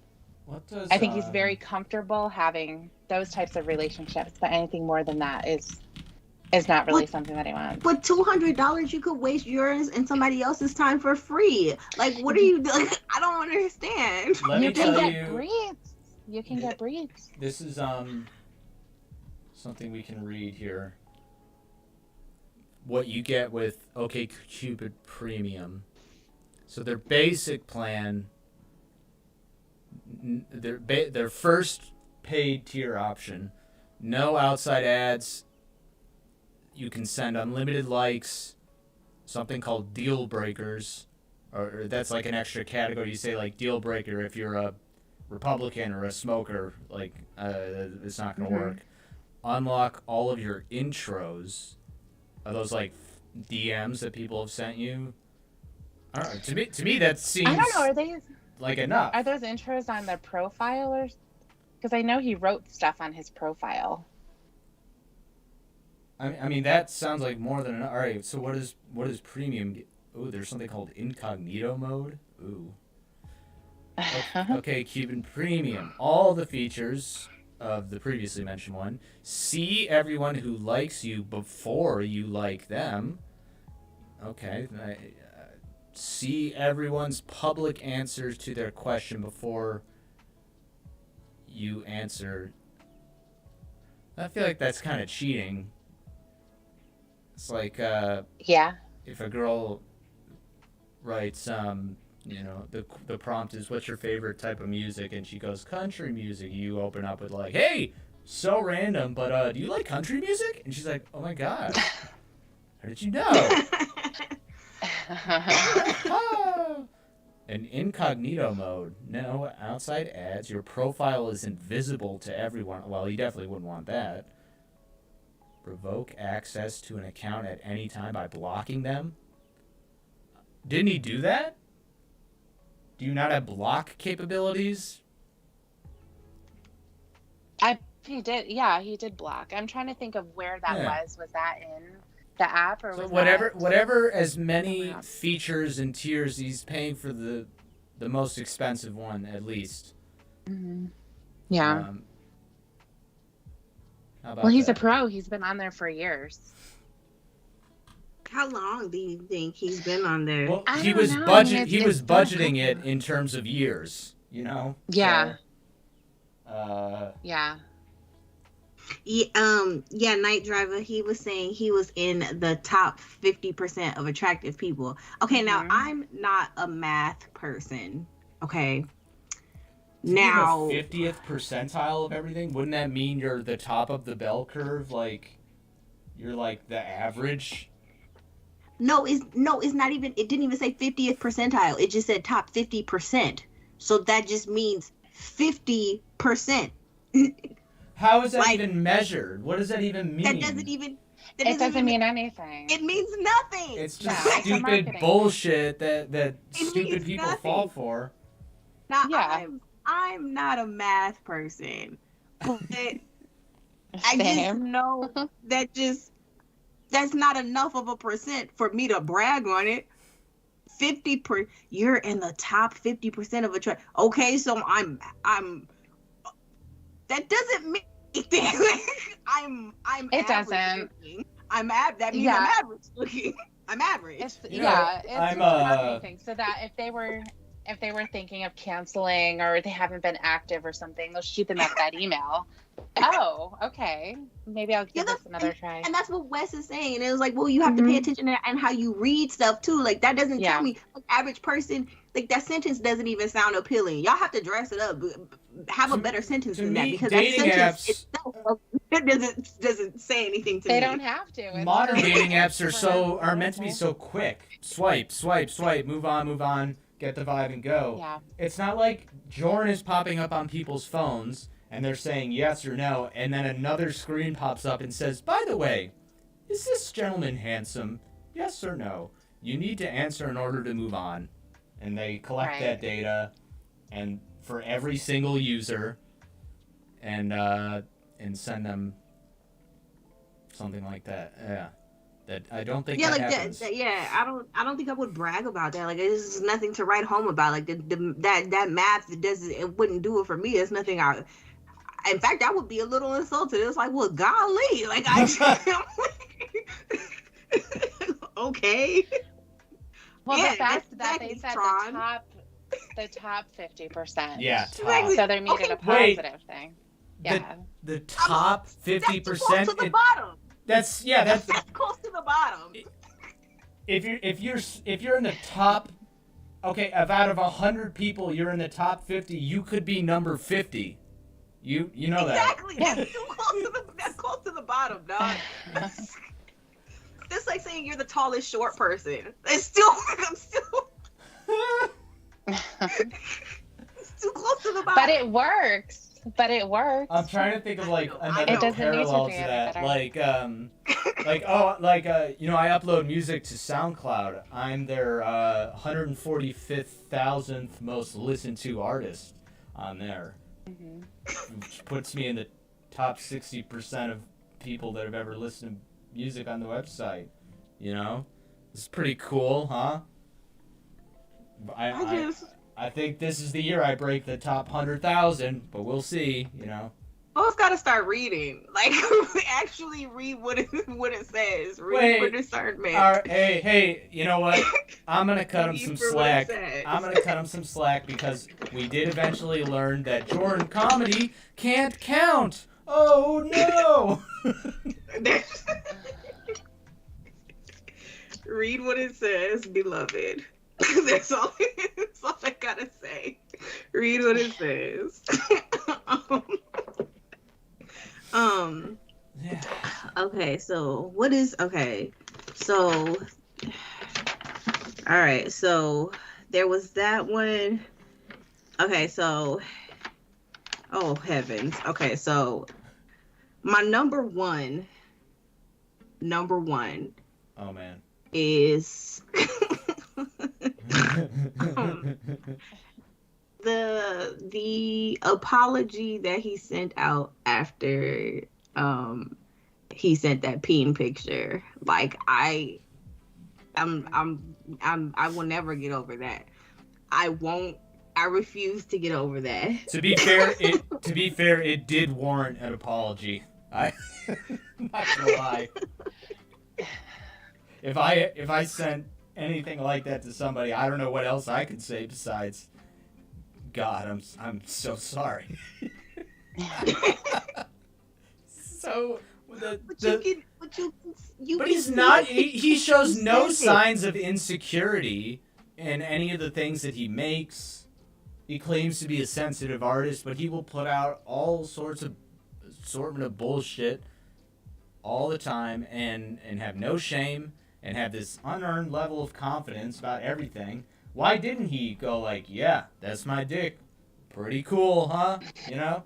I think he's very comfortable having those types of relationships, but anything more than that is not really something that he wants. But $200, you could waste yours and somebody else's time for free. Like, what are you doing? I don't understand. You can get briefs. You can get briefs. This is something we can read here. What you get with OkCupid Premium. So their basic plan, their first paid tier option, no outside ads. You can send unlimited likes, something called deal breakers, or that's like an extra category. You say like deal breaker if you're a Republican or a smoker, like it's not going to work. Unlock all of your intros. Are those like DMs that people have sent you? I don't know. To me that seems. I don't know. Are they like enough? Are those intros on their profile or? Because I know he wrote stuff on his profile. I mean that sounds like more than enough. All right. So what is premium? Oh, there's something called incognito mode. Ooh. OkCupid Premium. All the features of the previously mentioned one. See everyone who likes you before you like them. Okay. See everyone's public answers to their question before you answer. I feel like that's kind of cheating. It's like if a girl writes the prompt is what's your favorite type of music, and she goes country music, you open up with like, hey, so random, but do you like country music? And she's like, oh my god, how did you know? An incognito mode, no outside ads, your profile is invisible to everyone. Well, you definitely wouldn't want that. Revoke access to an account at any time by blocking them. Didn't he do that? Do you not have block capabilities? He did. Yeah, he did block. I'm trying to think of where that was. Was that in the app or so was whatever as many features and tiers he's paying for the the most expensive one at least. Mm-hmm. Yeah. How about Well, he's that? a pro. He's been on there for years. How long do you think he's been on there? Well, I he don't was know. I mean, he it's was been a budgeting it couple. in terms of years, you know. Yeah. So, Yeah. Yeah, Night Driver, he was saying he was in the top 50% of attractive people. Okay, now I'm not a math person. Okay. Now, 50th percentile of everything, wouldn't that mean you're the top of the bell curve? Like, you're like the average? no, it's not even. It didn't even say 50th percentile. It just said top 50%. So that just means 50%. How is that Like, even measured? What does that even mean? That doesn't even. It doesn't mean anything. It means nothing. It's just No, it's a stupid marketing bullshit that It stupid means people nothing. fall for. Now, Yeah. I'm not a math person, but I just Same. know that that's not enough of a percent for me to brag on it. You're in the top 50% of a track. Okay, so I'm that doesn't mean anything. I'm It average doesn't. looking. That means Yeah. I'm average looking. I'm average. It's You know, it's I'm, just a marketing thing. So that if they were thinking of canceling or they haven't been active or something, they'll shoot them out that email. Oh, okay. Maybe I'll give this another try. And that's what Wes is saying. And it was like, well, you have to pay attention to and how you read stuff too. Like that doesn't tell me like average person. Like that sentence doesn't even sound appealing. Y'all have to dress it up. Have a better sentence than that because that sentence itself it doesn't say anything to me. They don't have to. It's Modern still- dating apps are meant to be so quick. Swipe, move on, get the vibe and go. Yeah. It's not like Jorrun is popping up on people's phones and they're saying yes or no, and then another screen pops up and says, by the way, is this gentleman handsome? Yes or no? You need to answer in order to move on. And they collect that data and for every single user and send them something like that. Yeah. That I don't think that happens. I don't think I would brag about that. Like this is nothing to write home about. Like that math it wouldn't do it for me. It's nothing in fact, I would be a little insulted. It's like, well, golly, like okay. Well, Yeah, the fact that exactly, they said Tron. the top 50%. Yeah, Exactly. So they're making a positive thing. Yeah. The top 50%. That's close to the bottom. That's close to the bottom. If you're in the top, okay, if out of 100 people you're in the top 50, you could be number 50. You know exactly. that. That's close to the bottom, dog. That's like saying you're the tallest short person. It's still I'm still it's too close to the bottom. But it works. I'm trying to think of like another It doesn't need to parallel be to any that. better. I upload music to SoundCloud. I'm their 145,000th most listened to artist on there, which puts me in the top 60% of people that have ever listened to music on the website. You know, it's pretty cool, huh? I think this is the year I break the top 100,000, but we'll see. You know. Bo's got to start reading. Like, actually read what it says. Wait. For discernment. All right, hey, you know what? I'm going to cut him some For what it slack. says. I'm going to cut him some slack because we did eventually learn that Jorrun Commedy can't count. Oh, no. Read what it says, beloved. That's all I gotta say. Read what it says. Yeah. Okay, so what is okay? So all right, so there was that one. Okay, so oh heavens. Okay, so my number one Oh, man. is the apology that he sent out after he sent that peen picture. Like I will never get over that. I won't I refuse to get over that. To be fair, it did warrant an apology. I'm not gonna lie. If I sent anything like that to somebody, I don't know what else I could say besides, God, I'm so sorry. So but he's not. He shows no signs of insecurity in any of the things that he makes. He claims to be a sensitive artist, but he will put out all sorts of assortment of bullshit all the time and have no shame and have this unearned level of confidence about everything. Why didn't he go like, yeah, that's my dick. Pretty cool, huh? You know?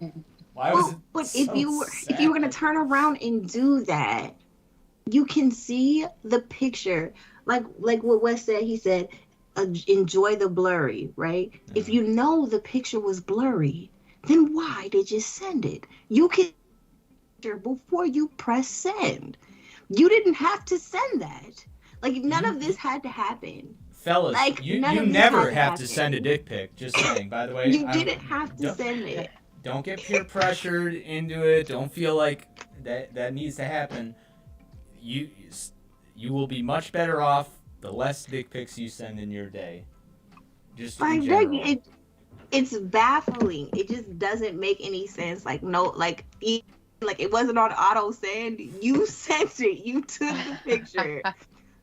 Why was it but so if you were gonna turn around and do that, you can see the picture. Like what Wes said, he said, enjoy the blurry, right? Yeah. If you know the picture was blurry, then why did you send it? You can before you press send. You didn't have to send that. Like, none of this had to happen. Fellas, like, you never have to send a dick pic. Just saying, by the way. You didn't have to send it. Don't get peer pressured into it. Don't feel like that needs to happen. You will be much better off the less dick pics you send in your day. Just in general. It's baffling. It just doesn't make any sense. Like, no, like it wasn't on auto send. You sent it. You took the picture,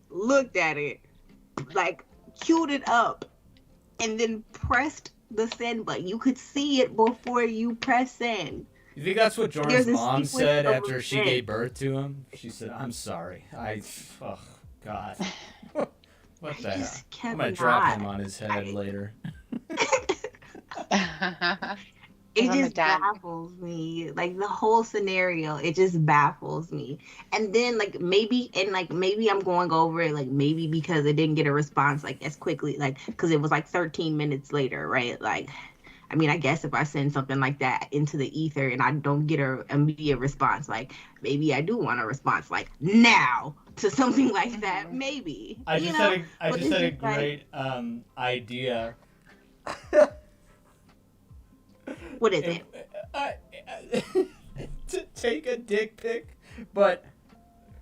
looked at it, like queued it up, and then pressed the send button. You could see it before you press send. You think that's what Jorrun's mom said after she gave birth to him? She said, "I'm sorry. Oh God, what the hell? I'm gonna drop him on his head later." It just baffles me. Like, the whole scenario, it just baffles me. And then, maybe I'm going over it, maybe because it didn't get a response, as quickly, because it was, 13 minutes later, right? I mean, I guess if I send something like that into the ether and I don't get an immediate response, maybe I do want a response, now, to something like that, maybe. I just had a great idea. What is it? To take a dick pic, but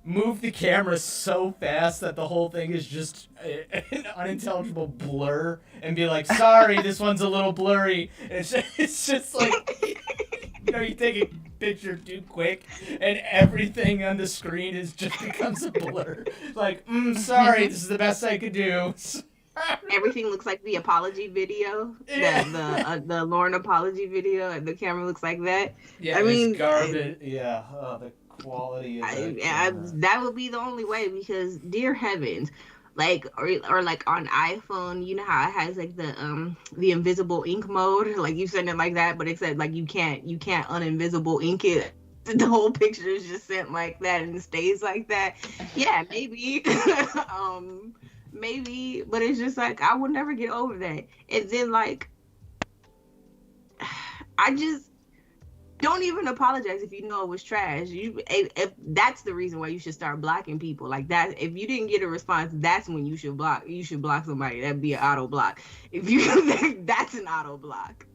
move the camera so fast that the whole thing is just an unintelligible blur, and be like, sorry, this one's a little blurry. It's just like, you take a picture too quick, and everything on the screen just becomes a blur. Like, sorry, this is the best I could do. Everything looks like the apology video, the Lauren apology video, and the camera looks like that. Yeah, I mean, garbage. Yeah, the quality of that would be the only way, because dear heavens, or on iPhone, you know how it has the invisible ink mode, you send it like that, but it said you can't uninvisible ink it. The whole picture is just sent like that and it stays like that. Yeah, maybe. Maybe, but it's just I would never get over that. And then I just don't even apologize if you know it was trash. If that's the reason why you should start blocking people like that. If you didn't get a response, that's when you should block. You should block somebody. That'd be an auto block. If you that's an auto block.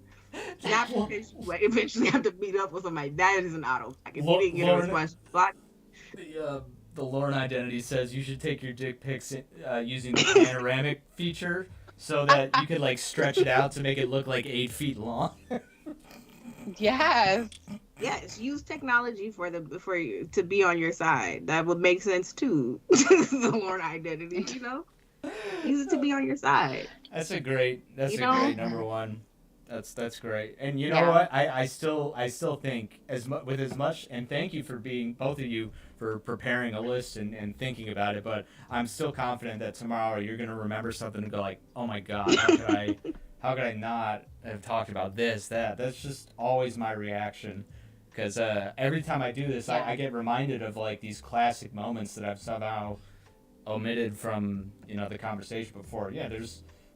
Not because you eventually have to meet up with somebody. That is an auto block. If you didn't get a response, block. The Lauren identity says you should take your dick pics using the panoramic feature so that you could stretch it out to make it look 8 feet long. Yes. Yes, use technology for you to be on your side. That would make sense too. The Lauren identity, use it to be to be on your side. That's a great great number one. That's great. And you know what? I still think with as much, and thank you for both of you for preparing a list and thinking about it, but I'm still confident that tomorrow you're going to remember something and go oh my God, how could I not have talked about this, that? That's just always my reaction, because every time I do this, I get reminded of these classic moments that I've somehow omitted from the conversation before. Yeah,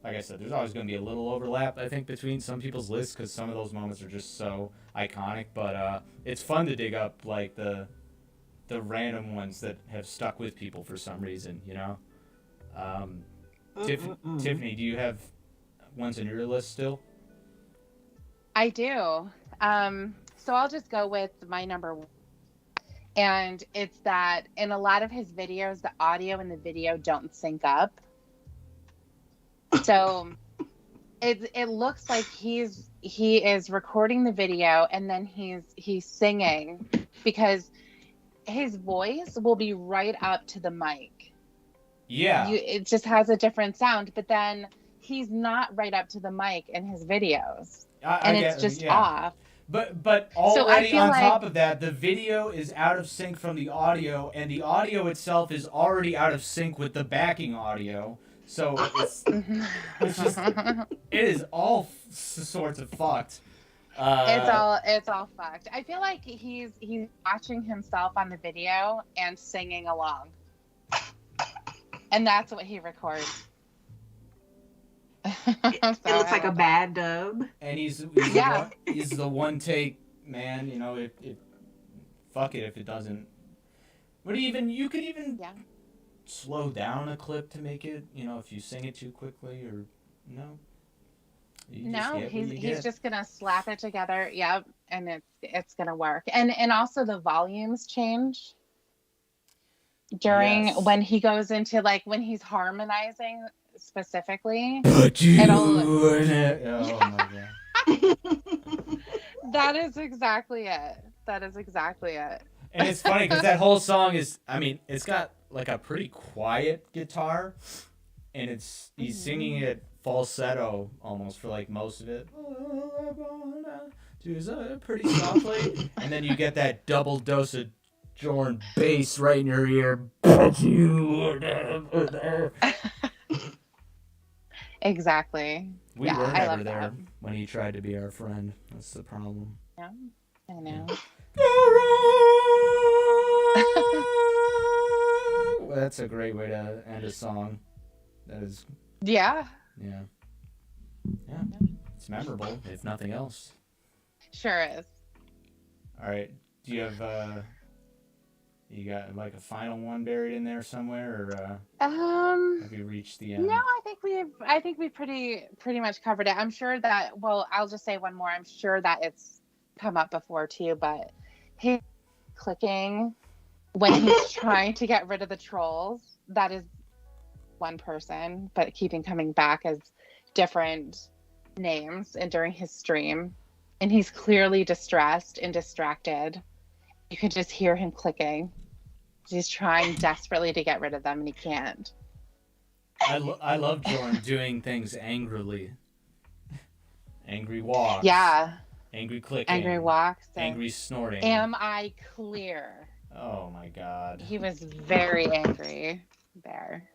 like I said, there's always going to be a little overlap, I think, between some people's lists, because some of those moments are just so iconic. But it's fun to dig up the random ones that have stuck with people for some reason, Tiffany, do you have ones on your list still? I do. So I'll just go with my number one. And it's that in a lot of his videos, the audio and the video don't sync up. So it looks like he is recording the video and then he's singing, because his voice will be right up to the mic. Yeah. It just has a different sound, but then he's not right up to the mic in his videos. And it's just off. But already on like, top of that, the video is out of sync from the audio, and the audio itself is already out of sync with the backing audio. So it's just, it is all sorts of fucked. It's all fucked. I feel like he's watching himself on the video and singing along, and that's what he records. It looks like a bad dub. And he's the one take man. You know, fuck it if it doesn't. You could even slow down a clip to make it. You know, if you sing it too quickly or no. He's just gonna slap it together. Yep, and it's gonna work. And also the volumes change during when he goes into, like, when he's harmonizing specifically. Oh my god. That is exactly it. And it's funny because that whole song it's got like a pretty quiet guitar, and he's singing it falsetto almost for like most of it. Pretty softly, and then you get that double dose of Jorrun bass right in your ear. Exactly. We were never there when he tried to be our friend. That's the problem. Yeah, I know. Well, that's a great way to end a song. That is. Yeah. Yeah. It's memorable, if nothing else. Sure is. All right. Do you have you got like a final one buried in there somewhere, or have you reached the end? No, I think we've pretty much covered it. I'm sure that, well, I'll just say one more. I'm sure that it's come up before too, but he's clicking when he's trying to get rid of the trolls. That is one person, but keeping coming back as different names and during his stream, and he's clearly distressed and distracted. You can just hear him clicking. He's trying desperately to get rid of them, and he can't. I love Jorrun doing things angrily. Angry walks. Yeah. Angry clicking. Angry walks. Angry snorting. Am I clear? Oh my god. He was very angry there.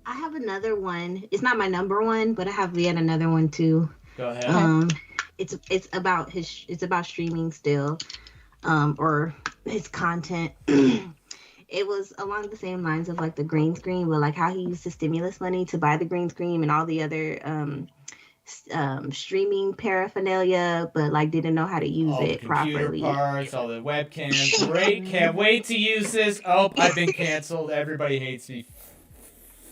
I have another one. It's not my number one, but I have yet another one too. Go ahead. It's about streaming still, or his content. It was along the same lines of like the green screen, but like how he used the stimulus money to buy the green screen and all the other streaming paraphernalia, but like didn't know how to use it properly. All the computer parts, all the webcams. Great, can't wait to use this. Oh, I've been canceled. Everybody hates me.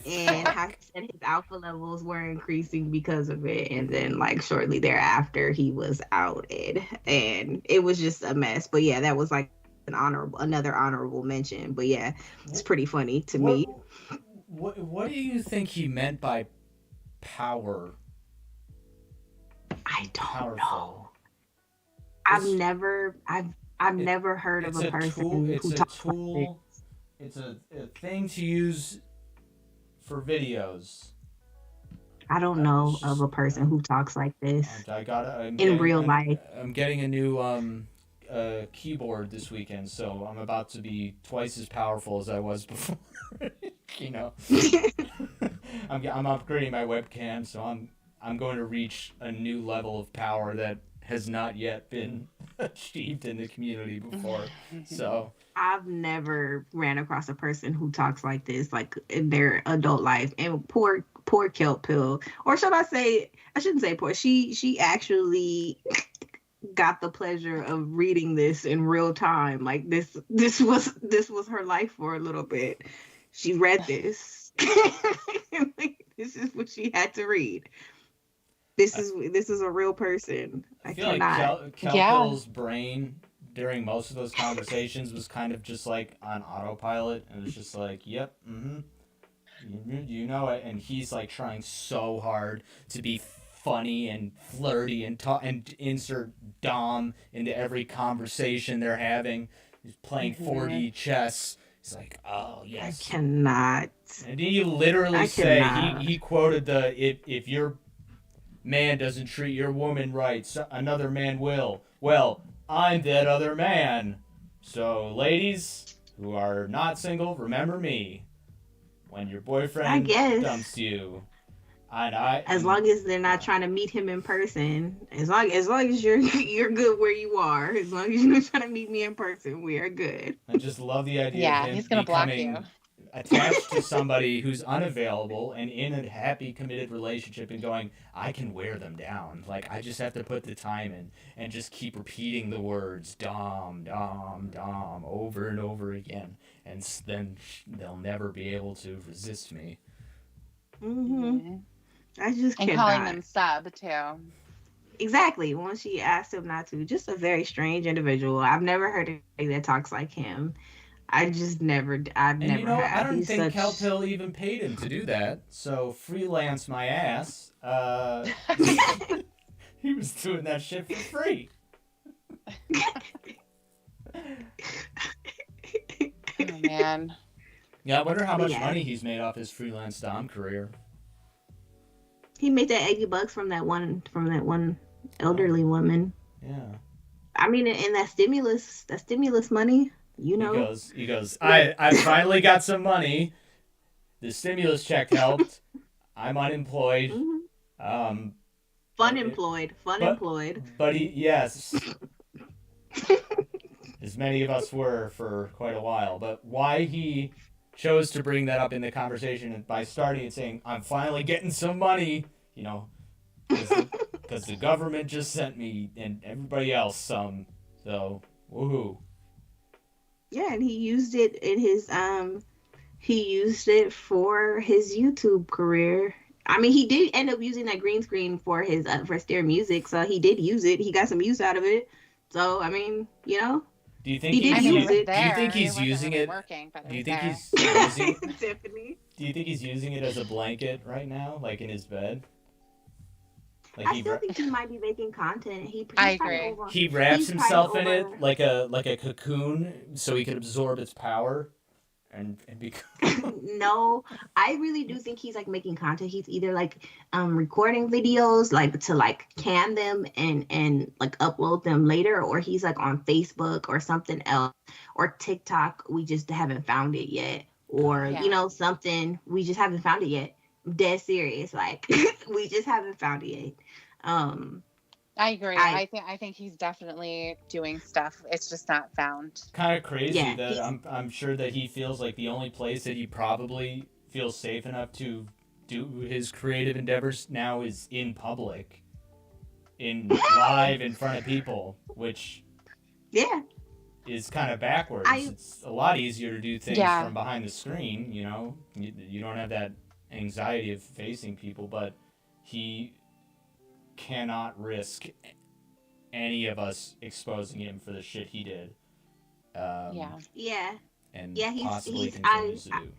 And how he said his alpha levels were increasing because of it, and then like shortly thereafter he was outed, and it was just a mess. But yeah, that was like another honorable mention. But yeah, it's pretty funny to me. What do you think he meant by power? I don't know. I've never heard of a person who talks like this. It's a thing to use for videos. I don't know of a person who talks like this in real life. I'm getting a new keyboard this weekend, so I'm about to be twice as powerful as I was before. You know, I'm upgrading my webcam, so I'm going to reach a new level of power that has not yet been achieved in the community before. So I've never ran across a person who talks like this, like in their adult life. And poor Kelp Pill, or should I say? I shouldn't say poor. She actually got the pleasure of reading this in real time. Like this was her life for a little bit. She read this. Like, this is what she had to read. This is a real person. I feel cannot. like Kelpill's brain during most of those conversations was kind of just like on autopilot, and it was just like, yep, you know it, and he's like trying so hard to be funny and flirty and talk and insert Dom into every conversation they're having. He's playing 4D chess. He's like, oh yes. I cannot. And he literally he quoted the if your man doesn't treat your woman right, so another man will. Well, I'm that other man. So ladies who are not single, remember me. When your boyfriend dumps you. As long as they're not trying to meet him in person, as long as you're good where you are, as long as you're not trying to meet me in person, we are good. I just love the idea of him he's gonna becoming block you. Attached to somebody who's unavailable and in a happy, committed relationship and going, I can wear them down. Like, I just have to put the time in and just keep repeating the words Dom, Dom, Dom over and over again. And then they'll never be able to resist me. Mm-hmm. I just and cannot. calling them sub too. Exactly. Once she asked him not to, just a very strange individual. I've never heard anybody that talks like him. I've never I don't He's think Kelpill even paid him to do that. So freelance my ass. He was doing that shit for free. Oh man. Yeah, I wonder how much money he's made off his freelance Dom career. He made that $80 from that one elderly woman. Yeah. I mean, and that stimulus money, you know. He goes, I finally got some money. The stimulus check helped. I'm unemployed. Mm-hmm. Fun employed. But yes. As many of us were for quite a while. But why he chose to bring that up in the conversation by starting and saying, I'm finally getting some money, you know, because the government just sent me and everybody else some. So, woohoo. Yeah, and he used it in his he used it for his YouTube career. I mean, he did end up using that green screen for his for Steer Music, so he did use it. He got some use out of it. So, I mean, you know. Do you think he did use it? Do you think he's using it? Do you think he's using Tiffany? Do you think he's using it as a blanket right now, like in his bed? Like I still think he might be making content. I agree. He wraps himself in it like a cocoon so he can absorb its power and become. No, I really do think he's like making content. He's either like recording videos like to like can them and like upload them later, or he's like on Facebook or something else, or TikTok. We just haven't found it yet, or you know, something we just haven't found it yet. Dead serious, like we just haven't found it yet. I agree. I think he's definitely doing stuff. It's just not found. Kind of crazy that I'm sure that he feels like the only place that he probably feels safe enough to do his creative endeavors now is in public, in live in front of people, which is kind of backwards. It's a lot easier to do things from behind the screen. You know, you don't have that anxiety of facing people, but he cannot risk any of us exposing him for the shit he did. And possibly continues to do.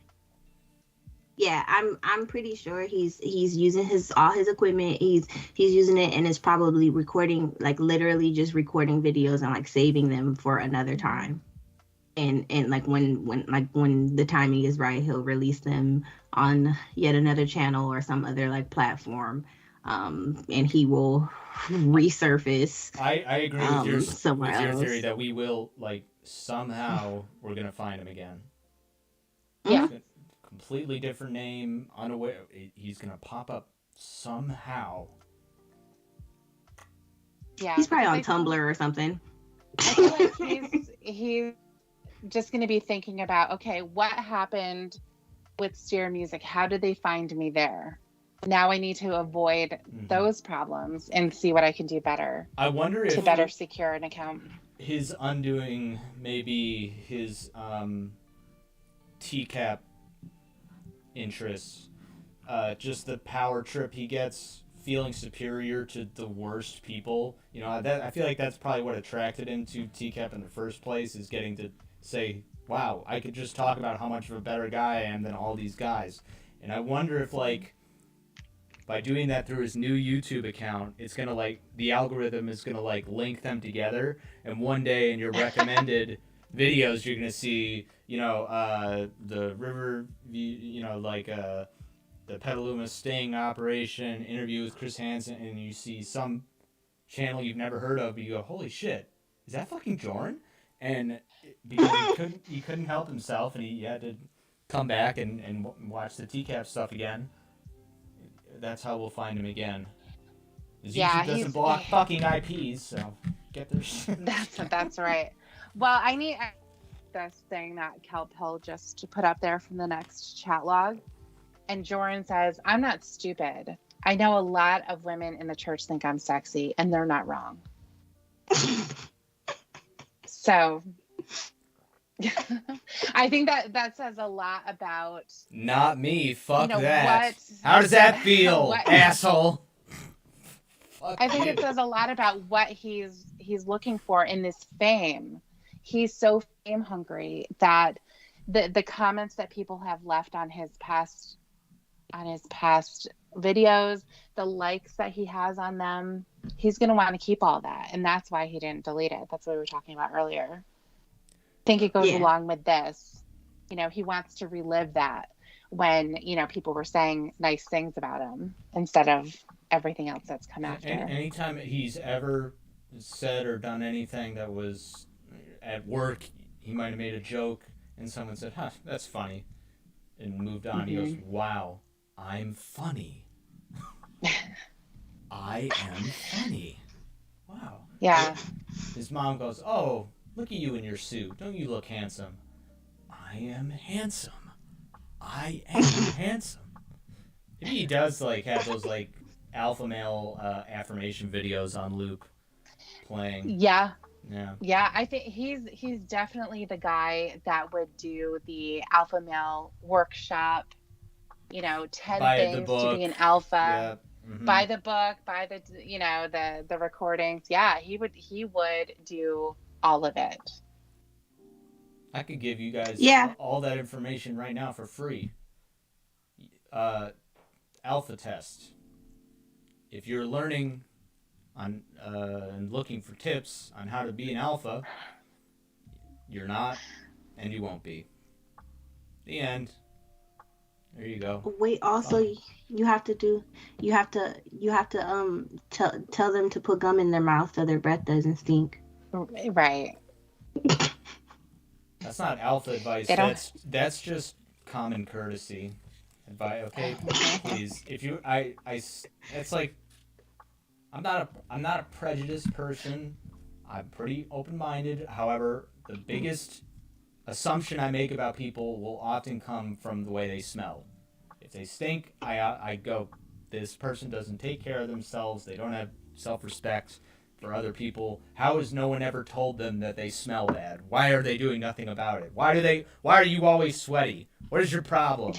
Yeah, I'm pretty sure he's using all his equipment. He's using it and is probably recording, like literally just recording videos and like saving them for another time. And like when the timing is right, he'll release them on yet another channel or some other like platform. And he will resurface. I agree with your theory that we will like somehow we're gonna find him again. Yeah. Completely different name, unaware. He's gonna pop up somehow. Yeah. He's probably on Tumblr or something. I feel like he's just gonna be thinking about, okay, what happened with Steer Music? How did they find me there? Now I need to avoid those problems and see what I can do better. I wonder if to better secure an account. His undoing maybe his TCAP interests, just the power trip he gets feeling superior to the worst people. You know, that I feel like that's probably what attracted him to TCAP in the first place, is getting to say, wow, I could just talk about how much of a better guy I am than all these guys. And I wonder if, like, by doing that through his new YouTube account, it's going to, like, the algorithm is going to, like, link them together. And one day in your recommended videos, you're going to see, you know, the River, you know, like, the Petaluma sting operation, interview with Chris Hansen, and you see some channel you've never heard of, but you go, holy shit, is that fucking Jorrun? And because he couldn't help himself, and he had to come back and watch the TCAP stuff again. That's how we'll find him again. YouTube doesn't block fucking IPs, so get their shit. That's right. Well, I need this thing that Kelpill just put up there from the next chat log. And Jorrun says, I'm not stupid. I know a lot of women in the church think I'm sexy, and they're not wrong. So I think that says a lot about... Not me. Fuck that. What, how does that feel, asshole? I think it says a lot about what he's looking for in this fame. He's so fame hungry that the comments that people have left on his past videos, the likes that he has on them, he's going to want to keep all that. And that's why he didn't delete it. That's what we were talking about earlier. I think it goes along with this. You know, he wants to relive that when, you know, people were saying nice things about him instead of everything else that's come after. Anytime he's ever said or done anything that was at work, he might have made a joke and someone said, huh, that's funny, and moved on. He goes, wow, I'm funny. I am funny. Wow. Yeah. His mom goes, oh, look at you in your suit. Don't you look handsome? I am handsome. I am handsome. Maybe he does, like, have those, like, alpha male affirmation videos on loop playing. Yeah. Yeah. Yeah, I think he's definitely the guy that would do the alpha male workshop, you know, 10 things to be an alpha. Yeah. Mm-hmm. Buy the book, buy the, you know, the recordings. Yeah, he would do all of it. I could give you guys all that information right now for free. Alpha test. If you're learning on and looking for tips on how to be an alpha, you're not, and you won't be. The end. There you go. Wait, also you have to tell them to put gum in their mouth so their breath doesn't stink. Right. That's not alpha advice. That's just common courtesy advice. Okay, please. If you, it's like, I'm not a prejudiced person. I'm pretty open-minded. However, the biggest assumption I make about people will often come from the way they smell. If they stink, I go, this person doesn't take care of themselves. They don't have self-respect for other people. How has no one ever told them that they smell bad? Why are they doing nothing about it? Why are you always sweaty? What is your problem?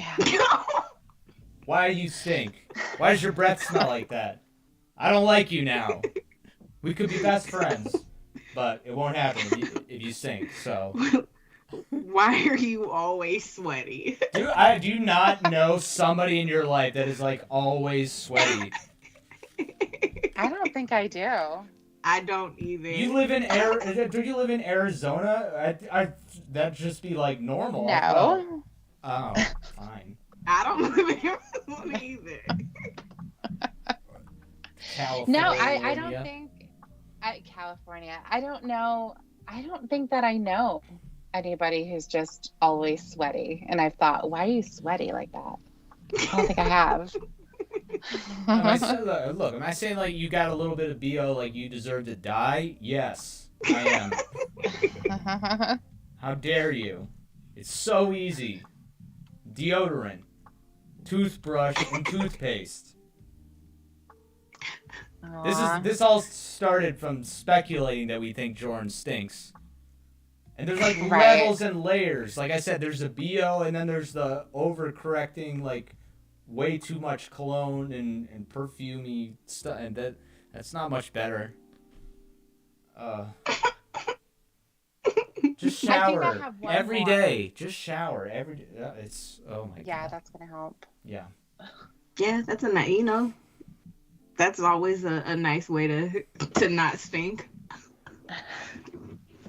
Why do you stink? Why does your breath smell like that? I don't like you now. We could be best friends, but it won't happen if you stink. So why are you always sweaty? Do you not know somebody in your life that is, like, always sweaty? I don't think I do. I don't either. You live in do you live in Arizona? That'd just be, like, normal. No. Oh, fine. I don't live in Arizona either. California. No, I don't think California. I don't know. I don't think that I know anybody who's just always sweaty. And I've thought, why are you sweaty like that? I don't think I have. Am I saying, like, you got a little bit of BO, like you deserve to die? Yes, I am. How dare you? It's so easy. Deodorant, toothbrush, and toothpaste. This all started from speculating that we think Jorrun stinks. And there's, like, levels and layers. Like I said, there's a BO, and then there's the overcorrecting, like, way too much cologne and perfumey stuff, and that's not much better. Just I think I shower have one every more. day. Just shower every day. It's oh my Yeah, god. that's gonna help. Yeah. Yeah, that's a nice, that's always a nice way to not stink.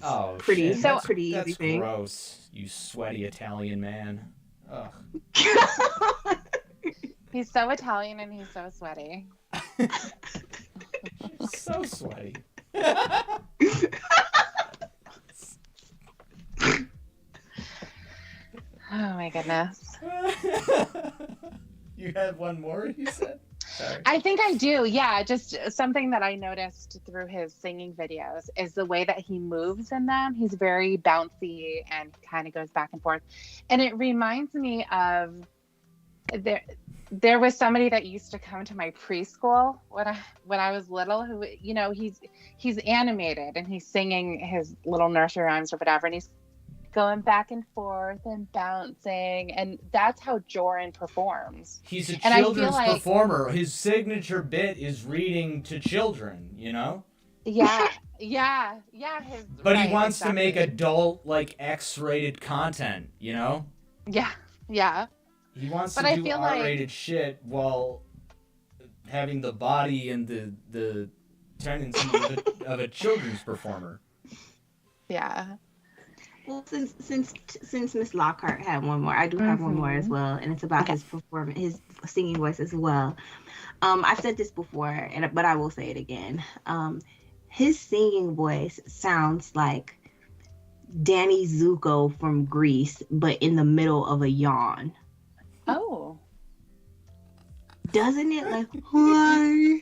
Oh Pretty- shit. So- That's, pretty easy that's thing. gross. You sweaty Italian man. Ugh. He's so Italian and he's so sweaty. So sweaty. Oh my goodness. You had one more, you said? Sorry. I think I do. Yeah, just something that I noticed through his singing videos is the way that he moves in them. He's very bouncy and kind of goes back and forth. And it reminds me of there was somebody that used to come to my preschool when I was little who, he's animated and he's singing his little nursery rhymes or whatever, and he's going back and forth and bouncing, and that's how Jorrun performs. He's a And I feel children's like- performer. His signature bit is reading to children, Yeah. But he wants to make adult, like, X-rated content, Yeah. He wants But to I do feel like- R-rated shit while having the body and the tendencies of a children's performer. Yeah. Well, since Miss Lockhart had one more, I do have one more as well, and it's about his performance, his singing voice as well. I've said this before, but I will say it again. His singing voice sounds like Danny Zuko from Grease, but in the middle of a yawn. Oh. Doesn't it? Like, why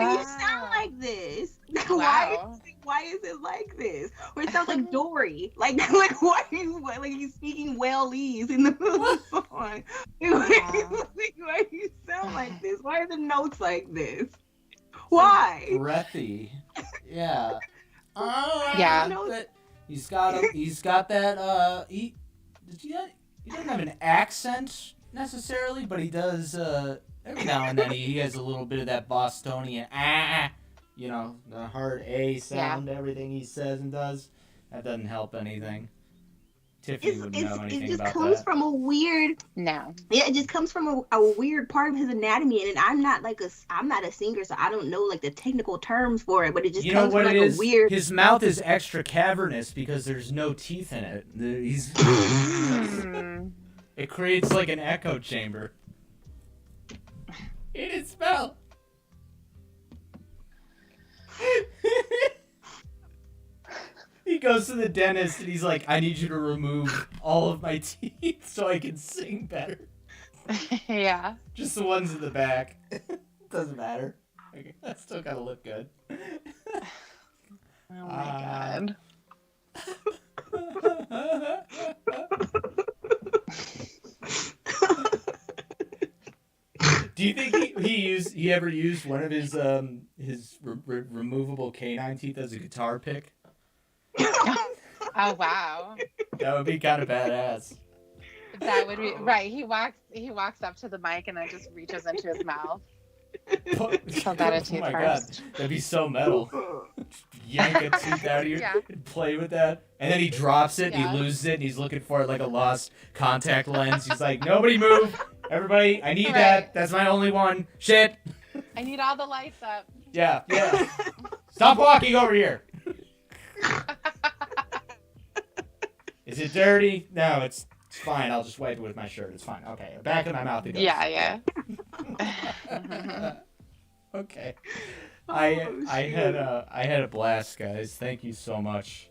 do you sound like this? Wow. Why is it like this? Or it sounds like Dory. Like why are you like he's speaking Whalese in the middle of the song? Why do you sound like this? Why are the notes like this? Why? Breathy. Yeah. Yeah. He's got that he doesn't have an accent necessarily, but he does every now and then he has a little bit of that Bostonian the hard A sound, everything he says and does. That doesn't help anything. Tiffany wouldn't know anything it just about comes that. from a weird No. Yeah, it just comes from a weird part of his anatomy, and I'm not a singer, so I don't know like the technical terms for it, but it just You know comes what from it like is? a weird. His mouth is extra cavernous because there's no teeth in it. It creates like an echo chamber. It is smell. He goes to the dentist and he's like, I need you to remove all of my teeth so I can sing better. Yeah. Just the ones in the back. Doesn't matter. Okay, that still gotta look good. Oh my god. Do you think he ever used one of his removable canine teeth as a guitar pick? Oh wow. That would be kind of badass. That would be right. He walks up to the mic and then just reaches into his mouth. Pull that a tooth my first. god, that'd be so metal. Yank a tooth out of you Yeah. and play with that, and then he drops it, and Yeah. he loses it, and he's looking for it like a lost contact lens. He's like, nobody move, everybody, I need that. That's my only one. Shit. I need all the lights up. Yeah. Stop walking over here. Is it dirty? No, it's fine. I'll just wipe it with my shirt. It's fine. Okay, back in my mouth it goes. Yeah. Okay. I had a blast, guys. Thank you so much.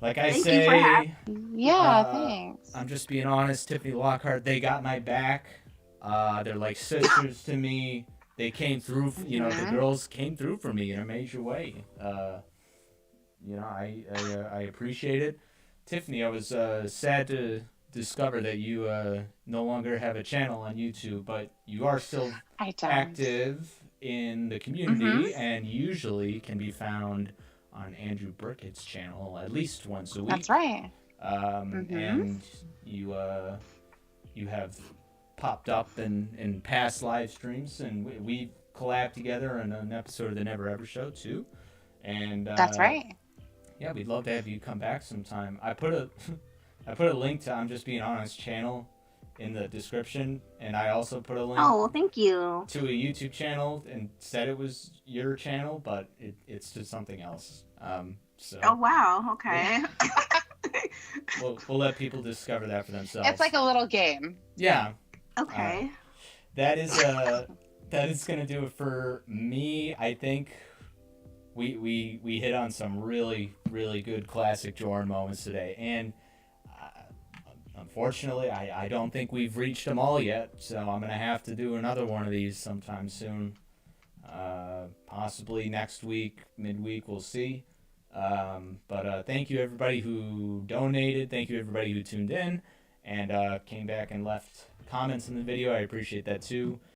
Like I Thank you say, for having Yeah, thanks. I'm just being honest. Tiffany Lockheart, they got my back. They're like sisters to me. They came through. The girls came through for me in a major way. I appreciate it. Tiffany, I was sad to discover that you no longer have a channel on YouTube, but you are still I don't. active in the community and usually can be found on Andrew Burkett's channel at least once a week. That's right. And you have popped up in past live streams, and we collabed together in an episode of the Never Ever Show too. And That's right. Yeah, we'd love to have you come back sometime. I put a link to I'm Just Being Honest channel in the description, and I also put a link Oh, thank you. to a YouTube channel and said it was your channel, but it's just something else. So Oh, wow. Okay. we'll let people discover that for themselves. It's like a little game. Yeah. Okay. That is gonna do it for me. I think we hit on some really, really good classic Jorrun moments today, and unfortunately I don't think we've reached them all yet, so I'm gonna have to do another one of these sometime soon, possibly next week, midweek, we'll see. But thank you everybody who donated, thank you everybody who tuned in and came back and left comments in the video. I appreciate that too.